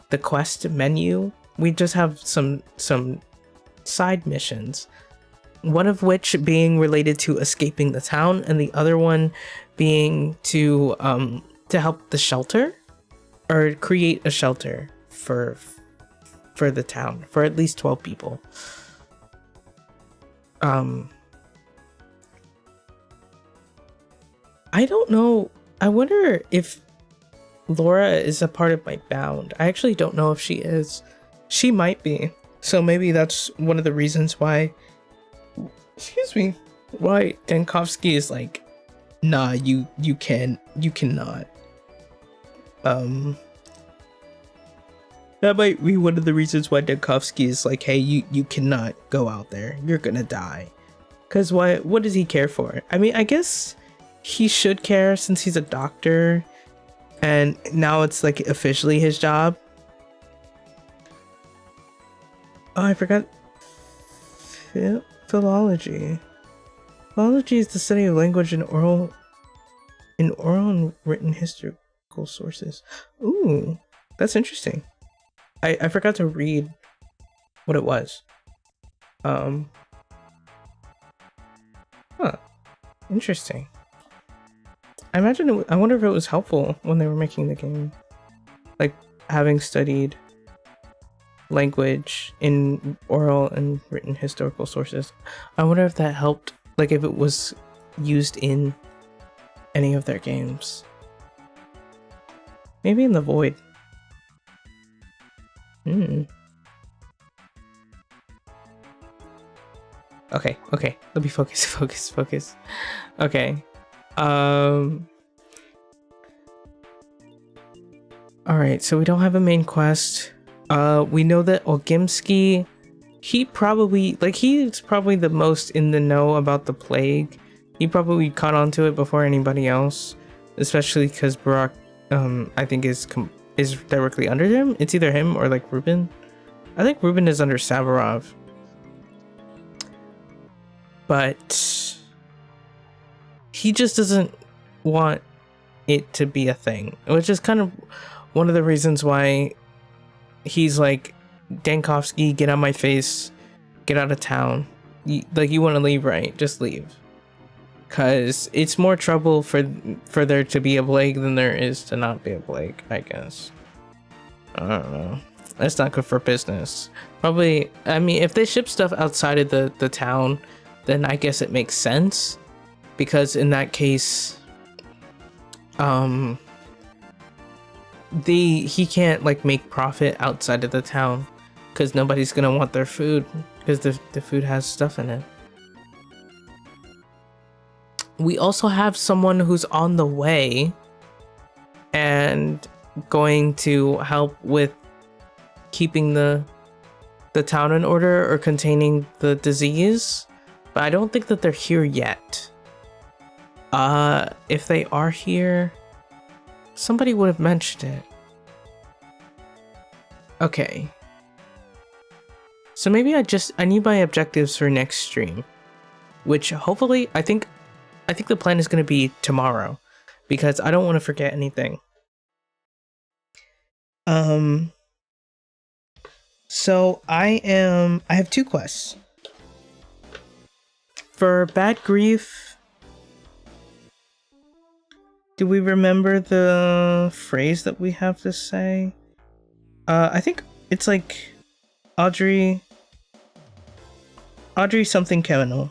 the quest menu. We just have some side missions. One of which being related to escaping the town, and the other one being to help the shelter, or create a shelter for the town for at least 12 people. I don't know. I wonder if Laura is a part of my bound. I actually don't know if she is. She might be. So maybe that's one of the reasons why, why Denkovsky is like, nah, you cannot. That might be one of the reasons why Denkovsky is like, hey, you cannot go out there. You're gonna die. Because what does he care for? I mean, I guess he should care since he's a doctor. And now it's like officially his job. Oh, I forgot. Philology. Philology is the study of language in oral and written historical sources. Ooh, that's interesting. I forgot to read what it was. Huh. Interesting. I imagine I wonder if it was helpful when they were making the game. Like, having studied language in oral and written historical sources. I wonder if that helped, like if it was used in any of their games. Maybe in the Void. Okay, let me focus. Okay. Alright, so we don't have a main quest. We know that Ogimsky, he's probably the most in the know about the plague. He probably caught on to it before anybody else, especially because Barak, I think is directly under him. It's either him or like Ruben. I think Ruben is under Savarov. But he just doesn't want it to be a thing, which is kind of one of the reasons why he's like, Dankovsky, get out my face, get out of town. You want to leave, right? Just leave. Because it's more trouble for there to be a plague than there is to not be a plague, I guess. I don't know. That's not good for business. Probably, I mean, if they ship stuff outside of the town, then I guess it makes sense. Because in that case, he can't like make profit outside of the town because nobody's gonna want their food because the food has stuff in it. We also have someone who's on the way and going to help with keeping the town in order or containing the disease, but I don't think that they're here yet. If they are here, somebody would have mentioned it. Okay. So maybe I need my objectives for next stream, which hopefully I think the plan is going to be tomorrow because I don't want to forget anything. So I have 2 quests. For Bad Grief, do we remember the phrase that we have to say? I think it's like Audrey something Kennel.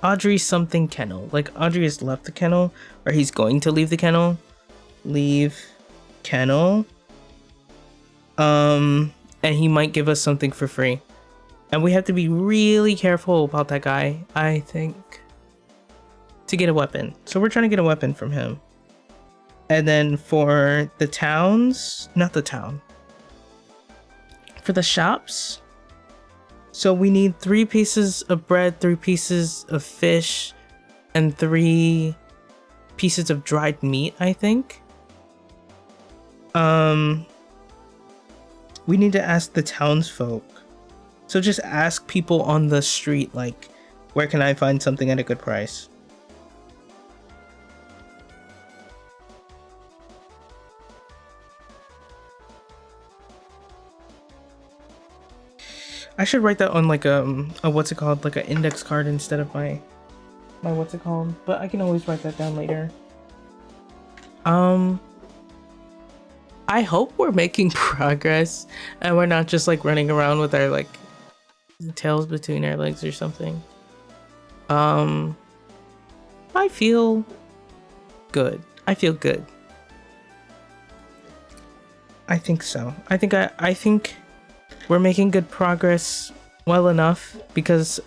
Audrey something kennel. Like Audrey has left the kennel, or he's going to leave the kennel. Leave kennel. And he might give us something for free. And we have to be really careful about that guy, I think. To get a weapon. So we're trying to get a weapon from him. And then for the towns, not the town. For the shops. So we need 3 pieces of bread, 3 pieces of fish, and 3 pieces of dried meat, I think. We need to ask the townsfolk. So just ask people on the street, like, where can I find something at a good price? I should write that on like a what's it called, like an index card instead of my what's it called, but I can always write that down later. I hope we're making progress and we're not just like running around with our like tails between our legs or something. I feel good. I think so. I think we're making good progress well enough because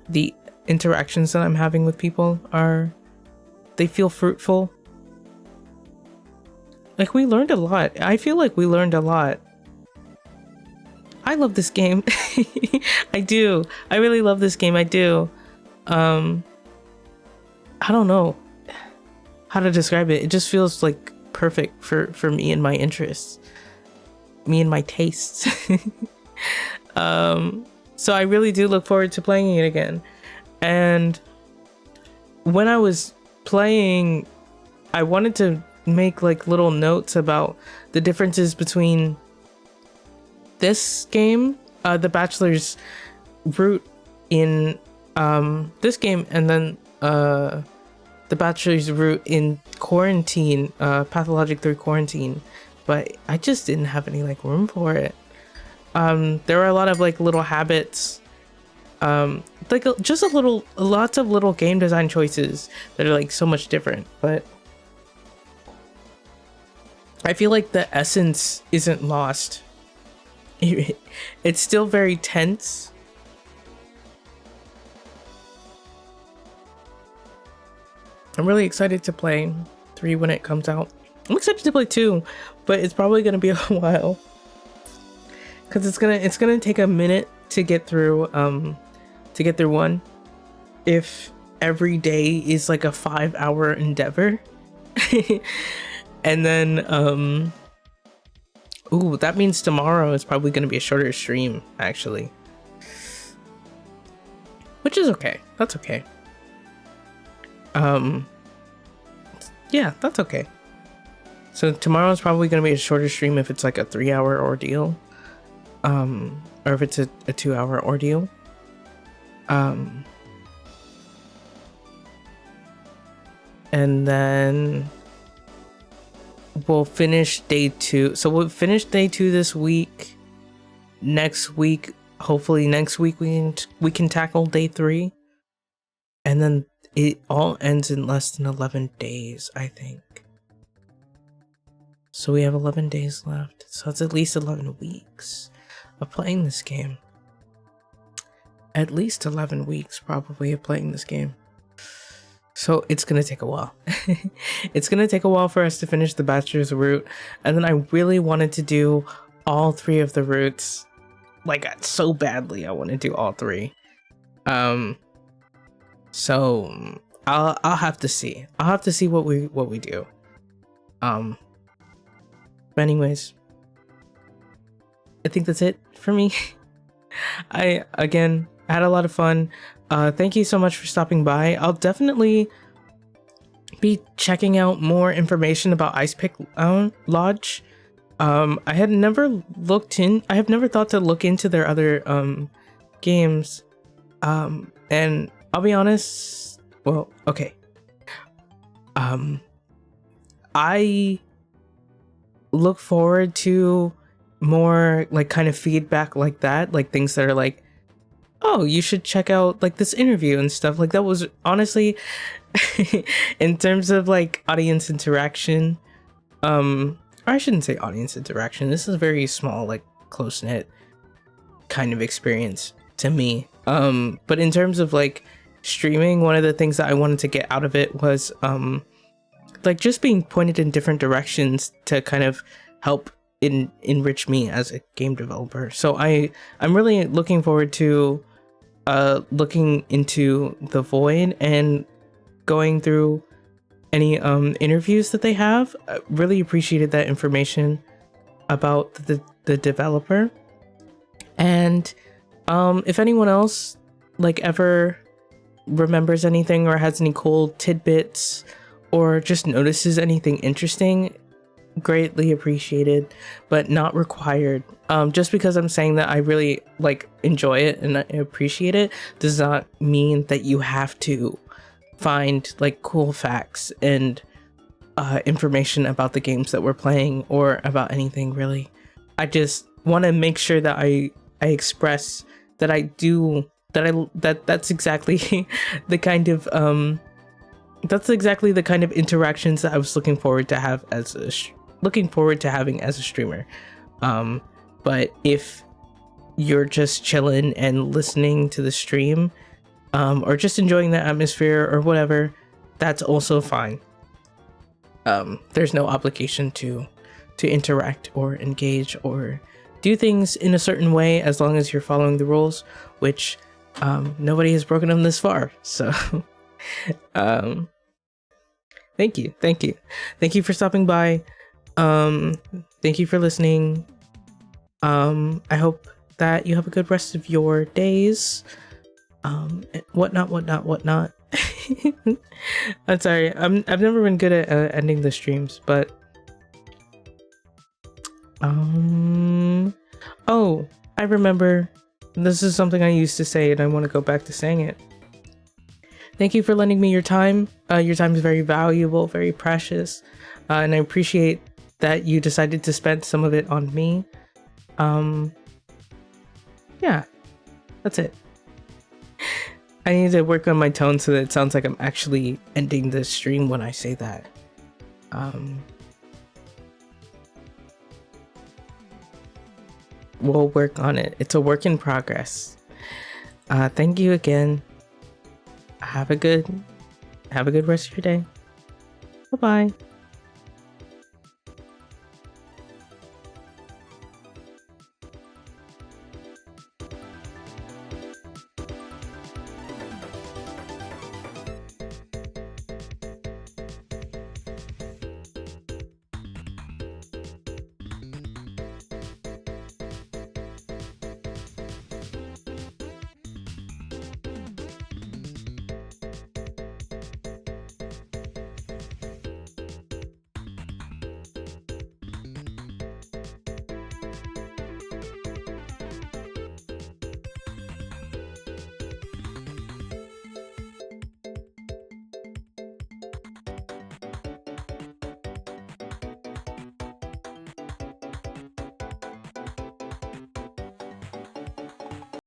the interactions that I'm having with people they feel fruitful. Like we learned a lot. I feel like we learned a lot. I love this game. I do. I really love this game. I do. I don't know. how to describe it. It just feels like perfect for me and my interests, me and my tastes. So I really do look forward to playing it again. And when I was playing, I wanted to make like little notes about the differences between this game, the bachelor's route in this game, and then the bachelor's route in quarantine, Pathologic 3 quarantine, but I just didn't have any like room for it. There were a lot of like little habits, like lots of little game design choices that are like so much different, but I feel like the essence isn't lost. It's still very tense. I'm really excited to play 3 when it comes out. I'm excited to play 2, but it's probably gonna be a while because it's gonna take a minute to get through 1. If every day is like a 5-hour endeavor, and then ooh, that means tomorrow is probably gonna be a shorter stream actually, which is okay. That's okay. Yeah, that's okay. So tomorrow is probably going to be a shorter stream if it's like a 3-hour ordeal, or if it's a 2-hour ordeal. And then we'll finish day 2. So we'll finish day 2 this week. Next week, hopefully next week we can tackle day 3, and then it all ends in less than 11 days, I think. So we have 11 days left. So it's at least 11 weeks of playing this game. At least 11 weeks, probably, of playing this game. So it's gonna take a while. It's gonna take a while for us to finish the bachelor's route. And then I really wanted to do all 3 of the routes. Like, so badly I want to do all 3. So I'll have to see. I'll have to see what we do. But anyways, I think that's it for me. I had a lot of fun. Thank you so much for stopping by. I'll definitely be checking out more information about Ice Pick Lodge. I have never thought to look into their other games. And I'll be honest, well, okay. I look forward to more like kind of feedback like that, like things that are like, oh, you should check out like this interview and stuff. Like that was honestly in terms of like audience interaction, or I shouldn't say audience interaction. This is a very small, like close-knit kind of experience to me. But in terms of like streaming, one of the things that I wanted to get out of it was like just being pointed in different directions to kind of help enrich me as a game developer. So I'm really looking forward to looking into the Void and going through any interviews that they have. I really appreciated that information about the developer. And if anyone else like ever remembers anything or has any cool tidbits or just notices anything interesting, greatly appreciated, but not required. Just because I'm saying that I really like enjoy it and I appreciate it does not mean that you have to find like cool facts and information about the games that we're playing or about anything really. I just want to make sure that I express that that's exactly the kind of interactions that I was looking forward to having as a streamer. But if you're just chilling and listening to the stream, or just enjoying the atmosphere or whatever, that's also fine. There's no obligation to interact or engage or do things in a certain way as long as you're following the rules, which nobody has broken them this far. So but Thank you. Thank you for stopping by. Thank you for listening. I hope that you have a good rest of your days. Whatnot. I'm sorry. I've never been good at ending the streams, but oh, I remember. This is something I used to say, and I want to go back to saying it. Thank you for lending me your time. Your time is very valuable, very precious, and I appreciate that you decided to spend some of it on me. Yeah, that's it. I need to work on my tone so that it sounds like I'm actually ending the stream when I say that. We'll work on it. It's a work in progress. Thank you again. Have a good rest of your day. Bye-bye.